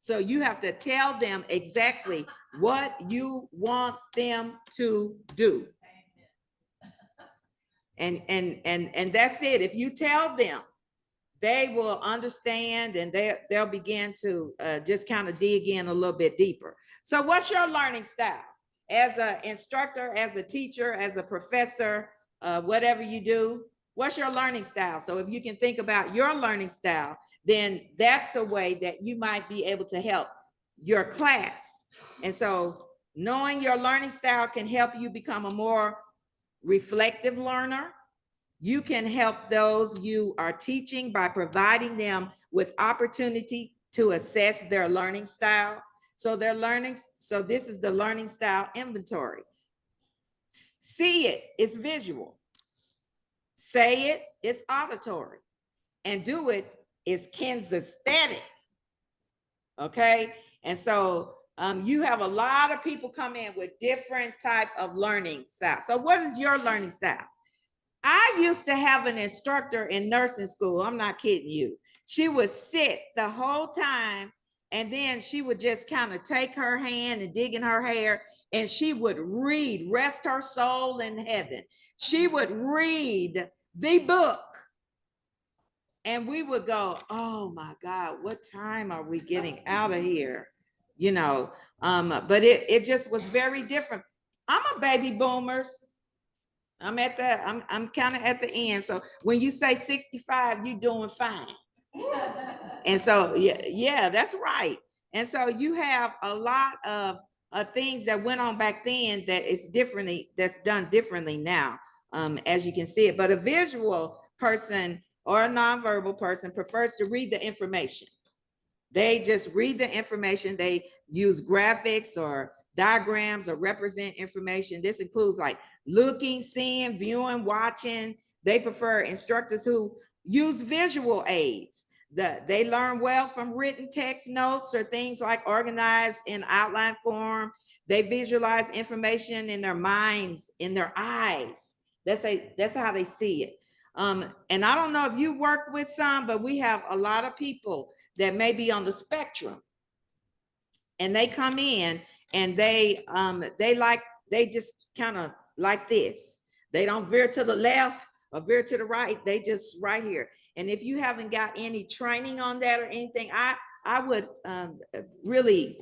So you have to tell them exactly what you want them to do. And that's it. If you tell them, they will understand, and they'll begin to just kind of dig in a little bit deeper. So what's your learning style? As an instructor, as a teacher, as a professor, whatever you do, what's your learning style? So if you can think about your learning style, then that's a way that you might be able to help your class. And so knowing your learning style can help you become a more reflective learner. You can help those you are teaching by providing them with opportunity to assess their learning style. So this is the learning style inventory. See it, it's visual. Say it, it's auditory. And do it, is kinesthetic. Okay. And so you have a lot of people come in with different type of learning style. So what is your learning style? I used to have an instructor in nursing school. I'm not kidding you. She would sit the whole time, and then she would just kind of take her hand and dig in her hair, and she would read, rest her soul in heaven. She would read the book. And we would go, oh my God, what time are we getting out of here? You know, but it just was very different. I'm a baby boomers. I'm kind of at the end. So when you say 65, you're doing fine. And so, yeah, that's right. And so you have a lot of things that went on back then that's done differently now, as you can see it. But a visual person or a nonverbal person prefers to read the information. They just read the information. They use graphics or diagrams or represent information. This includes like looking, seeing, viewing, watching. They prefer instructors who use visual aids. They learn well from written text notes or things like organized in outline form. They visualize information in their minds, in their eyes. That's how they see it. And I don't know if you work with some, but we have a lot of people that may be on the spectrum. and they come in and they just kind of like this. They don't veer to the left or veer to the right. They just right here. And if you haven't got any training on that or anything, I would really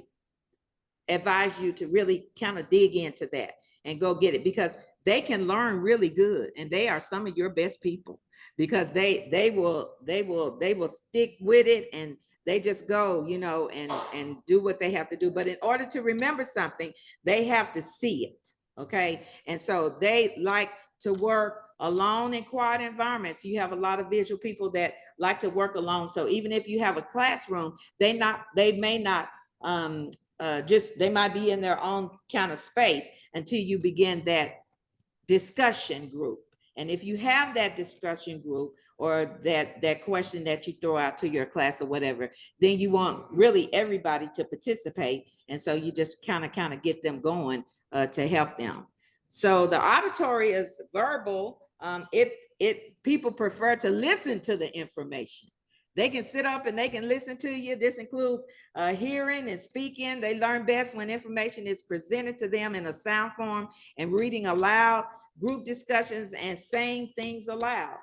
advise you to really kind of dig into that and go get it, because they can learn really good, and they are some of your best people, because they will stick with it, and they just go, you know, and do what they have to do. But in order to remember something, they have to see it. Okay. And so they like to work alone in quiet environments. You have a lot of visual people that like to work alone. So even if you have a classroom, they may not they might be in their own kind of space until you begin that discussion group. And if you have that discussion group, or that question that you throw out to your class or whatever, then you want really everybody to participate. And so you just kind of get them going to help them. So the auditory is verbal. People prefer to listen to the information. They can sit up and they can listen to you. This includes hearing and speaking. They learn best when information is presented to them in a sound form, and reading aloud, group discussions, and saying things aloud.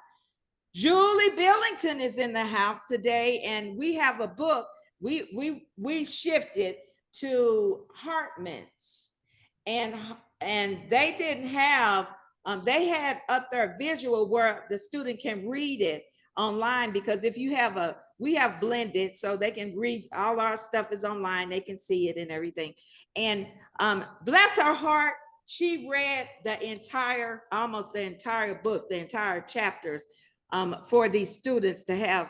Julie Billington is in the house today, and we have a book. We shifted to Hartman's, and they didn't have, they had up their visual where the student can read it online, because if you have we have blended, so they can read, all our stuff is online, they can see it and everything. And bless her heart, she read almost the entire book, the entire chapters, for these students to have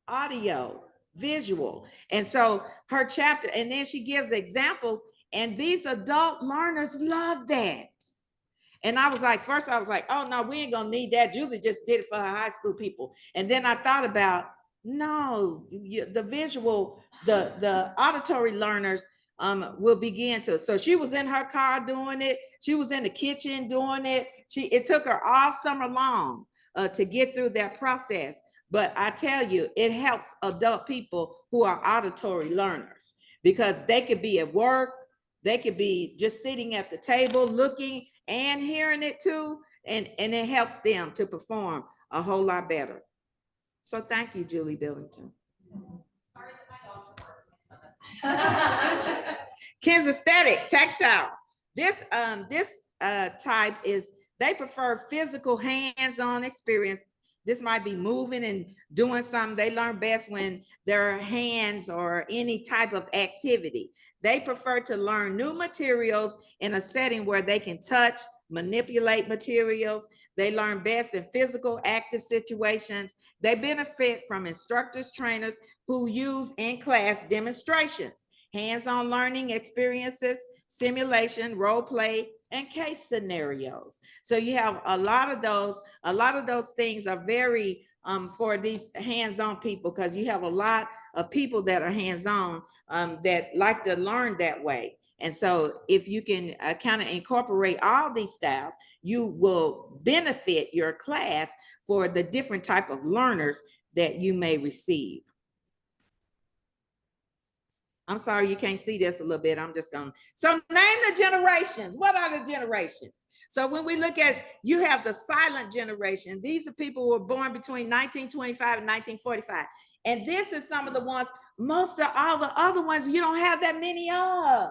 audio, visual. And so her chapter, and then she gives examples, and these adult learners love that. And I was like, first I was like, oh no, we ain't gonna need that. Julie just did it for her high school people. And then I thought about, no, the visual, the auditory learners will begin to. So she was in her car doing it. She was in the kitchen doing it. It took her all summer long to get through that process. But I tell you, it helps adult people who are auditory learners, because they could be at work, they could be just sitting at the table looking and hearing it too. And it helps them to perform a whole lot better. So thank you, Julie Billington. Sorry that my dogs are barking. Kinesthetic, tactile. This type is, they prefer physical hands-on experience. This might be moving and doing something. They learn best when their hands or any type of activity. They prefer to learn new materials in a setting where they can touch, manipulate materials. They learn best in physical, active situations. They benefit from instructors, trainers who use in-class demonstrations, hands-on learning experiences, simulation, role play, and case scenarios. So you have a lot of those things are very for these hands-on people, because you have a lot of people that are hands-on that like to learn that way. And so if you can kind of incorporate all these styles, you will benefit your class for the different type of learners that you may receive. I'm sorry you can't see this a little bit. I'm just going. So name the generations. What are the generations? So when we look at, you have the silent generation. These are people who were born between 1925 and 1945. And this is some of the ones, most of all the other ones, you don't have that many of.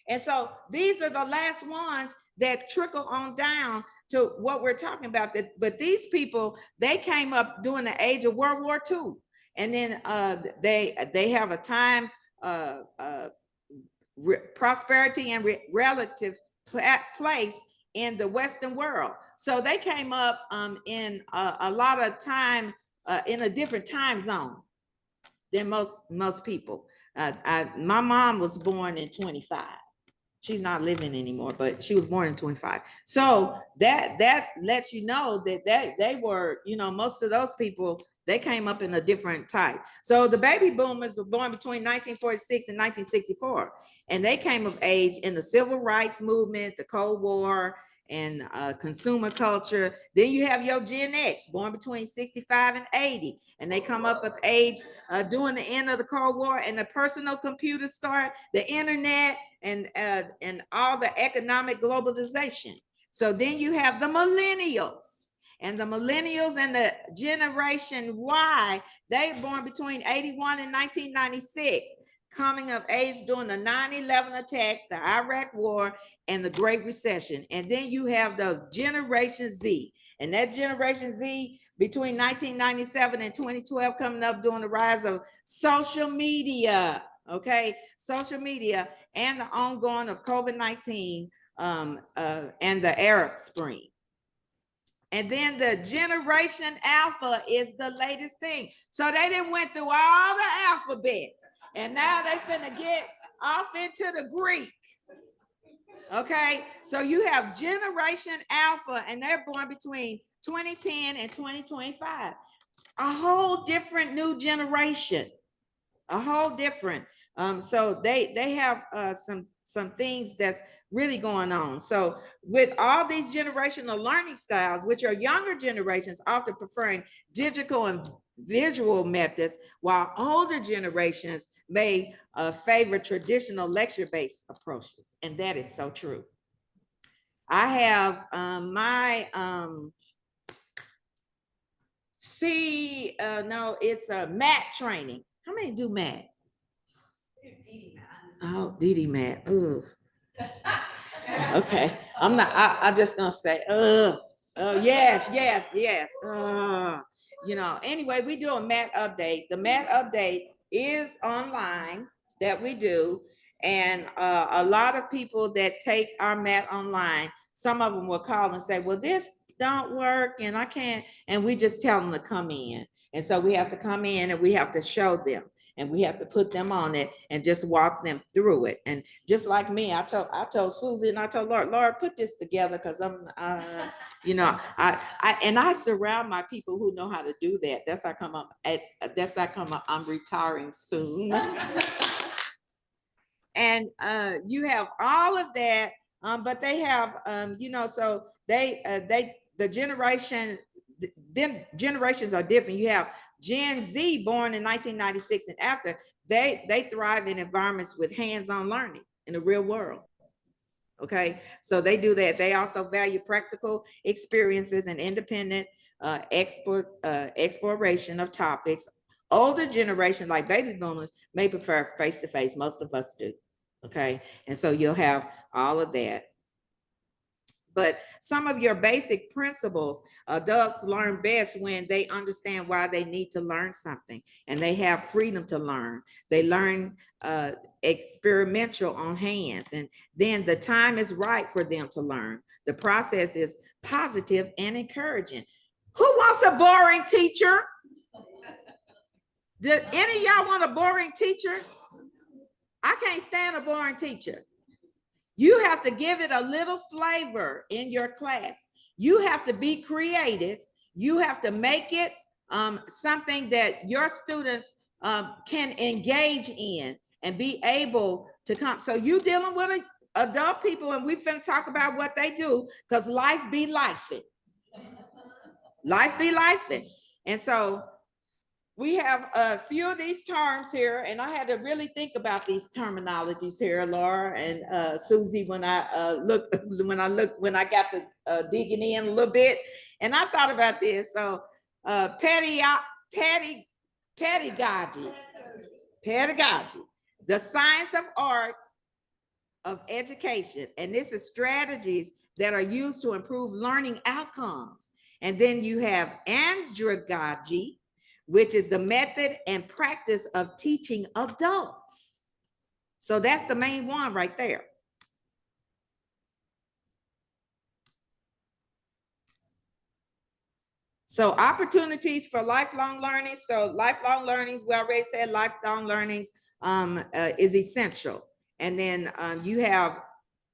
And so these are the last ones that trickle on down to what we're talking about. But these people, they came up during the age of World War II. And then they have a time prosperity and relative place in the Western world. So they came up in a lot of time in a different time zone than most people. My mom was born in 25. She's not living anymore, but she was born in 25. So that lets you know that they were, you know, most of those people, they came up in a different type. So the baby boomers were born between 1946 and 1964, and they came of age in the civil rights movement, the Cold War, and consumer culture. Then you have your Gen X, born between 65 and 80, and they come up with age during the end of the Cold War, and the personal computer start, the internet, and all the economic globalization. So then you have the millennials. And the millennials and the Generation Y, they were born between 81 and 1996, coming of age during the 9/11 attacks, the Iraq War, and the Great Recession. And then you have those Generation Z. And that Generation Z between 1997 and 2012 coming up during the rise of social media, okay? Social media and the ongoing of COVID-19 and the Arab Spring. And then the Generation Alpha is the latest thing. So they done went through all the alphabets, and now they finna get off into the Greek. Okay, so you have Generation Alpha, and they're born between 2010 and 2025. A whole different new generation, a whole different. So they have some things that's really going on. So with all these generational learning styles, which are younger generations often preferring digital and visual methods, while older generations may favor traditional lecture-based approaches. And that is so true. I have it's a math training. How many do math? Oh, DD math. Ugh. Okay, I'm just gonna say, yes. Anyway, we do a math update. The math update is online that we do. And a lot of people that take our math online, some of them will call and say, well, this don't work and I can't. And we just tell them to come in. And so we have to come in and we have to show them. And we have to put them on it and just walk them through it. And just like me, I told Susie and I told Lord, put this together because I surround my people who know how to do that. That's how come I'm retiring soon. And you have all of that, but they have, so generations are different. You have Gen Z born in 1996 and after, they thrive in environments with hands-on learning in the real world. Okay, so they do that. They also value practical experiences and independent exploration of topics. Older generation like baby boomers may prefer face-to-face. Most of us do. Okay, and so you'll have all of that. But some of your basic principles, adults learn best when they understand why they need to learn something and they have freedom to learn. They learn experimental on hands, and then the time is right for them to learn. The process is positive and encouraging. Who wants a boring teacher? Do any of y'all want a boring teacher? I can't stand a boring teacher. You have to give it a little flavor in your class. You have to be creative. You have to make it something that your students can engage in and be able to come. So you dealing with adult people, and we're finna talk about what they do, because life be lifing. Life be lifing. And so we have a few of these terms here, and I had to really think about these terminologies here, Laura and Susie, when I got to digging in a little bit, and I thought about this. So pedagogy, the science of art of education, and this is strategies that are used to improve learning outcomes. And then you have andragogy, which is the method and practice of teaching adults. So that's the main one right there. So opportunities for lifelong learning. So lifelong learnings, we already said lifelong learnings is essential. And then you have,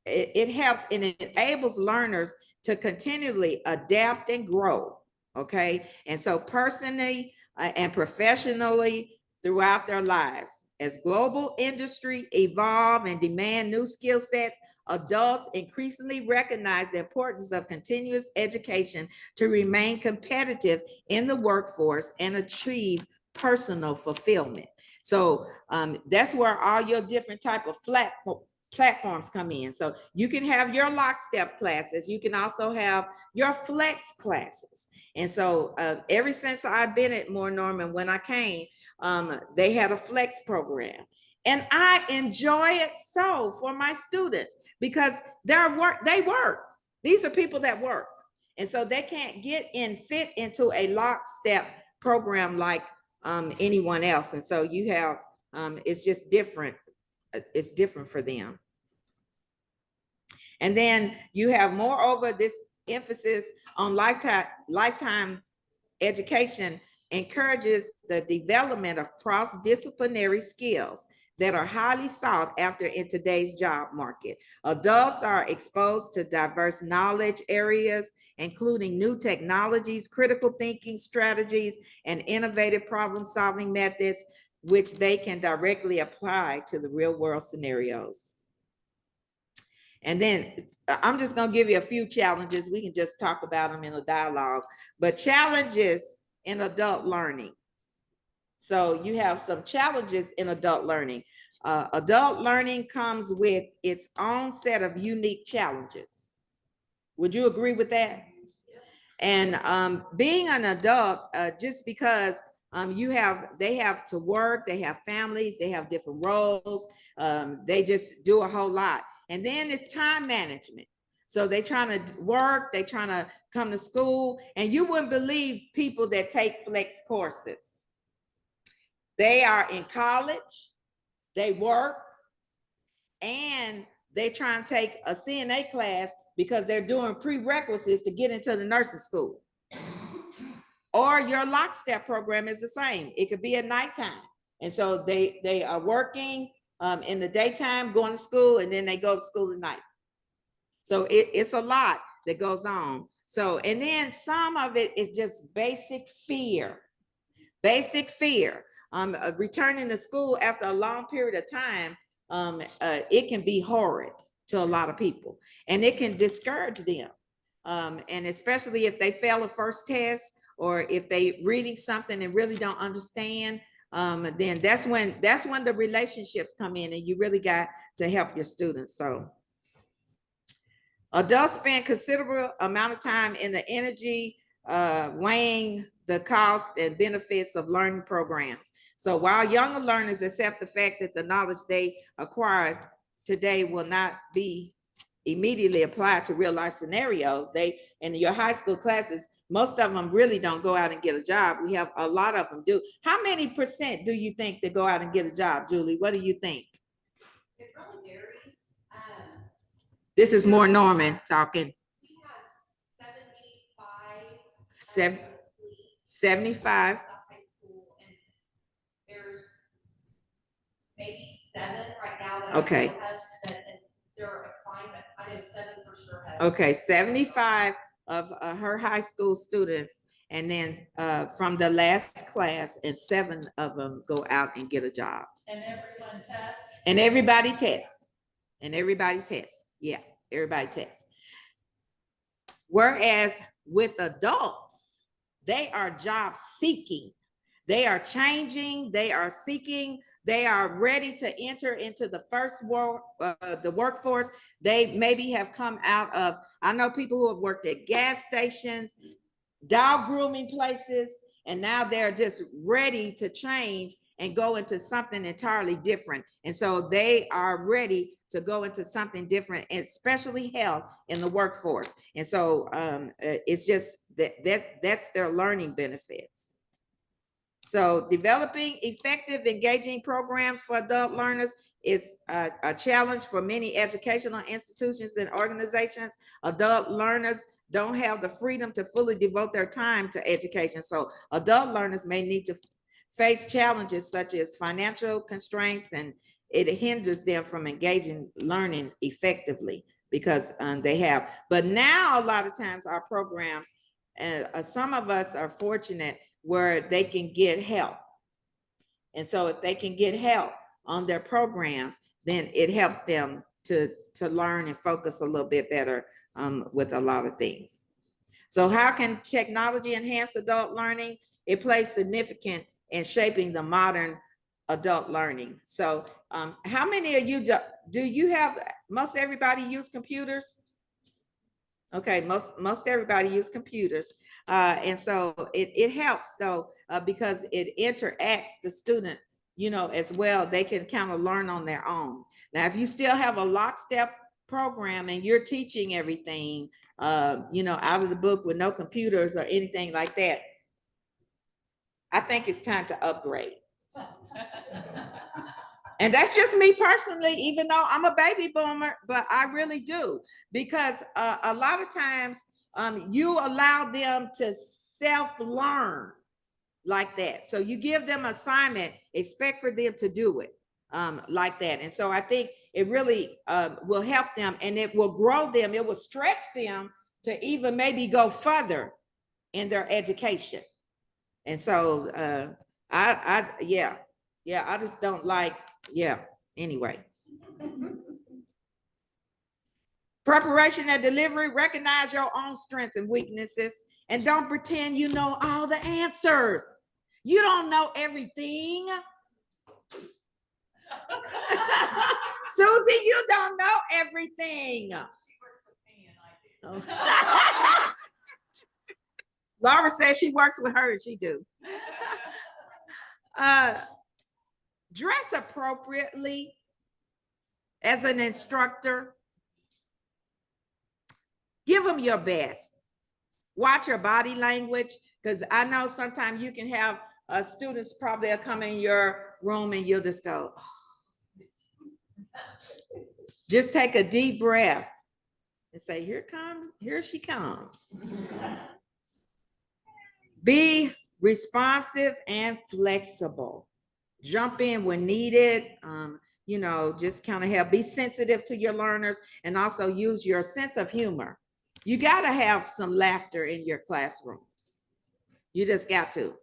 it helps and it enables learners to continually adapt and grow. Okay, and so personally and professionally throughout their lives. As global industry evolve and demand new skill sets, adults increasingly recognize the importance of continuous education to remain competitive in the workforce and achieve personal fulfillment. So that's where all your different type of platforms come in. So you can have your lockstep classes. You can also have your flex classes. And so ever since I've been at Moore Norman, when I came, they had a flex program. And I enjoy it so for my students because they work. These are people that work. And so they can't fit into a lockstep program like anyone else. And so you have, it's just different. It's different for them. And then you have moreover this emphasis on lifetime education encourages the development of cross-disciplinary skills that are highly sought after in today's job market. Adults are exposed to diverse knowledge areas, including new technologies, critical thinking strategies, and innovative problem-solving methods, which they can directly apply to the real-world scenarios. And then I'm just going to give you a few challenges. We can just talk about them in a dialogue, but challenges in adult learning. So you have some challenges in adult learning. Adult learning comes with its own set of unique challenges. Would you agree with that? And being an adult, just because they have to work, they have families, they have different roles, they just do a whole lot. And then it's time management. So they're trying to work, they're trying to come to school, and you wouldn't believe people that take flex courses. They are in college, they work, and they try and take a CNA class because they're doing prerequisites to get into the nursing school. Or your lockstep program is the same. It could be at nighttime. And so they are working in the daytime, going to school, and then they go to school at night. So it's a lot that goes on. So, and then some of it is just basic fear. Basic fear. Returning to school after a long period of time, it can be horrid to a lot of people, and it can discourage them. And especially if they fail a first test, or if they reading something and really don't understand, then that's when the relationships come in, and you really got to help your students. So adults spend considerable amount of time in the energy weighing the cost and benefits of learning programs. So while younger learners accept the fact that the knowledge they acquired today will not be immediately applied to real life scenarios, in your high school classes, most of them really don't go out and get a job. We have a lot of them do. How many % do you think that go out and get a job, Julie? What do you think? It really varies. This is more Norman talking. We have 75. 75. High school, and there's maybe 7 right now that Okay. I know of that they're applying, but I know 7 for sure have. Okay, 75 of her high school students, and then from the last class, and 7 of them go out and get a job. And everyone tests? And everybody tests. And everybody tests. Yeah, everybody tests. Whereas with adults, they are job seeking. They are changing, they are seeking, they are ready to enter into the the workforce. They maybe have come out of, I know people who have worked at gas stations, dog grooming places, and now they're just ready to change and go into something entirely different. And so they are ready to go into something different, especially health in the workforce. And so it's just that's their learning benefits. So developing effective, engaging programs for adult learners is a challenge for many educational institutions and organizations. Adult learners don't have the freedom to fully devote their time to education. So adult learners may need to face challenges such as financial constraints, and it hinders them from engaging learning effectively because they have. But now a lot of times our programs, some of us are fortunate where they can get help. And so if they can get help on their programs, then it helps them to learn and focus a little bit better with a lot of things. So how can technology enhance adult learning? It plays significant in shaping the modern adult learning. So how many of you do you have, most everybody use computers? Okay, most everybody use computers. And so it helps though, because it interacts the student, you know, as well. They can kind of learn on their own. Now, if you still have a lockstep program and you're teaching everything, you know, out of the book with no computers or anything like that, I think it's time to upgrade. And that's just me personally, even though I'm a baby boomer, but I really do, because a lot of times you allow them to self-learn like that. So you give them assignment, expect for them to do it like that. And so I think it really will help them, and it will grow them. It will stretch them to even maybe go further in their education. And so I just don't like, anyway. Preparation and delivery, recognize your own strengths and weaknesses, and don't pretend you know all the answers. You don't know everything. Susie, you don't know everything. Laura says she works with her and she do. Dress appropriately as an instructor. Give them your best. Watch your body language, because I know sometimes you can have students probably come in your room and you'll just go, oh. Just take a deep breath and say, here she comes. Be responsive and flexible. Jump in when needed. You know, just kind of help. Be sensitive to your learners, and also use your sense of humor. You got to have some laughter in your classrooms. You just got to.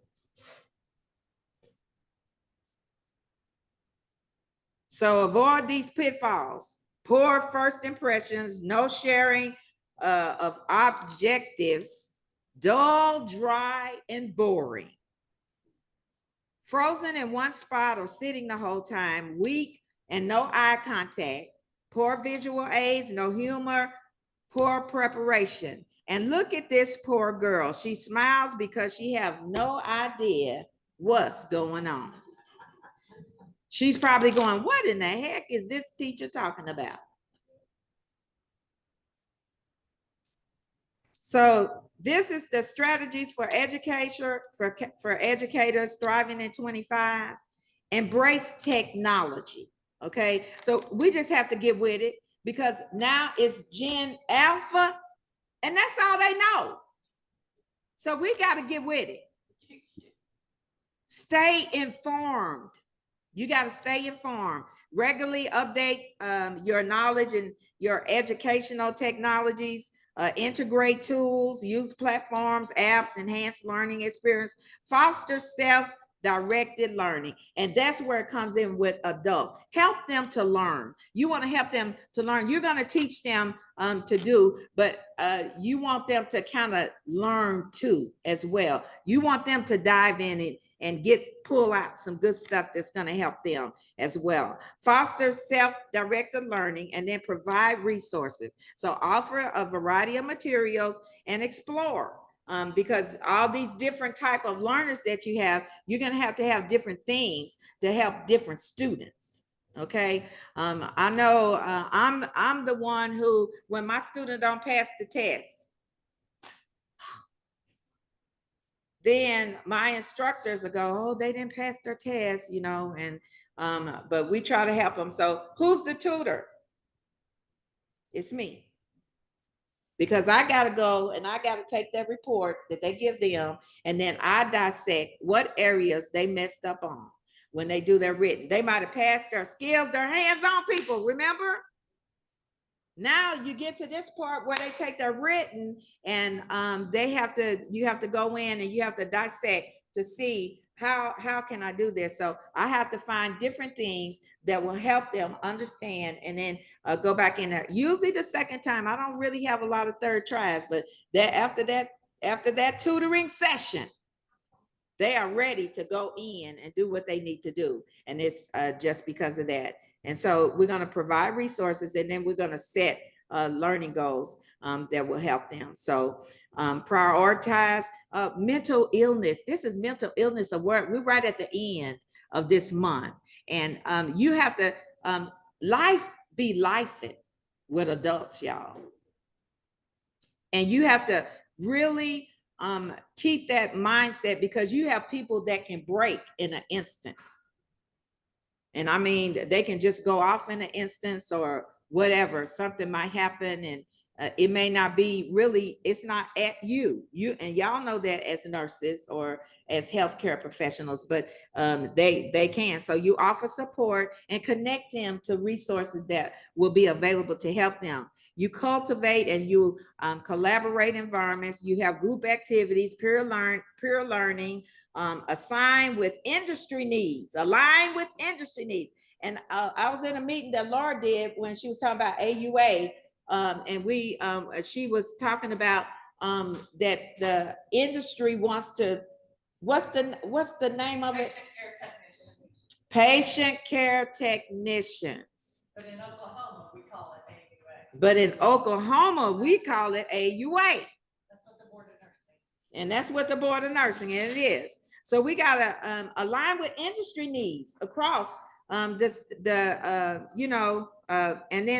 So avoid these pitfalls. Poor first impressions, no sharing of objectives, dull, dry, and boring. Frozen in one spot or sitting the whole time, weak and no eye contact, poor visual aids, no humor, poor preparation. And look at this poor girl. She smiles because she have no idea what's going on. She's probably going, what in the heck is this teacher talking about? So this is the strategies for educators thriving in 25. Embrace technology. Okay, so we just have to get with it, because now it's Gen Alpha, and that's all they know. So we got to get with it. Stay informed. You got to stay informed. Regularly update your knowledge and your educational technologies. Integrate tools, use platforms, apps, enhance learning experience, foster self-directed learning. And that's where it comes in with adults. Help them to learn. You want to help them to learn. You're going to teach them to do, but you want them to kind of learn too as well. You want them to dive in it and pull out some good stuff that's going to help them as well. Foster self-directed learning, and then provide resources. So offer a variety of materials and explore, because all these different type of learners that you have, you're going to have different things to help different students. Okay, I know I'm the one who, when my student don't pass the test, then my instructors will go, oh, they didn't pass their test, you know, and but we try to help them. So who's the tutor? It's me. Because I got to go and I got to take that report that they give them, and then I dissect what areas they messed up on when they do their written. They might have passed their skills, their hands-on people, remember? Now you get to this part where they take their written, and you have to go in and you have to dissect to see how can I do this? So I have to find different things that will help them understand, and then go back in there. Usually the second time, I don't really have a lot of third tries, but after that tutoring session, they are ready to go in and do what they need to do. And it's just because of that. And so we're going to provide resources, and then we're going to set learning goals that will help them. So prioritize mental illness. This is Mental Illness Award. We're right at the end of this month. And you have to life be lifing with adults, y'all. And you have to really keep that mindset, because you have people that can break in an instance. And I mean, they can just go off in an instance, or whatever, something might happen, and it may not be really, it's not at you. And y'all know that as nurses or as healthcare professionals, but they can. So you offer support and connect them to resources that will be available to help them. You cultivate and you collaborate environments. You have group activities, peer learning, align with industry needs. And I was in a meeting that Laura did when she was talking about AUA, and she was talking about that the industry wants to, what's the name of it? Patient care technicians. But in Oklahoma, we call it AUA. But in Oklahoma, we call it AUA. That's what the Board of Nursing. And that's what the Board of Nursing, and it is. So we gotta align with industry needs across and then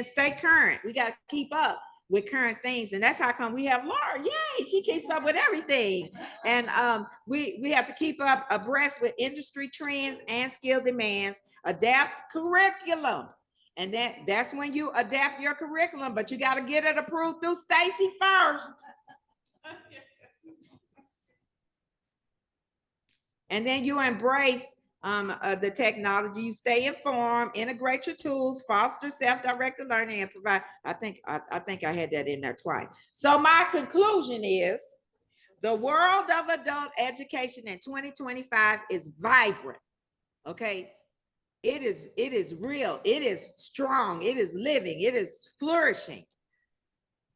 stay current. We gotta keep up with current things, and that's how come we have Laura. Yay, she keeps up with everything. And we have to keep up abreast with industry trends and skill demands, adapt curriculum. And that's when you adapt your curriculum, but you got to get it approved through Stacey first. And then you embrace the technology. You stay informed, integrate your tools, foster self-directed learning, and provide. I think I had that in there twice. So my conclusion is, the world of adult education in 2025 is vibrant. Okay. It is real. It is strong. It is living. It is flourishing,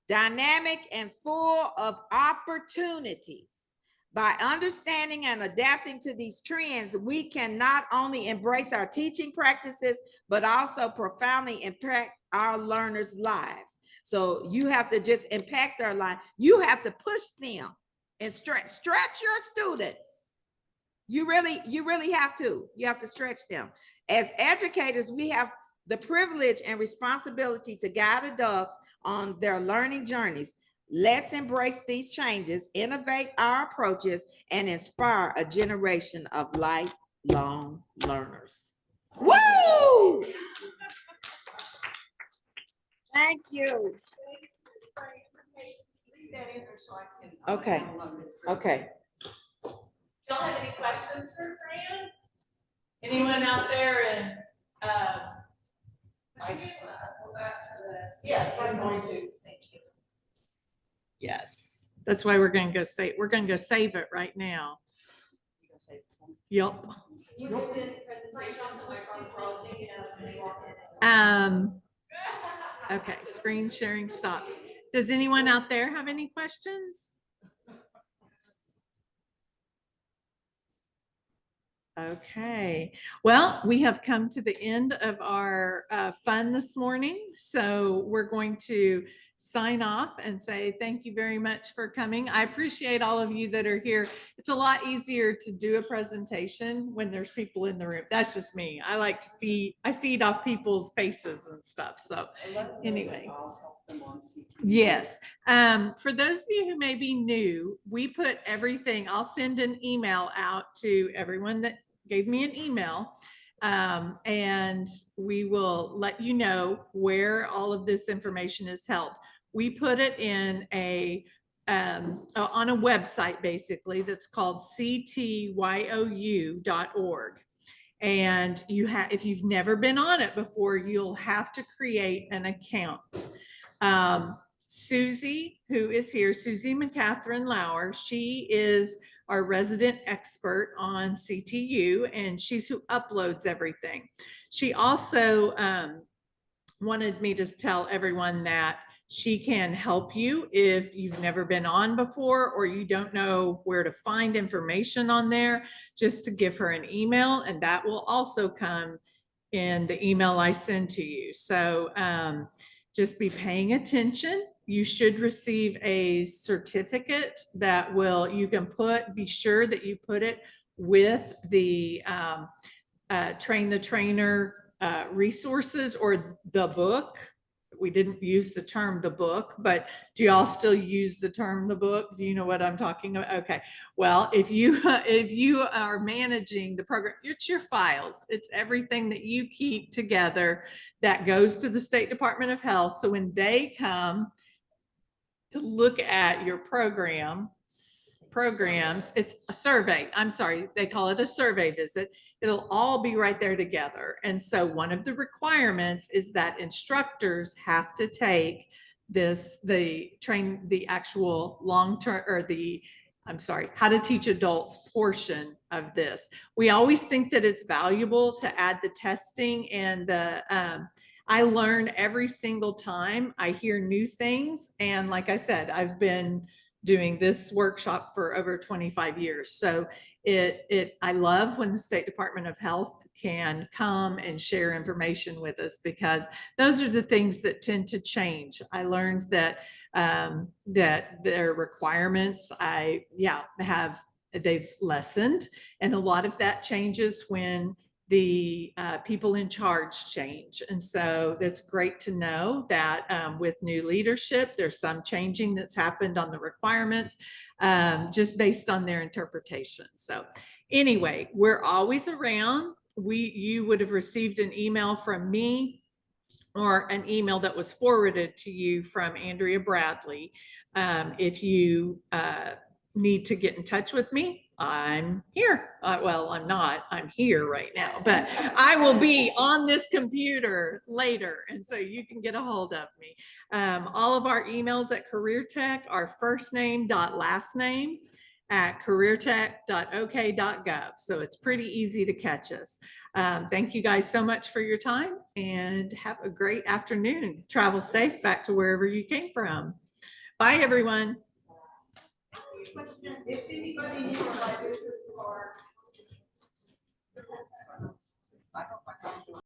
dynamic, and full of opportunities. By understanding and adapting to these trends, we can not only embrace our teaching practices, but also profoundly impact our learners' lives. So you have to just impact their life. You have to push them and stretch your students. You really have to. You have to stretch them. As educators, we have the privilege and responsibility to guide adults on their learning journeys. Let's embrace these changes, innovate our approaches, and inspire a generation of lifelong learners. Woo! Thank you. Okay. Okay. Y'all have any questions for Fran? Anyone out there in, Yes, I'm going to. Thank you. Yes, that's why we're going to go save. We're going to go save it right now. Yep. You did Fran Johnson, Okay, screen sharing stop. Does anyone out there have any questions? Okay, well, we have come to the end of our fun this morning. So we're going to sign off and say thank you very much for coming. I appreciate all of you that are here. It's a lot easier to do a presentation when there's people in the room. That's just me. I like to feed off people's faces and stuff. So anyway. Yes. For those of you who may be new, we put everything, I'll send an email out to everyone that gave me an email, and we will let you know where all of this information is held. We put it in on a website basically that's called ctyoU.org. And if you've never been on it before, you'll have to create an account. Susie, who is here, Susie McCatherine Lauer, she is our resident expert on CTU, and she's who uploads everything. She also wanted me to tell everyone that she can help you if you've never been on before or you don't know where to find information on there, just to give her an email, and that will also come in the email I send to you. So just be paying attention. You should receive a certificate that you can be sure that you put it with the Train the Trainer resources or the book. We didn't use the term the book, but do y'all still use the term the book? Do you know what I'm talking about? Okay. Well, if you are managing the program, it's your files. It's everything that you keep together that goes to the State Department of Health. So when they come to look at your programs, it's a survey. I'm sorry, they call it a survey visit. It'll all be right there together. And so one of the requirements is that instructors have to take the actual long-term, or how to teach adults portion of this. We always think that it's valuable to add the testing and I learn every single time I hear new things. And like I said, I've been doing this workshop for over 25 years. So I love when the State Department of Health can come and share information with us, because those are the things that tend to change. I learned that their requirements, they've lessened, and a lot of that changes when the people in charge change. And so that's great to know that with new leadership, there's some changing that's happened on the requirements just based on their interpretation. So anyway, we're always around. You would have received an email from me or an email that was forwarded to you from Andrea Bradley. If you need to get in touch with me, I'm here. Well, I'm not, I'm here right now, but I will be on this computer later. And so you can get a hold of me. All of our emails at Career Tech are first name dot last name at careertech.ok.gov. So it's pretty easy to catch us. Thank you guys so much for your time, and have a great afternoon. Travel safe back to wherever you came from. Bye, everyone. If anybody needs like this,